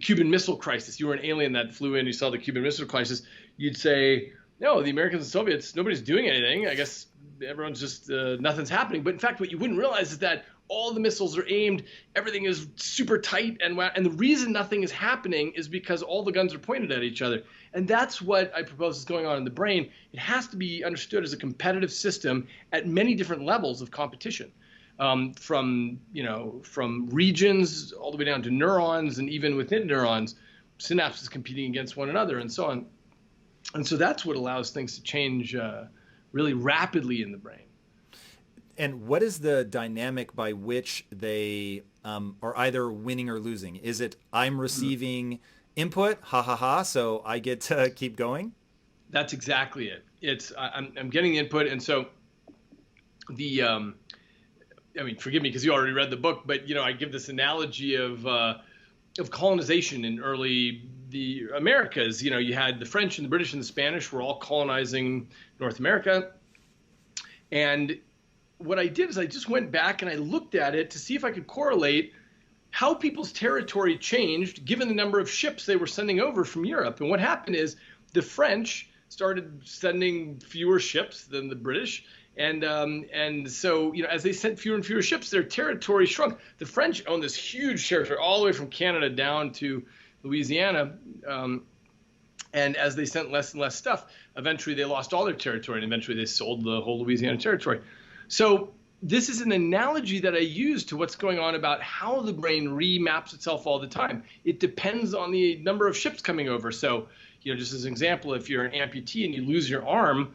Cuban Missile Crisis, you were an alien that flew in, you saw the Cuban Missile Crisis, you'd say, no, the Americans and Soviets, nobody's doing anything. I guess everyone's just, nothing's happening. But in fact, what you wouldn't realize is that all the missiles are aimed, everything is super tight, and the reason nothing is happening is because all the guns are pointed at each other. And that's what I propose is going on in the brain. It has to be understood as a competitive system at many different levels of competition. From regions all the way down to neurons, and even within neurons, synapses competing against one another and so on. And so that's what allows things to change really rapidly in the brain. And what is the dynamic by which they are either winning or losing? Is it, I'm receiving input, so I get to keep going? That's exactly it. It's I'm getting the input, and so the forgive me because you already read the book, but I give this analogy of colonization in the Americas. You had the French and the British and the Spanish were all colonizing North America, and what I did is I just went back and I looked at it to see if I could correlate how people's territory changed given the number of ships they were sending over from Europe. And what happened is the French started sending fewer ships than the British. And so, as they sent fewer and fewer ships, their territory shrunk. The French owned this huge territory all the way from Canada down to Louisiana. And as they sent less and less stuff, eventually they lost all their territory, and eventually they sold the whole Louisiana territory. So this is an analogy that I use to what's going on about how the brain remaps itself all the time. It depends on the number of ships coming over. So, just as an example, if you're an amputee and you lose your arm,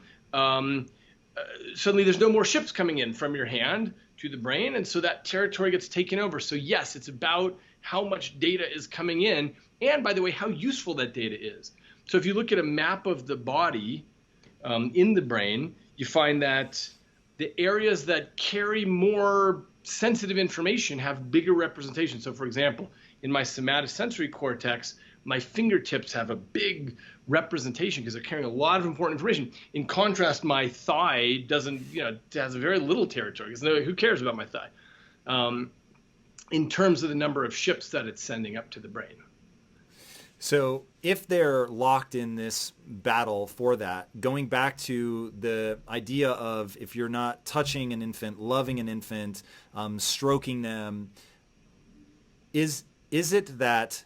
suddenly there's no more ships coming in from your hand to the brain, and so that territory gets taken over. So yes, it's about how much data is coming in, and by the way, how useful that data is. So if you look at a map of the body in the brain, you find that the areas that carry more sensitive information have bigger representation. So for example, in my somatosensory cortex, my fingertips have a big representation because they're carrying a lot of important information. In contrast, my thigh doesn't, has a very little territory because who cares about my thigh in terms of the number of ships that it's sending up to the brain. So if they're locked in this battle for that, going back to the idea of if you're not touching an infant, loving an infant, stroking them, is it that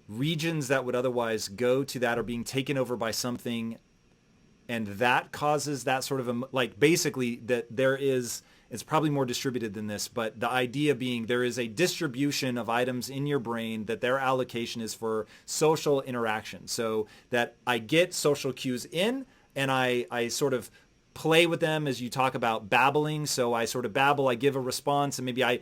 regions that would otherwise go to that are being taken over by something, and that causes that sort of basically that there is it's probably more distributed than this, but the idea being there is a distribution of items in your brain that their allocation is for social interaction. So that I get social cues in, and I sort of play with them, as you talk about babbling. So I sort of babble, I give a response, and maybe I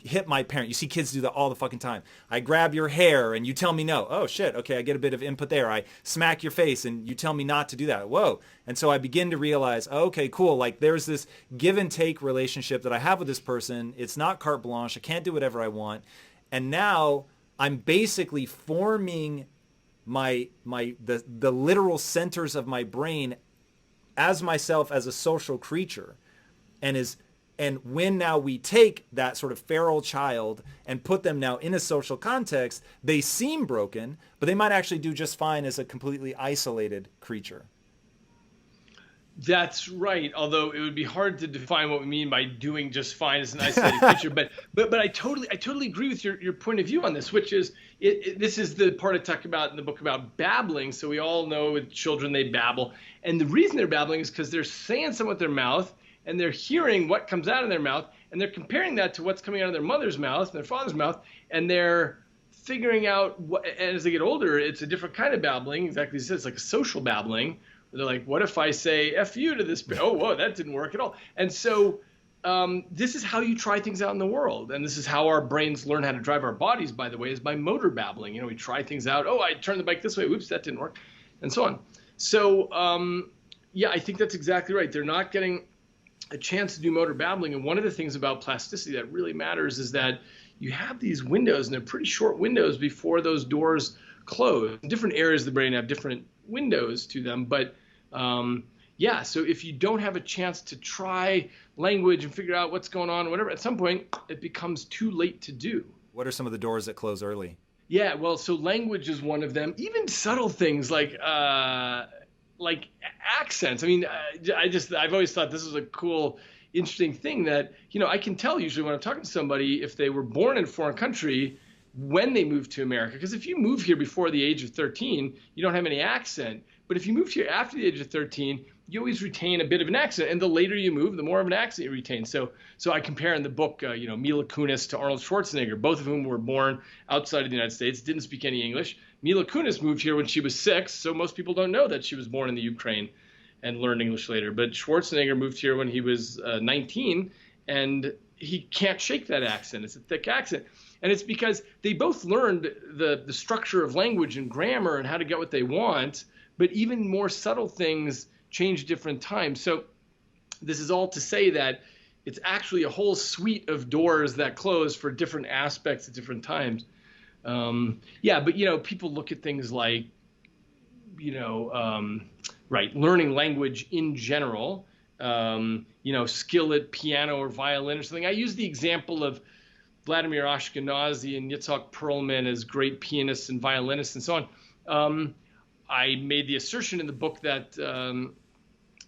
hit my parent. You see kids do that all the fucking time. I grab your hair and you tell me no. Oh shit, okay, I get a bit of input there. I smack your face and you tell me not to do that. Whoa. And so I begin to realize, okay, cool, like there's this give and take relationship that I have with this person. It's not carte blanche. I can't do whatever I want. And now I'm basically forming the literal centers of my brain as myself as a social creature. And when now we take that sort of feral child and put them now in a social context, they seem broken, but they might actually do just fine as a completely isolated creature. That's right. Although it would be hard to define what we mean by doing just fine as an isolated creature. But I totally agree with your point of view on this, which is this is the part I talk about in the book about babbling. So we all know with children they babble, and the reason they're babbling is because they're saying something with their mouth and they're hearing what comes out of their mouth and they're comparing that to what's coming out of their mother's mouth and their father's mouth, and they're figuring out what. And as they get older, it's a different kind of babbling. Exactly as you said, it's like a social babbling. They're like, what if I say F you to this? Oh, whoa, that didn't work at all. And so this is how you try things out in the world. And this is how our brains learn how to drive our bodies, by the way, is by motor babbling. You know, we try things out. Oh, I turned the bike this way. Whoops, that didn't work. And so on. So, yeah, I think that's exactly right. They're not getting a chance to do motor babbling. And one of the things about plasticity that really matters is that you have these windows, and they're pretty short windows before those doors close. Different areas of the brain have different windows to them, but yeah, so if you don't have a chance to try language and figure out what's going on, whatever, at some point it becomes too late to do. What are some of the doors that close early? Yeah, well, so language is one of them. Even subtle things like accents. I mean, I've always thought this was a cool, interesting thing that, you know, I can tell usually when I'm talking to somebody if they were born in a foreign country when they moved to America. Because if you move here before the age of 13, you don't have any accent. But if you moved here after the age of 13, you always retain a bit of an accent. And the later you move, the more of an accent you retain. So I compare in the book, Mila Kunis to Arnold Schwarzenegger, both of whom were born outside of the United States, didn't speak any English. Mila Kunis moved here when she was 6, so most people don't know that she was born in the Ukraine and learned English later. But Schwarzenegger moved here when he was 19, and he can't shake that accent. It's a thick accent. And it's because they both learned the structure of language and grammar and how to get what they want, but even more subtle things change different times. So this is all to say that it's actually a whole suite of doors that close for different aspects at different times. Yeah, but, people look at things like, learning language in general, skill at piano or violin or something. I use the example of Vladimir Ashkenazy and Yitzhak Perlman as great pianists and violinists and so on. I made the assertion in the book that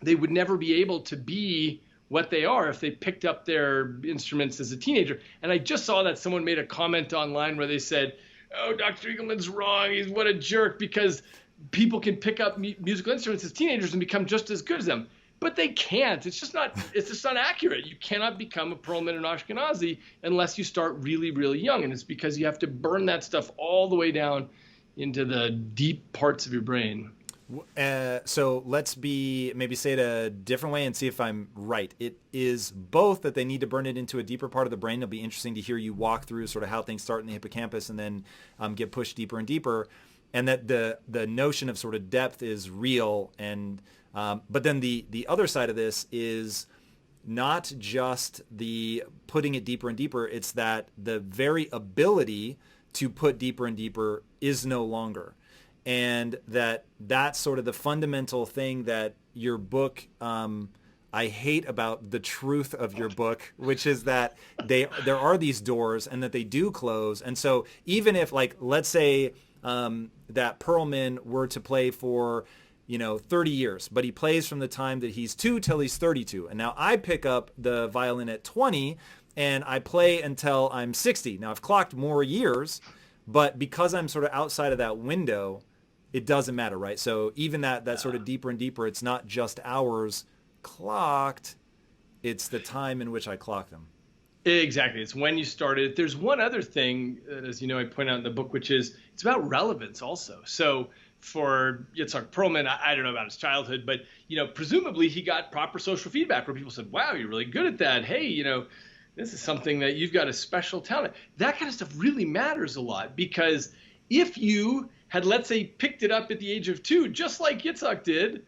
they would never be able to be what they are if they picked up their instruments as a teenager. And I just saw that someone made a comment online where they said, oh, Dr. Eagleman's wrong. What a jerk, because people can pick up musical instruments as teenagers and become just as good as them. But they can't. It's just not accurate. You cannot become a Perlman and Ashkenazy unless you start really, really young. And it's because you have to burn that stuff all the way down into the deep parts of your brain. So let's maybe say it a different way and see if I'm right. It is both that they need to burn it into a deeper part of the brain. It'll be interesting to hear you walk through sort of how things start in the hippocampus and then get pushed deeper and deeper. And that the notion of sort of depth is real. And but then the other side of this is not just the putting it deeper and deeper. It's that the very ability to put deeper and deeper is no longer. And that's sort of the fundamental thing that your book, I hate about the truth of your book, which is that there are these doors and that they do close. And so even if, like, let's say that Perlman were to play for 30 years, but he plays from the time that he's 2 till he's 32. And now I pick up the violin at 20 and I play until I'm 60. Now I've clocked more years, but because I'm sort of outside of that window, it doesn't matter, right? So even that sort of deeper and deeper, it's not just hours clocked, It's the time in which I clock them. Exactly. It's when you started. There's one other thing, as you know, I point out in the book, which is it's about relevance also. So for Yitzhak Perlman, I don't know about his childhood, but, presumably he got proper social feedback where people said, wow, you're really good at that. Hey, this is something that you've got a special talent. That kind of stuff really matters a lot, because if you had, let's say, picked it up at the age of 2, just like Yitzhak did,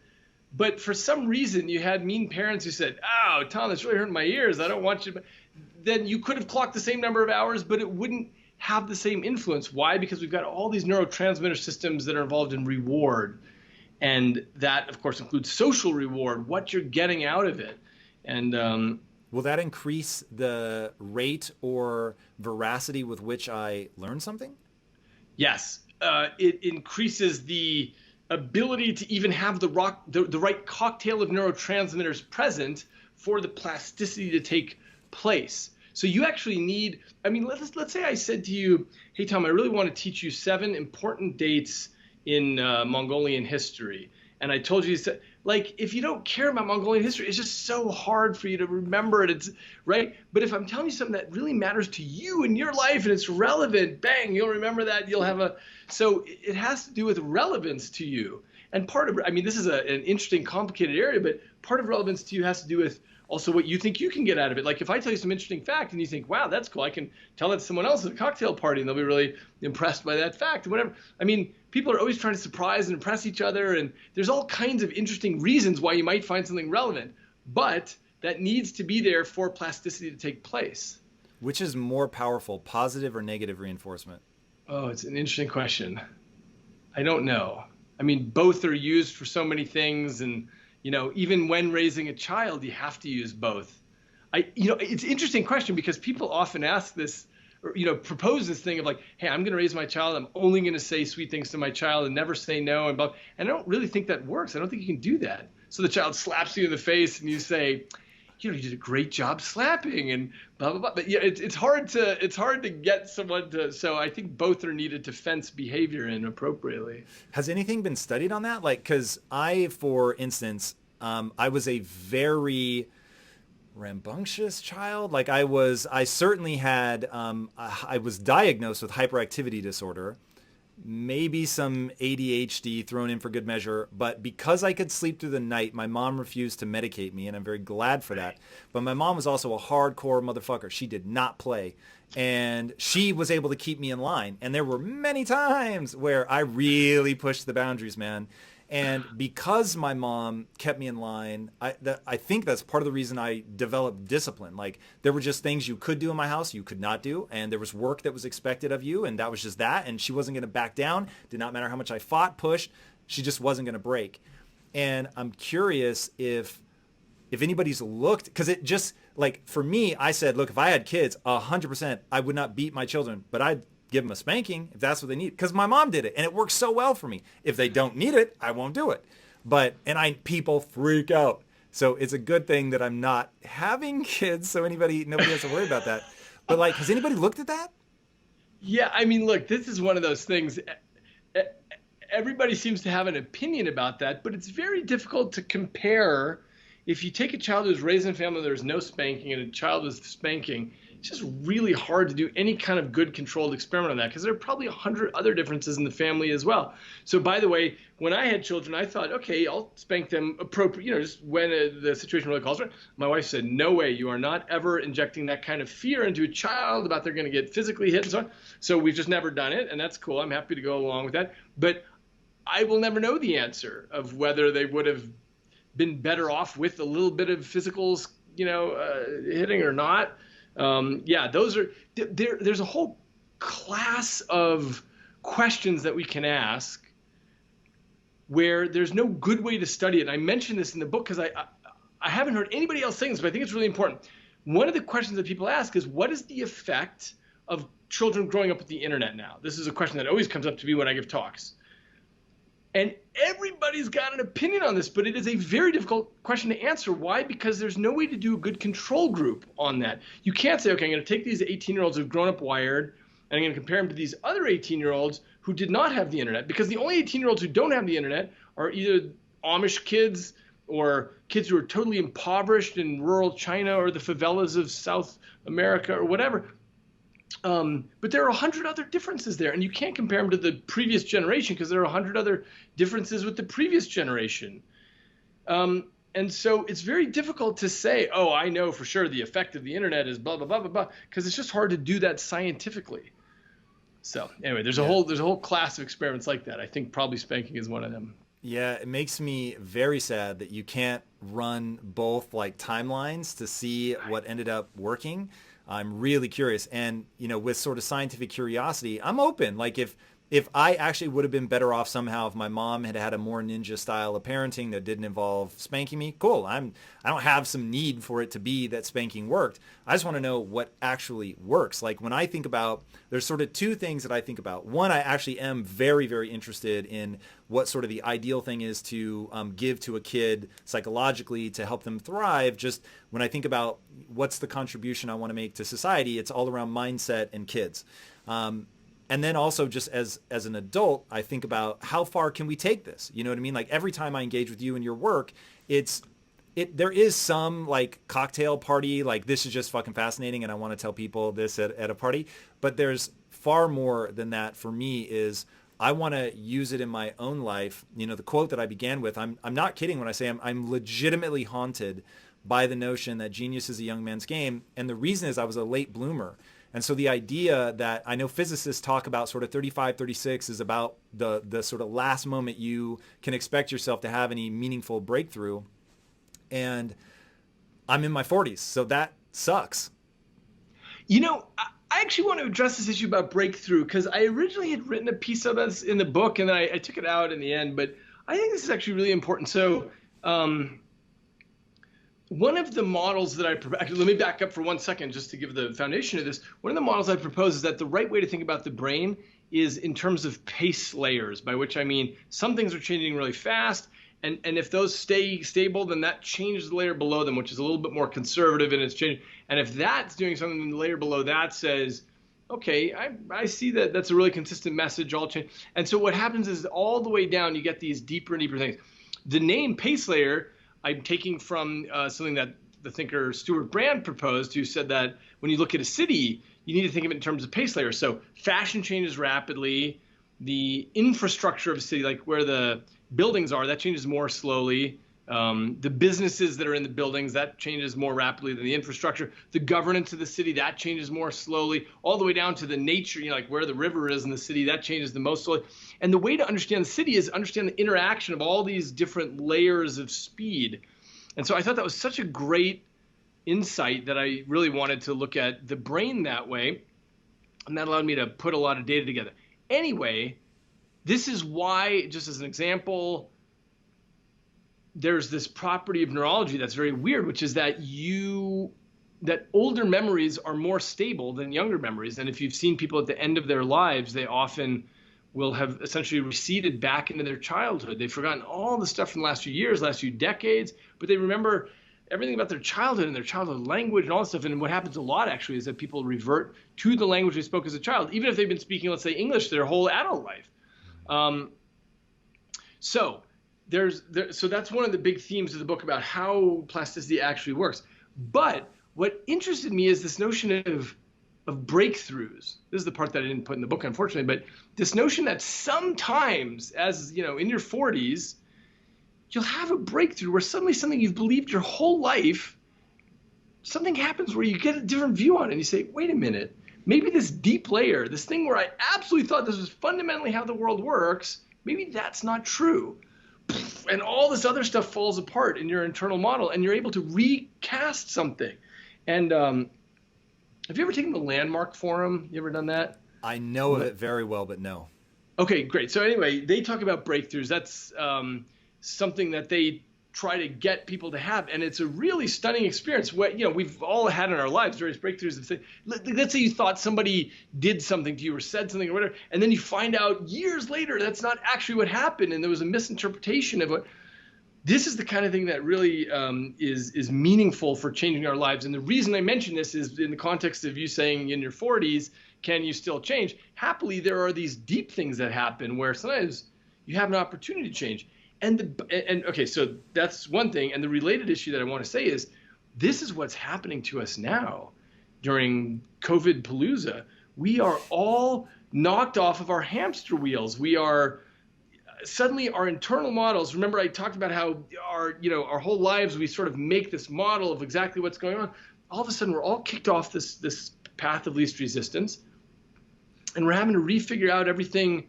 but for some reason you had mean parents who said, oh, Tom, that's really hurting my ears, I don't want you to, then you could have clocked the same number of hours, but it wouldn't have the same influence. Why? Because we've got all these neurotransmitter systems that are involved in reward. And that, of course, includes social reward, what you're getting out of it. And will that increase the rate or veracity with which I learn something? Yes. It increases the ability to even have the right cocktail of neurotransmitters present for the plasticity to take place. So you actually need, let's say I said to you, hey, Tom, I really want to teach you 7 important dates in Mongolian history. And I told you, if you don't care about Mongolian history, it's just so hard for you to remember it. It's right. But if I'm telling you something that really matters to you in your life and it's relevant, bang, you'll remember that. You'll have so it has to do with relevance to you. And part of, this is an interesting, complicated area, but part of relevance to you has to do with also what you think you can get out of it. Like if I tell you some interesting fact and you think, wow, that's cool, I can tell that to someone else at a cocktail party and they'll be really impressed by that fact or whatever. People are always trying to surprise and impress each other, and there's all kinds of interesting reasons why you might find something relevant, but that needs to be there for plasticity to take place. Which is more powerful, positive or negative reinforcement? Oh, it's an interesting question. I don't know. Both are used for so many things, and even when raising a child, you have to use both. It's an interesting question because people often ask this, or, propose this thing of like, hey, I'm going to raise my child. I'm only going to say sweet things to my child and never say no. And I don't really think that works. I don't think you can do that. So the child slaps you in the face and you say, you did a great job slapping and blah, blah, blah. But it's hard to get someone to, so I think both are needed to fence behavior in appropriately. Has anything been studied on that? Because for instance, I was a very rambunctious child. I certainly had, I was diagnosed with hyperactivity disorder, maybe some ADHD thrown in for good measure, but because I could sleep through the night, my mom refused to medicate me, and I'm very glad for that. But my mom was also a hardcore motherfucker. She did not play, and she was able to keep me in line. And there were many times where I really pushed the boundaries, man. And because my mom kept me in line, I think that's part of the reason I developed discipline. There were just things you could do in my house you could not do, and there was work that was expected of you, and that was just that. And she wasn't going to back down. Did not matter how much I fought, pushed. She just wasn't going to break. And I'm curious if anybody's looked, because it just, for me, I said, look, if I had kids, 100%, I would not beat my children, but I'd give them a spanking if that's what they need, because my mom did it and it works so well for me. If they don't need it, I won't do it. People freak out. So it's a good thing that I'm not having kids, so nobody has to worry about that. But has anybody looked at that? Yeah, look, this is one of those things. Everybody seems to have an opinion about that, but it's very difficult to compare. If you take a child who's raised in a family where there's no spanking and a child with spanking, it's just really hard to do any kind of good controlled experiment on that, because there are probably 100 other differences in the family as well. So by the way, when I had children, I thought, okay, I'll spank them appropriately, just when the situation really calls for it. My wife said, no way, you are not ever injecting that kind of fear into a child about they're going to get physically hit and so on. So we've just never done it, and that's cool. I'm happy to go along with that. But I will never know the answer of whether they would have been better off with a little bit of physical, hitting or not. There's a whole class of questions that we can ask where there's no good way to study it. I mentioned this in the book because I haven't heard anybody else saying this, but I think it's really important. One of the questions that people ask is, what is the effect of children growing up with the internet now? This is a question that always comes up to me when I give talks. And everybody's got an opinion on this, but it is a very difficult question to answer. Why? Because there's no way to do a good control group on that. You can't say, okay, I'm going to take these 18-year-olds who've grown up wired, and I'm going to compare them to these other 18-year-olds who did not have the internet, because the only 18-year-olds who don't have the internet are either Amish kids or kids who are totally impoverished in rural China or the favelas of South America or whatever. But there are 100 other differences there, and you can't compare them to the previous generation because there are 100 other differences with the previous generation. And so it's very difficult to say, oh, I know for sure the effect of the internet is blah, blah, blah, blah, blah, because it's just hard to do that scientifically. So anyway, there's a whole class of experiments like that. I think probably spanking is one of them. Yeah, it makes me very sad that you can't run both like timelines to see what ended up working. I'm really curious. And, you know, with sort of scientific curiosity, I'm open. Like if I actually would have been better off somehow if my mom had had a more ninja style of parenting that didn't involve spanking me, cool. I don't have some need for it to be that spanking worked. I just want to know what actually works. Like when I think about, there's sort of two things that I think about. One, I actually am very, very interested in what sort of the ideal thing is to give to a kid psychologically to help them thrive. Just when I think about what's the contribution I want to make to society, it's all around mindset and kids. And then also just as an adult, I think about how far can we take this? You know what I mean? Like every time I engage with you in your work, there is some like cocktail party, like this is just fucking fascinating and I want to tell people this at a party. But there's far more than that for me is I want to use it in my own life. You know, the quote that I began with, I'm not kidding when I say I'm legitimately haunted by the notion that genius is a young man's game. And the reason is I was a late bloomer. And so the idea that I know physicists talk about sort of 35, 36 is about the sort of last moment you can expect yourself to have any meaningful breakthrough. And I'm in my 40s, so that sucks. You know, I actually want to address this issue about breakthrough because I originally had written a piece of this in the book and then I took it out in the end, but I think this is actually really important. So one of the models that actually, let me back up for 1 second just to give the foundation of this. One of the models I propose is that the right way to think about the brain is in terms of pace layers, by which I mean some things are changing really fast, and if those stay stable, then that changes the layer below them, which is a little bit more conservative in its change. And if that's doing something, then the layer below that says, okay, I see that that's a really consistent message, all change. And so what happens is all the way down, you get these deeper and deeper things. The name pace layer I'm taking from something that the thinker Stuart Brand proposed, who said that when you look at a city, you need to think of it in terms of pace layers. So fashion changes rapidly. The infrastructure of a city, like where the buildings are, that changes more slowly. The businesses that are in the buildings, that changes more rapidly than the infrastructure. The governance of the city, that changes more slowly, all the way down to the nature, you know, like where the river is in the city, that changes the most slowly. And the way to understand the city is understand the interaction of all these different layers of speed. And so I thought that was such a great insight that I really wanted to look at the brain that way. And that allowed me to put a lot of data together. Anyway, this is why, just as an example, there's this property of neurology that's very weird, which is that older memories are more stable than younger memories. And if you've seen people at the end of their lives, they often will have essentially receded back into their childhood. They've forgotten all the stuff from the last few years, last few decades, but they remember everything about their childhood and their childhood language and all that stuff. And what happens a lot actually is that people revert to the language they spoke as a child, even if they've been speaking, let's say, English their whole adult life. So that's one of the big themes of the book about how plasticity actually works. But what interested me is this notion of breakthroughs. This is the part that I didn't put in the book, unfortunately, but this notion that sometimes, as you know, in your 40s, you'll have a breakthrough where suddenly something you've believed your whole life, something happens where you get a different view on it and you say, wait a minute, maybe this deep layer, this thing where I absolutely thought this was fundamentally how the world works, maybe that's not true. And all this other stuff falls apart in your internal model and you're able to recast something. And have you ever taken the Landmark Forum? You ever done that? I know of it very well, but no. Okay, great. So anyway, they talk about breakthroughs. That's something that they try to get people to have, and it's a really stunning experience. What we've all had in our lives, various breakthroughs. Let's say you thought somebody did something to you or said something or whatever, and then you find out years later that's not actually what happened, and there was a misinterpretation of what. This is the kind of thing that really is meaningful for changing our lives. And the reason I mention this is in the context of you saying in your 40s, can you still change? Happily, there are these deep things that happen where sometimes you have an opportunity to change. And okay, so that's one thing. And the related issue that I want to say is this is what's happening to us now during COVID Palooza. We are all knocked off of our hamster wheels. We are suddenly our internal models. Remember, I talked about how our whole lives we sort of make this model of exactly what's going on. All of a sudden, we're all kicked off this path of least resistance, and we're having to refigure out everything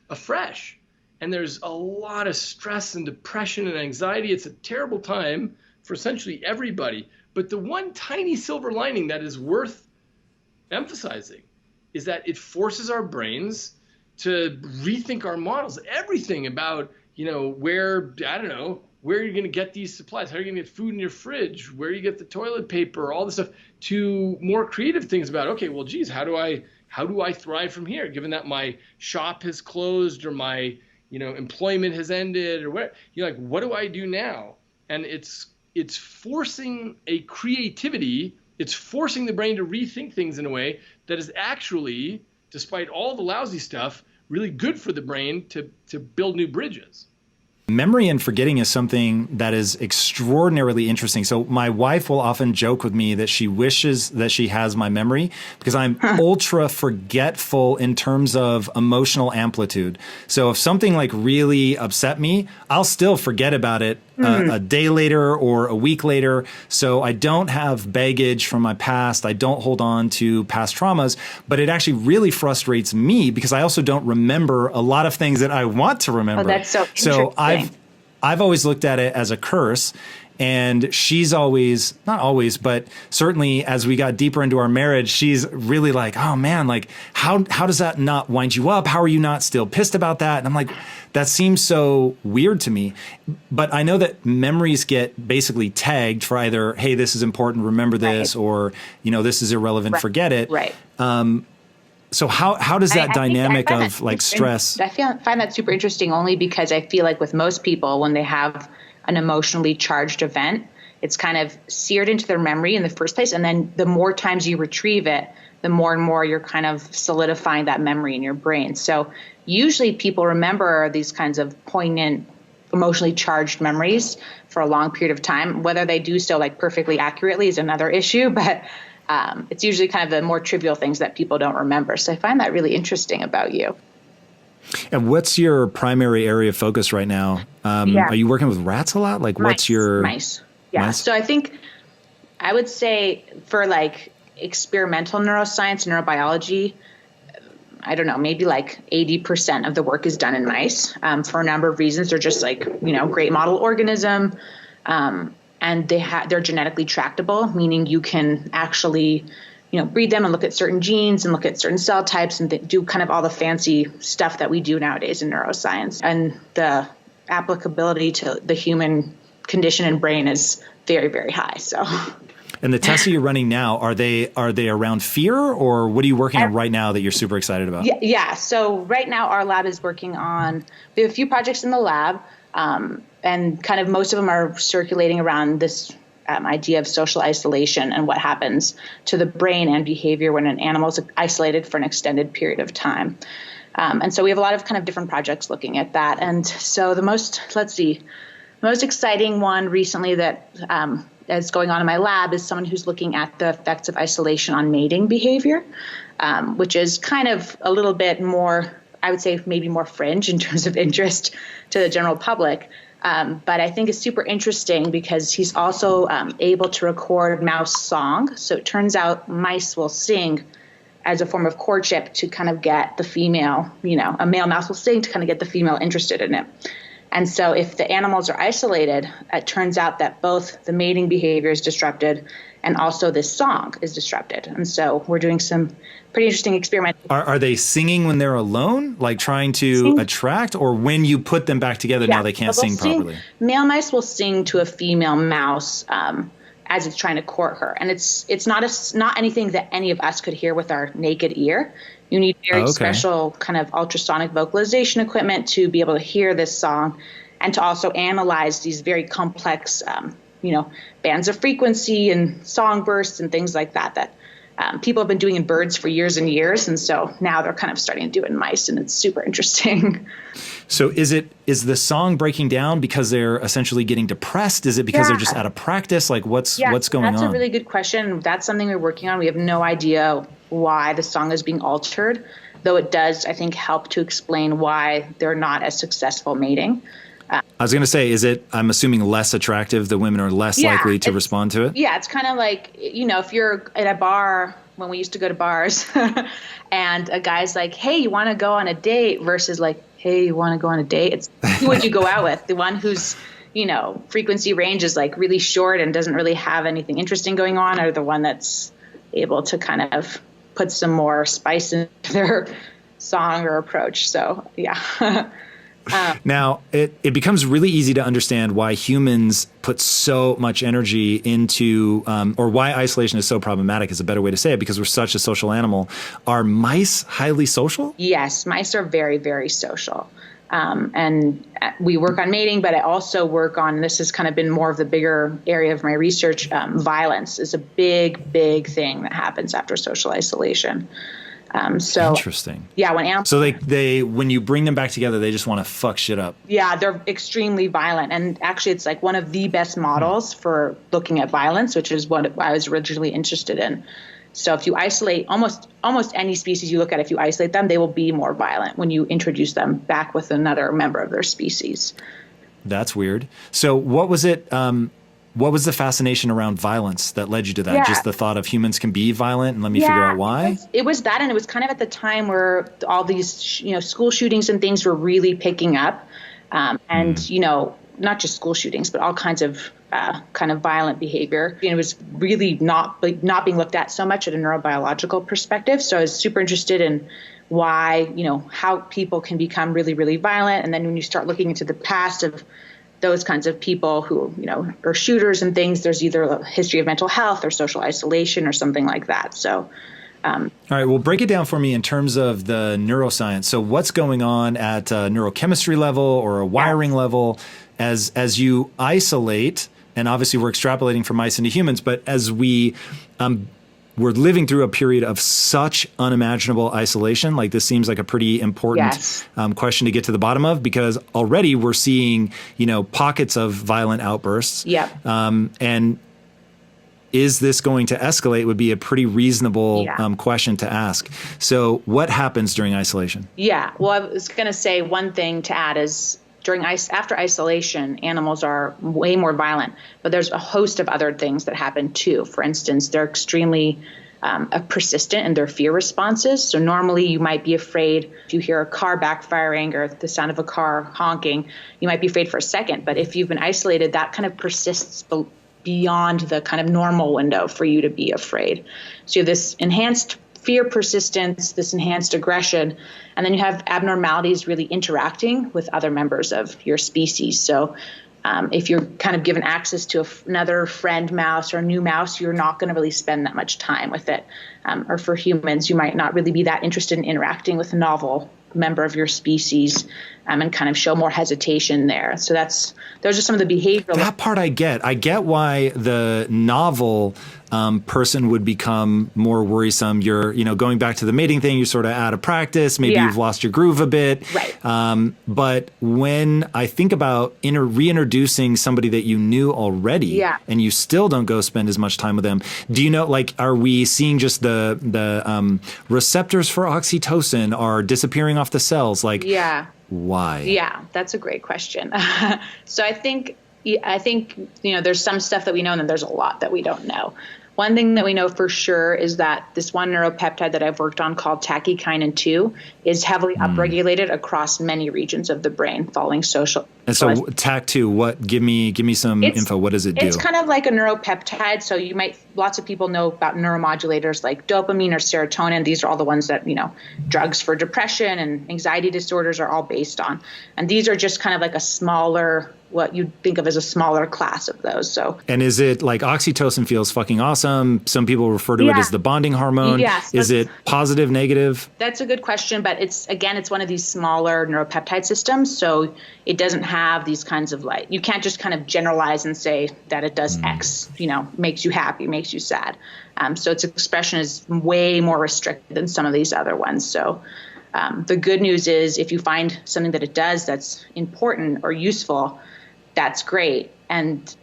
afresh. And there's a lot of stress and depression and anxiety. It's a terrible time for essentially everybody. But the one tiny silver lining that is worth emphasizing is that it forces our brains to rethink our models, everything about, where you're going to get these supplies, how you're going to get food in your fridge, where you get the toilet paper, all this stuff, to more creative things about, okay, well, geez, how do I thrive from here, given that my shop has closed or my, employment has ended or what, what do I do now? And it's forcing a creativity. It's forcing the brain to rethink things in a way that is actually, despite all the lousy stuff, really good for the brain to build new bridges. Memory and forgetting is something that is extraordinarily interesting. So my wife will often joke with me that she wishes that she has my memory because I'm ultra forgetful in terms of emotional amplitude. So if something like really upset me, I'll still forget about it a day later or a week later. So I don't have baggage from my past. I don't hold on to past traumas, but it actually really frustrates me because I also don't remember a lot of things that I want to remember. Oh, that's so interesting. So I've always looked at it as a curse. And she's always, not always, but certainly as we got deeper into our marriage, she's really like, oh man, like how does that not wind you up? How are you not still pissed about that? And I'm like, that seems so weird to me. But I know that memories get basically tagged for either, hey, this is important, remember this, or, this is irrelevant, forget it. Right. So how does that dynamic of like stress? I find that super interesting only because I feel like with most people, when they have an emotionally charged event, it's kind of seared into their memory in the first place. And then the more times you retrieve it, the more and more you're kind of solidifying that memory in your brain. So usually people remember these kinds of poignant, emotionally charged memories for a long period of time. Whether they do so like perfectly accurately is another issue, but it's usually kind of the more trivial things that people don't remember. So I find that really interesting about you. And what's your primary area of focus right now? Are you working with rats a lot? Like what's your mice? Yeah. Mice? So I would say for like experimental neuroscience, neurobiology, I don't know, maybe like 80% of the work is done in mice for a number of reasons. They're just like, great model organism. And they're genetically tractable, meaning you can actually breed them and look at certain genes and look at certain cell types and do kind of all the fancy stuff that we do nowadays in neuroscience. And the applicability to the human condition and brain is very, very high. So. And the tests that you're running now, are they around fear, or what are you working on right now that you're super excited about? Yeah. So right now our lab is working on, we have a few projects in the lab, and kind of most of them are circulating around this idea of social isolation and what happens to the brain and behavior when an animal is isolated for an extended period of time. And so we have a lot of kind of different projects looking at that. And so the most exciting one recently that is going on in my lab is someone who's looking at the effects of isolation on mating behavior, which is kind of a little bit more, I would say maybe more fringe in terms of interest to the general public. But I think it's super interesting because he's also able to record mouse song. So it turns out mice will sing as a form of courtship to kind of get the female, a male mouse will sing to kind of get the female interested in it. And so if the animals are isolated, it turns out that both the mating behavior is disrupted and also this song is disrupted. And so we're doing some pretty interesting experiments. Are they singing when they're alone, like trying to attract, or when you put them back together, now they can't sing properly? Male mice will sing to a female mouse as it's trying to court her. And it's not anything that any of us could hear with our naked ear. You need very special kind of ultrasonic vocalization equipment to be able to hear this song and to also analyze these very complex, bands of frequency and song bursts and things like that people have been doing in birds for years and years. And so now they're kind of starting to do it in mice, and it's super interesting. So is the song breaking down because they're essentially getting depressed? Is it because they're just out of practice? Like what's going on? That's a really good question. That's something we're working on. We have no idea why the song is being altered, though it does, I think, help to explain why they're not as successful mating. I was going to say, I'm assuming less attractive, the women are less likely to respond to it? Yeah, it's kind of like, if you're at a bar, when we used to go to bars, and a guy's like, hey, you want to go on a date, versus like, hey, you want to go on a date? It's who would you go out with? The one whose, frequency range is like really short and doesn't really have anything interesting going on, or the one that's able to kind of put some more spice in their song or approach. So, yeah. Now, it becomes really easy to understand why humans put so much energy into, or why isolation is so problematic is a better way to say it, because we're such a social animal. Are mice highly social? Yes, mice are very, very social. And we work on mating, but I also work on, this has kind of been more of the bigger area of my research, violence is a big, big thing that happens after social isolation. So interesting. Yeah, when animals. So they when you bring them back together, they just want to fuck shit up. Yeah, they're extremely violent, and actually, it's like one of the best models for looking at violence, which is what I was originally interested in. So if you isolate almost any species you look at, if you isolate them, they will be more violent when you introduce them back with another member of their species. That's weird. So what was it? What was the fascination around violence that led you to that? Yeah. Just the thought of humans can be violent, and let me figure out why? It was that, and it was kind of at the time where all these, school shootings and things were really picking up. And, not just school shootings, but all kinds of kind of violent behavior. It was really not being looked at so much at a neurobiological perspective. So I was super interested in why, how people can become really, really violent. And then when you start looking into the past of those kinds of people who, are shooters and things, there's either a history of mental health or social isolation or something like that. So, all right, well, break it down for me in terms of the neuroscience. So what's going on at a neurochemistry level or a wiring level as you isolate, and obviously we're extrapolating from mice into humans, but as we're living through a period of such unimaginable isolation. Like this seems like a pretty important question to get to the bottom of, because already we're seeing, pockets of violent outbursts. Yeah. And is this going to escalate would be a pretty reasonable question to ask. So what happens during isolation? Yeah. Well, I was going to say one thing to add is after isolation, animals are way more violent, but there's a host of other things that happen too. For instance, they're extremely persistent in their fear responses. So normally you might be afraid if you hear a car backfiring or the sound of a car honking, you might be afraid for a second. But if you've been isolated, that kind of persists beyond the kind of normal window for you to be afraid. So you have this enhanced fear persistence, this enhanced aggression, and then you have abnormalities really interacting with other members of your species. So if you're kind of given access to another friend mouse or a new mouse, you're not going to really spend that much time with it. Or for humans, you might not really be that interested in interacting with a novel member of your species and kind of show more hesitation there. So those are some of the behavioral. That part I get. I get why the novel person would become more worrisome. You're, going back to the mating thing, you're sort of out of practice. Maybe you've lost your groove a bit. Right. But when I think about reintroducing somebody that you knew already and you still don't go spend as much time with them, do you know, are we seeing just the receptors for oxytocin are disappearing off the cells? Why? Yeah, that's a great question. So I think, there's some stuff that we know and then there's a lot that we don't know. One thing that we know for sure is that this one neuropeptide that I've worked on called tachykinin 2 is heavily upregulated across many regions of the brain following social. And so TAC2, give me some info. What does it do? It's kind of like a neuropeptide. So lots of people know about neuromodulators like dopamine or serotonin. These are all the ones that, drugs for depression and anxiety disorders are all based on. And these are just kind of like a smaller, what you'd think of as a smaller class of those. And is it like oxytocin feels fucking awesome? Some people refer to it as the bonding hormone. Yes. Is it positive, negative? That's a good question, but it's one of these smaller neuropeptide systems. So it doesn't have have these kinds of like, you can't just kind of generalize and say that it does X, makes you happy, makes you sad. So its expression is way more restricted than some of these other ones. So the good news is if you find something that it does that's important or useful, that's great. And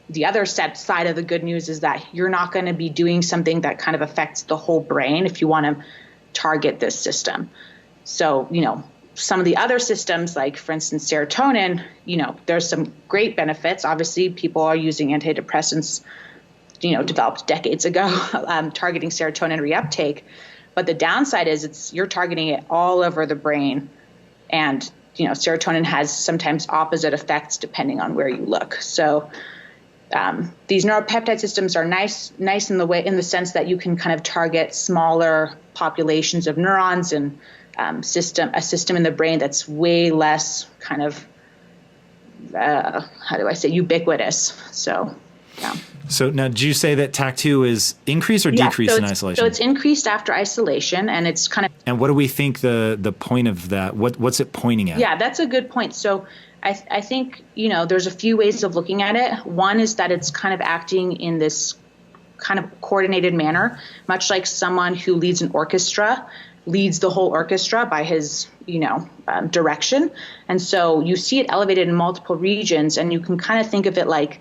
the other side of the good news is that you're not going to be doing something that kind of affects the whole brain if you want to target this system. So, some of the other systems, like for instance, serotonin, there's some great benefits. Obviously, people are using antidepressants, developed decades ago, targeting serotonin reuptake. But the downside is you're targeting it all over the brain. And, serotonin has sometimes opposite effects depending on where you look. So these neuropeptide systems are nice in the sense that you can kind of target smaller populations of neurons and a system in the brain that's way less kind of ubiquitous. So yeah. So now, did you say that TAC2 is increased or decreased in isolation? So it's increased after isolation, and it's kind of. And what do we think the point of that? What's it pointing at? Yeah, that's a good point. So I think there's a few ways of looking at it. One is that it's kind of acting in this kind of coordinated manner, much like someone who leads an orchestra leads the whole orchestra by his direction. And so you see it elevated in multiple regions, and you can kind of think of it like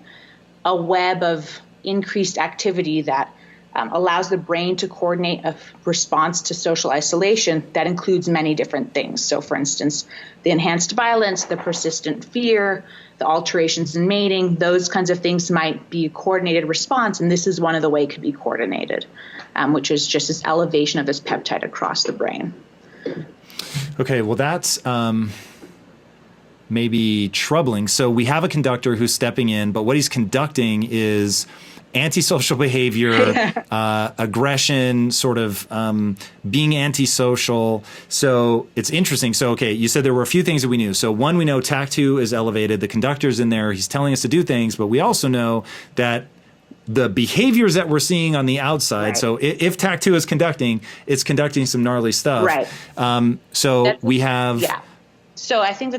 a web of increased activity that allows the brain to coordinate a response to social isolation that includes many different things. So for instance, the enhanced violence, the persistent fear, the alterations in mating, those kinds of things might be a coordinated response. And this is one of the way it could be coordinated, which is just this elevation of this peptide across the brain. Okay, well, that's maybe troubling. So we have a conductor who's stepping in, but what he's conducting is antisocial behavior, aggression, sort of being antisocial. So it's interesting. So, okay, you said there were a few things that we knew. So one, we know TAC2 is elevated. The conductor's in there. He's telling us to do things, but we also know that the behaviors that we're seeing on the outside. Right. So if TAC2 is conducting, it's conducting some gnarly stuff. Right. So we have. Yeah. So I think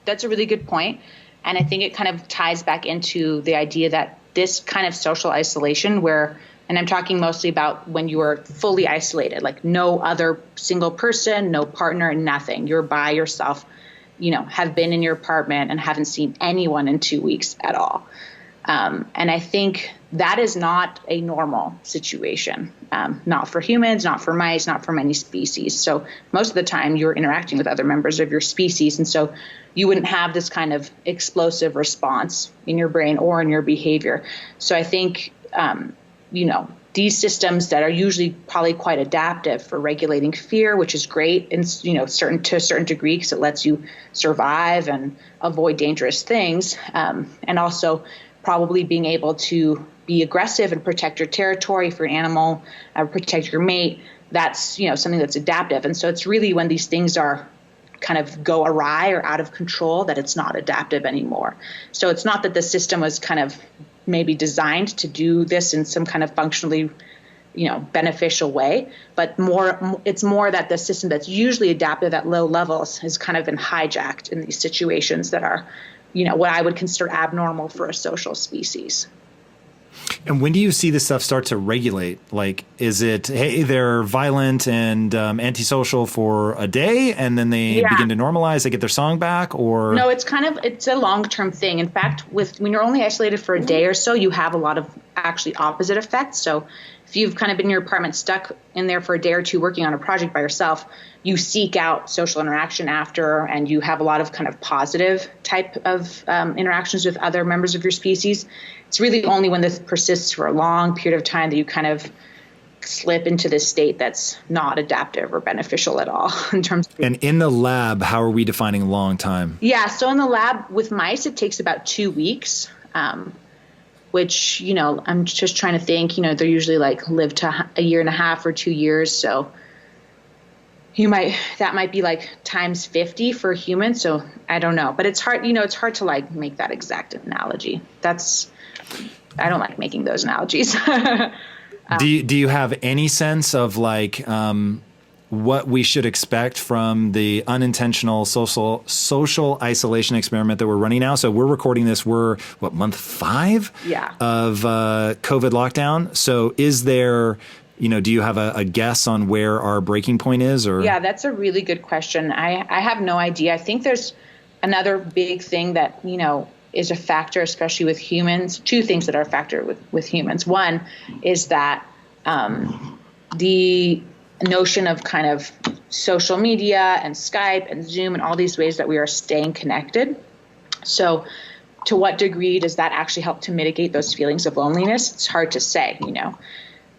that's a really good point. And I think it kind of ties back into the idea that this kind of social isolation and I'm talking mostly about when you are fully isolated, like no other single person, no partner, nothing. You're by yourself, have been in your apartment and haven't seen anyone in 2 weeks at all. And I think that is not a normal situation, not for humans, not for mice, not for many species. So most of the time you're interacting with other members of your species. And so you wouldn't have this kind of explosive response in your brain or in your behavior. So I think, these systems that are usually probably quite adaptive for regulating fear, which is great in, to a certain degree because it lets you survive and avoid dangerous things. And also probably being able to be aggressive and protect your territory for an animal, protect your mate. That's, something that's adaptive. And so it's really when these things are kind of go awry or out of control that it's not adaptive anymore. So it's not that the system was kind of maybe designed to do this in some kind of functionally, beneficial way, but it's more that the system that's usually adaptive at low levels has kind of been hijacked in these situations that are, what I would consider abnormal for a social species. And when do you see this stuff start to regulate? Like, is it, hey, they're violent and antisocial for a day and then they begin to normalize, they get their song back, or? No, it's a long-term thing. In fact, when you're only isolated for a day or so, you have a lot of actually opposite effects. So if you've kind of been in your apartment stuck in there for a day or two working on a project by yourself, you seek out social interaction after, and you have a lot of kind of positive type of interactions with other members of your species. It's really only when this persists for a long period of time that you kind of slip into this state that's not adaptive or beneficial at all in terms of. And in the lab, how are we defining long time? Yeah, so in the lab with mice, it takes about 2 weeks, which, I'm just trying to think, they're usually live to a year and a half or 2 years. So that might be times 50 for humans. So I don't know, but it's hard, it's hard to make that exact analogy. I don't like making those analogies. Do you have any sense of what we should expect from the unintentional social isolation experiment that we're running now. So we're recording this. We're month 5 of COVID lockdown. So is there, do you have a guess on where our breaking point is? Or yeah, that's a really good question. I have no idea. I think there's another big thing that is a factor, especially with humans. 2 things that are a factor with humans. One is that the notion of kind of social media and Skype and Zoom and all these ways that we are staying connected. So to what degree does that actually help to mitigate those feelings of loneliness? It's hard to say.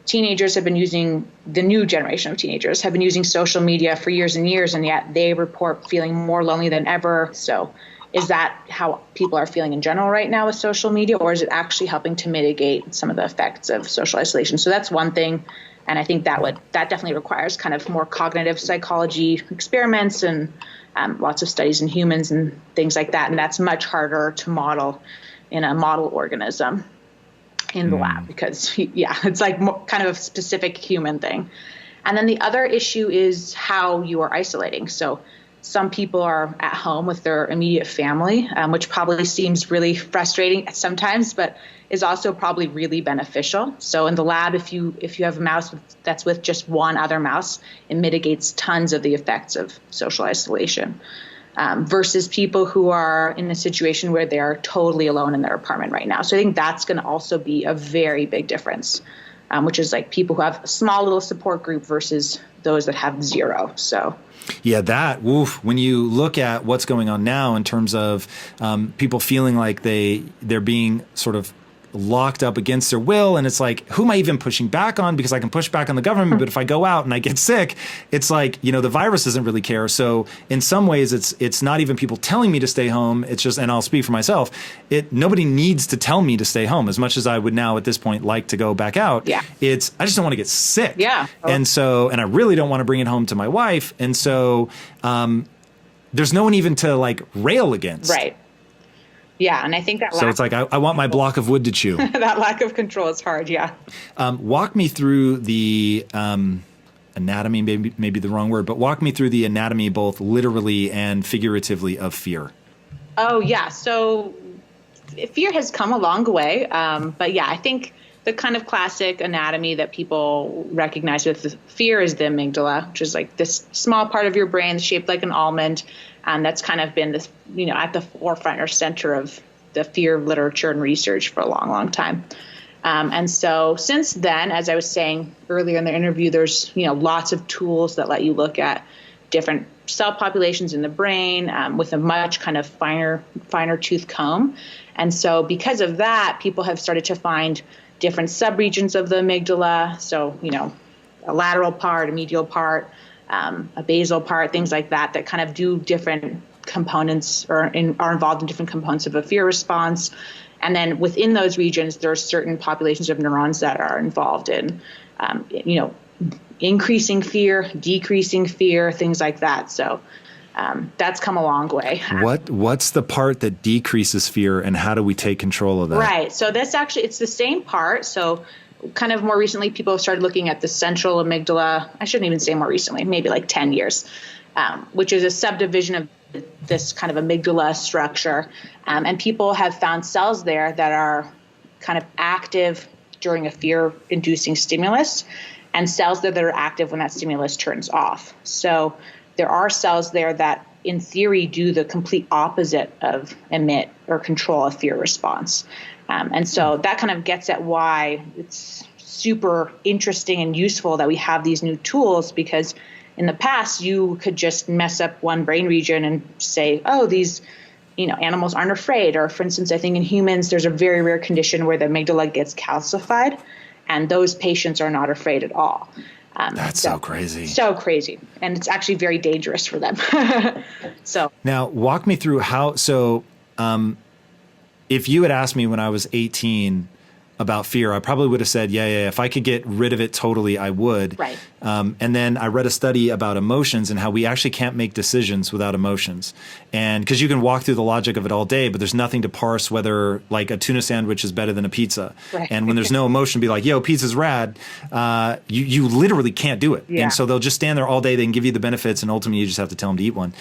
Teenagers have been using, the new generation of teenagers have been using social media for years and years, and yet they report feeling more lonely than ever. So is that how people are feeling in general right now with social media, or is it actually helping to mitigate some of the effects of social isolation? So that's one thing. And I think that definitely requires kind of more cognitive psychology experiments and lots of studies in humans and things like that. And that's much harder to model in a model organism in the lab because, it's like kind of a specific human thing. And then the other issue is how you are isolating. So some people are at home with their immediate family, which probably seems really frustrating sometimes, but is also probably really beneficial. So in the lab, if you have a mouse that's with just one other mouse, it mitigates tons of the effects of social isolation. Versus people who are in a situation where they are totally alone in their apartment right now. So I think that's going to also be a very big difference, which is like people who have a small little support group versus those that have 0. So. Yeah, when you look at what's going on now in terms of people feeling like they're being sort of locked up against their will. And it's like, who am I even pushing back on? Because I can push back on the government, but if I go out and I get sick, it's like, the virus doesn't really care. So in some ways it's not even people telling me to stay home. It's just, and I'll speak for myself, nobody needs to tell me to stay home as much as I would now at this point like to go back out. Yeah. I just don't want to get sick. Yeah. And I really don't want to bring it home to my wife. And so there's no one even to like rail against. Right. Yeah, and I think that. So it's like I want my block of wood to chew. That lack of control is hard. Yeah. Walk me through the anatomy, maybe the wrong word, but walk me through the anatomy, both literally and figuratively, of fear. Oh yeah, so fear has come a long way, but yeah, I think the kind of classic anatomy that people recognize with fear is the amygdala, which is like this small part of your brain shaped like an almond. And that's kind of been this, at the forefront or center of the fear literature and research for a long, long time. And so since then, as I was saying earlier in the interview, there's, lots of tools that let you look at different cell populations in the brain with a much kind of finer tooth comb. And so because of that, people have started to find different subregions of the amygdala. So, a lateral part, a medial part, a basal part, things like that kind of do different components or are involved in different components of a fear response. And then within those regions, there are certain populations of neurons that are involved in, increasing fear, decreasing fear, things like that. So that's come a long way. What's the part that decreases fear, and how do we take control of that? Right. So this actually, it's the same part. So kind of more recently, people have started looking at the central amygdala. I shouldn't even say more recently, maybe like 10 years, which is a subdivision of this kind of amygdala structure. And people have found cells there that are kind of active during a fear-inducing stimulus and cells that are active when that stimulus turns off. So there are cells there that, in theory, do the complete opposite of emit or control a fear response. And so that kind of gets at why it's super interesting and useful that we have these new tools, because in the past you could just mess up one brain region and say, oh, these animals aren't afraid. Or for instance, I think in humans there's a very rare condition where the amygdala gets calcified and those patients are not afraid at all. That's so crazy. So crazy. And it's actually very dangerous for them. So now walk me through how, if you had asked me when I was 18, about fear, I probably would have said, yeah, if I could get rid of it totally, I would. Right. And then I read a study about emotions and how we actually can't make decisions without emotions. And because you can walk through the logic of it all day, but there's nothing to parse whether like a tuna sandwich is better than a pizza. Right. And when there's no emotion, be like, yo, pizza's rad. You literally can't do it. Yeah. And so they'll just stand there all day. They can give you the benefits, and ultimately you just have to tell them to eat one.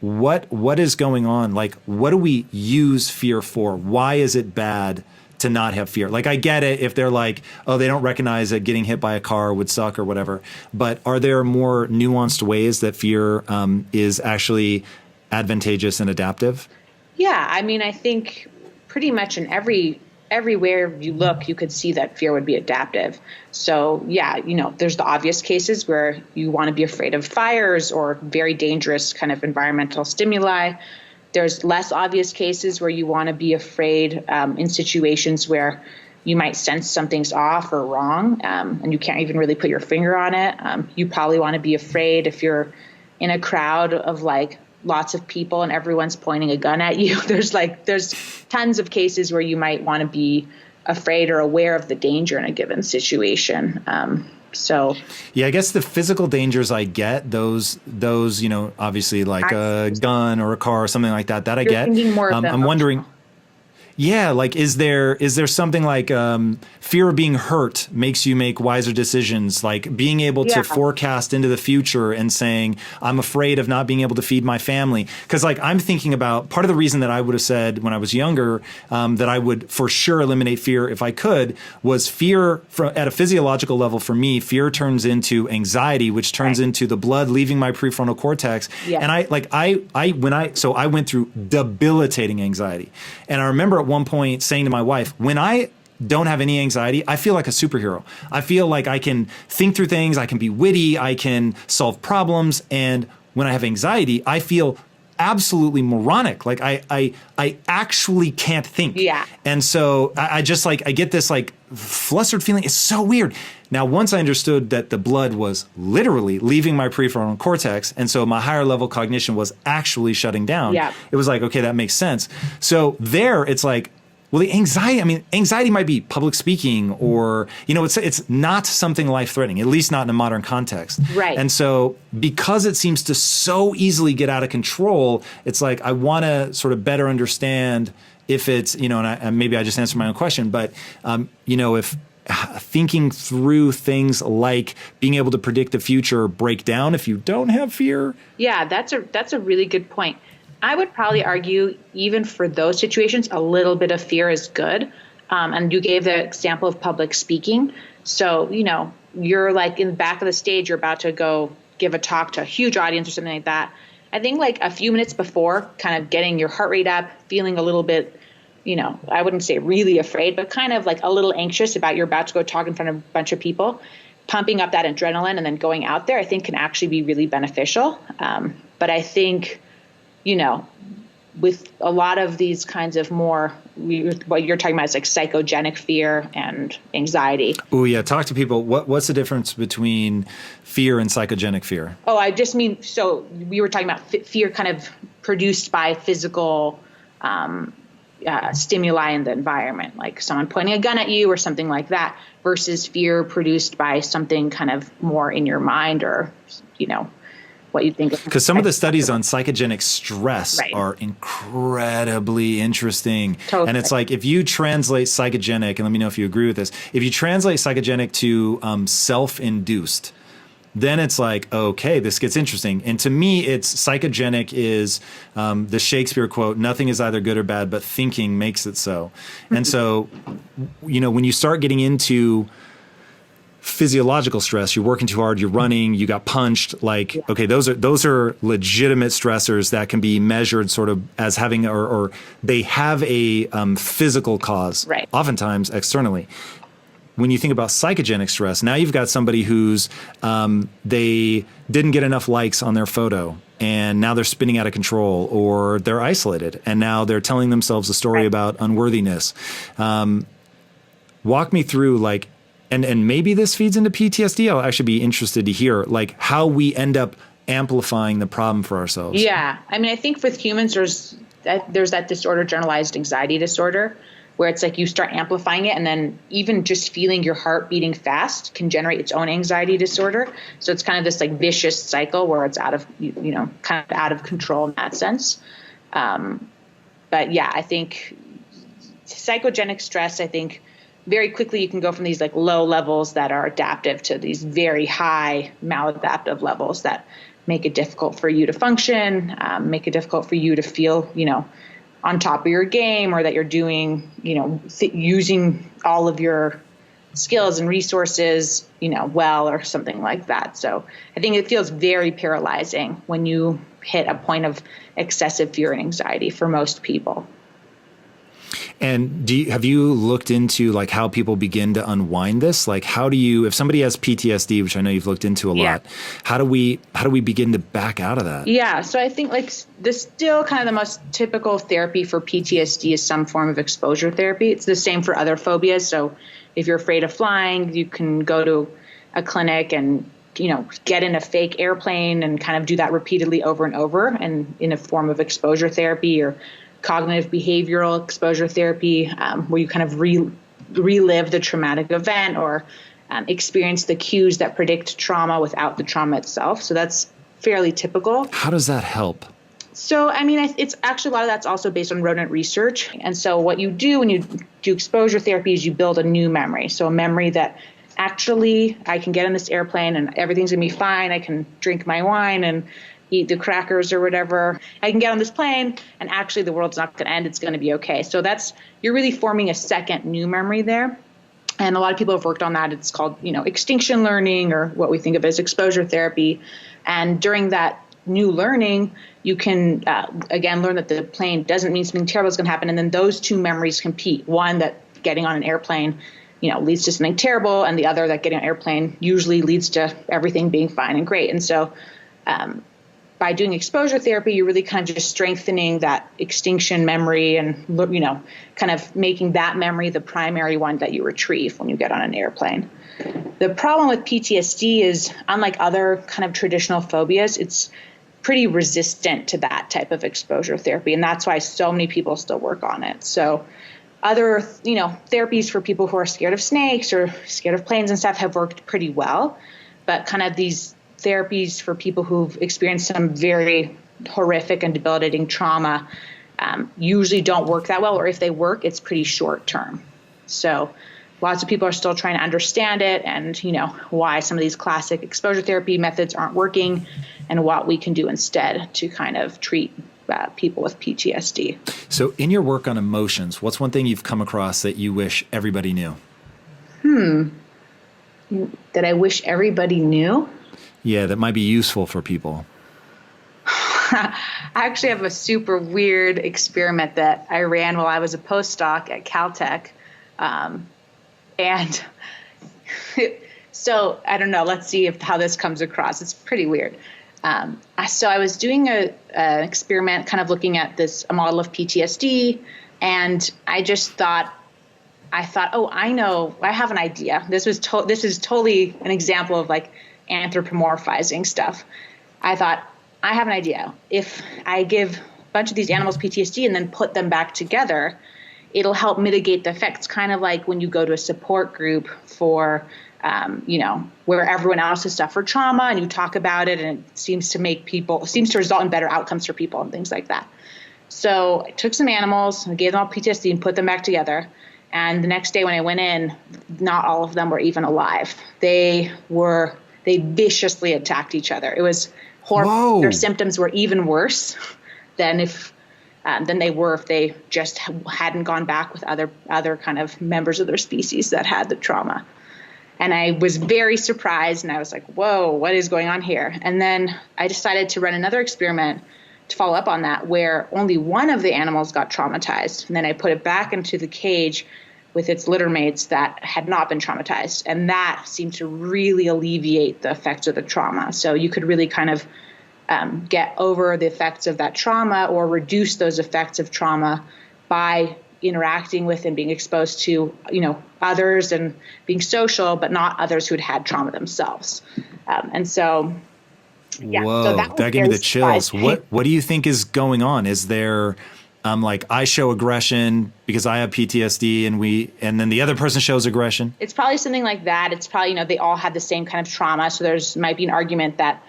What is going on? Like, what do we use fear for? Why is it bad to not have fear? Like, I get it if they're like, oh, they don't recognize that getting hit by a car would suck or whatever. But are there more nuanced ways that fear is actually advantageous and adaptive? Yeah, I mean, I think pretty much in everywhere you look, you could see that fear would be adaptive. So yeah, there's the obvious cases where you want to be afraid of fires or very dangerous kind of environmental stimuli. There's less obvious cases where you want to be afraid in situations where you might sense something's off or wrong, and you can't even really put your finger on it. You probably want to be afraid if you're in a crowd of like lots of people and everyone's pointing a gun at you. There's tons of cases where you might want to be afraid or aware of the danger in a given situation. So yeah, I guess the physical dangers I get, those obviously like a gun or a car or something like that I get. I'm wondering. Yeah, like is there something like fear of being hurt makes you make wiser decisions, like being able to forecast into the future and saying, I'm afraid of not being able to feed my family. Because like I'm thinking about part of the reason that I would have said when I was younger that I would for sure eliminate fear if I could was fear at a physiological level. For me, fear turns into anxiety, which turns into the blood leaving my prefrontal cortex. Yeah. And I went through debilitating anxiety. And I remember at one point saying to my wife, when I don't have any anxiety, I feel like a superhero. I feel like I can think through things, I can be witty, I can solve problems. And when I have anxiety, I feel absolutely moronic. Like I actually can't think. Yeah. And so I just like, I get this like flustered feeling. It's so weird. Now, once I understood that the blood was literally leaving my prefrontal cortex, and so my higher level cognition was actually shutting down, it was like, okay, that makes sense. So there, it's like, well, the anxiety might be public speaking or, it's not something life-threatening, at least not in a modern context. Right. And so because it seems to so easily get out of control, it's like I want to sort of better understand if it's, and maybe I just answered my own question, but, if thinking through things like being able to predict the future break down if you don't have fear? Yeah, that's a really good point. I would probably argue even for those situations, a little bit of fear is good. And you gave the example of public speaking. So, you're like in the back of the stage, you're about to go give a talk to a huge audience or something like that. I think like a few minutes before, kind of getting your heart rate up, feeling a little bit, I wouldn't say really afraid, but kind of like a little anxious about you're about to go talk in front of a bunch of people, pumping up that adrenaline and then going out there, I think can actually be really beneficial. But I think, with a lot of these kinds of what you're talking about is like psychogenic fear and anxiety. Oh yeah. Talk to people. What's the difference between fear and psychogenic fear? Oh, I just mean, so we were talking about fear kind of produced by physical stimuli in the environment, like someone pointing a gun at you or something like that, versus fear produced by something kind of more in your mind or, what you think. Because some of the studies on psychogenic stress are incredibly interesting. Totally. And it's like, if you translate psychogenic, and let me know if you agree with this, if you translate psychogenic to self-induced, then it's like, okay, this gets interesting. And to me, it's psychogenic is the Shakespeare quote, nothing is either good or bad, but thinking makes it so. And so, when you start getting into physiological stress, you're working too hard, you're running, you got punched, like, okay, those are legitimate stressors that can be measured sort of as having, or they have a physical cause, oftentimes externally. When you think about psychogenic stress, now you've got somebody who's, they didn't get enough likes on their photo and now they're spinning out of control, or they're isolated and now they're telling themselves a story about unworthiness. Walk me through like, and maybe this feeds into PTSD. I'll actually be interested to hear like how we end up amplifying the problem for ourselves. Yeah. I mean, I think with humans, there's that disorder, generalized anxiety disorder, where it's like you start amplifying it, and then even just feeling your heart beating fast can generate its own anxiety disorder. So it's kind of this like vicious cycle where it's out of, kind of out of control in that sense. But yeah, I think psychogenic stress, I think very quickly you can go from these like low levels that are adaptive to these very high maladaptive levels that make it difficult for you to function, make it difficult for you to feel, on top of your game, or that you're doing, using all of your skills and resources, well, or something like that. So I think it feels very paralyzing when you hit a point of excessive fear and anxiety for most people. And have you looked into like how people begin to unwind this? Like how do you, if somebody has PTSD, which I know you've looked into a lot, how do we begin to back out of that? Yeah. So I think like still kind of the most typical therapy for PTSD is some form of exposure therapy. It's the same for other phobias. So if you're afraid of flying, you can go to a clinic and, get in a fake airplane and kind of do that repeatedly over and over, and in a form of exposure therapy, or cognitive behavioral exposure therapy, where you kind of relive the traumatic event, or experience the cues that predict trauma without the trauma itself. So that's fairly typical. How does that help? So, I mean, it's actually a lot of that's also based on rodent research. And so what you do when you do exposure therapy is you build a new memory. So a memory that actually I can get in this airplane and everything's going to be fine. I can drink my wine and eat the crackers or whatever. I can get on this plane and actually the world's not going to end. It's going to be okay. So you're really forming a second new memory there. And a lot of people have worked on that. It's called, extinction learning, or what we think of as exposure therapy. And during that new learning, you can, again, learn that the plane doesn't mean something terrible is going to happen. And then those two memories compete. One, that getting on an airplane, leads to something terrible. And the other, that getting on an airplane usually leads to everything being fine and great. And so by doing exposure therapy, you're really kind of just strengthening that extinction memory and, kind of making that memory the primary one that you retrieve when you get on an airplane. The problem with PTSD is, unlike other kind of traditional phobias, it's pretty resistant to that type of exposure therapy. And that's why so many people still work on it. So other, therapies for people who are scared of snakes or scared of planes and stuff have worked pretty well. But kind of these therapies for people who've experienced some very horrific and debilitating trauma usually don't work that well, or if they work, it's pretty short term. So lots of people are still trying to understand it, and why some of these classic exposure therapy methods aren't working, and what we can do instead to kind of treat people with PTSD. So in your work on emotions, what's one thing you've come across that you wish everybody knew? That I wish everybody knew? Yeah, that might be useful for people. I actually have a super weird experiment that I ran while I was a postdoc at Caltech. And so I don't know, let's see how this comes across. It's pretty weird. So I was doing an experiment kind of looking at a model of PTSD, and I thought, oh, I know, I have an idea. This is totally an example of like anthropomorphizing stuff. I thought, I have an idea. If I give a bunch of these animals PTSD and then put them back together, it'll help mitigate the effects, kind of like when you go to a support group for, where everyone else has suffered trauma and you talk about it, and it seems to result in better outcomes for people and things like that. So I took some animals, I gave them all PTSD and put them back together. And the next day when I went in, not all of them were even alive. They viciously attacked each other. It was horrible. Whoa. Their symptoms were even worse than they were if they just hadn't gone back with other kind of members of their species that had the trauma. And I was very surprised, and I was like, whoa, what is going on here? And then I decided to run another experiment to follow up on that, where only one of the animals got traumatized. And then I put it back into the cage with its littermates that had not been traumatized. And that seemed to really alleviate the effects of the trauma. So you could really kind of get over the effects of that trauma, or reduce those effects of trauma by interacting with and being exposed to, others and being social, but not others who had trauma themselves. And so, yeah. Whoa, so that gave me the chills. What do you think is going on? Is there like I show aggression because I have PTSD and then the other person shows aggression? It's probably something like that. It's probably, they all have the same kind of trauma. So might be an argument that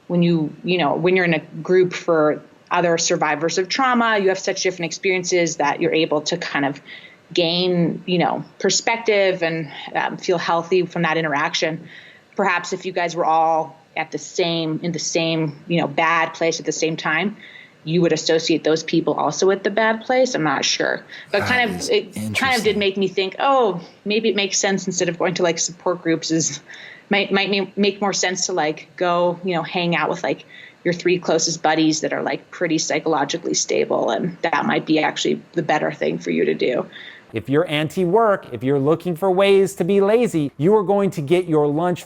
when when you're in a group for other survivors of trauma, you have such different experiences that you're able to kind of gain, perspective and feel healthy from that interaction. Perhaps if you guys were all in the same, bad place at the same time, you would associate those people also with the bad place. I'm not sure, but it kind of did make me think, oh, maybe it makes sense instead of going to like support groups might make more sense to like go, hang out with like your 3 closest buddies that are like pretty psychologically stable. And that might be actually the better thing for you to do. If you're anti-work, if you're looking for ways to be lazy, you are going to get your lunch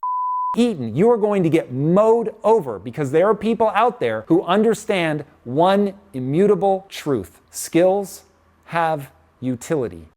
eaten. You are going to get mowed over because there are people out there who understand one immutable truth. Skills have utility.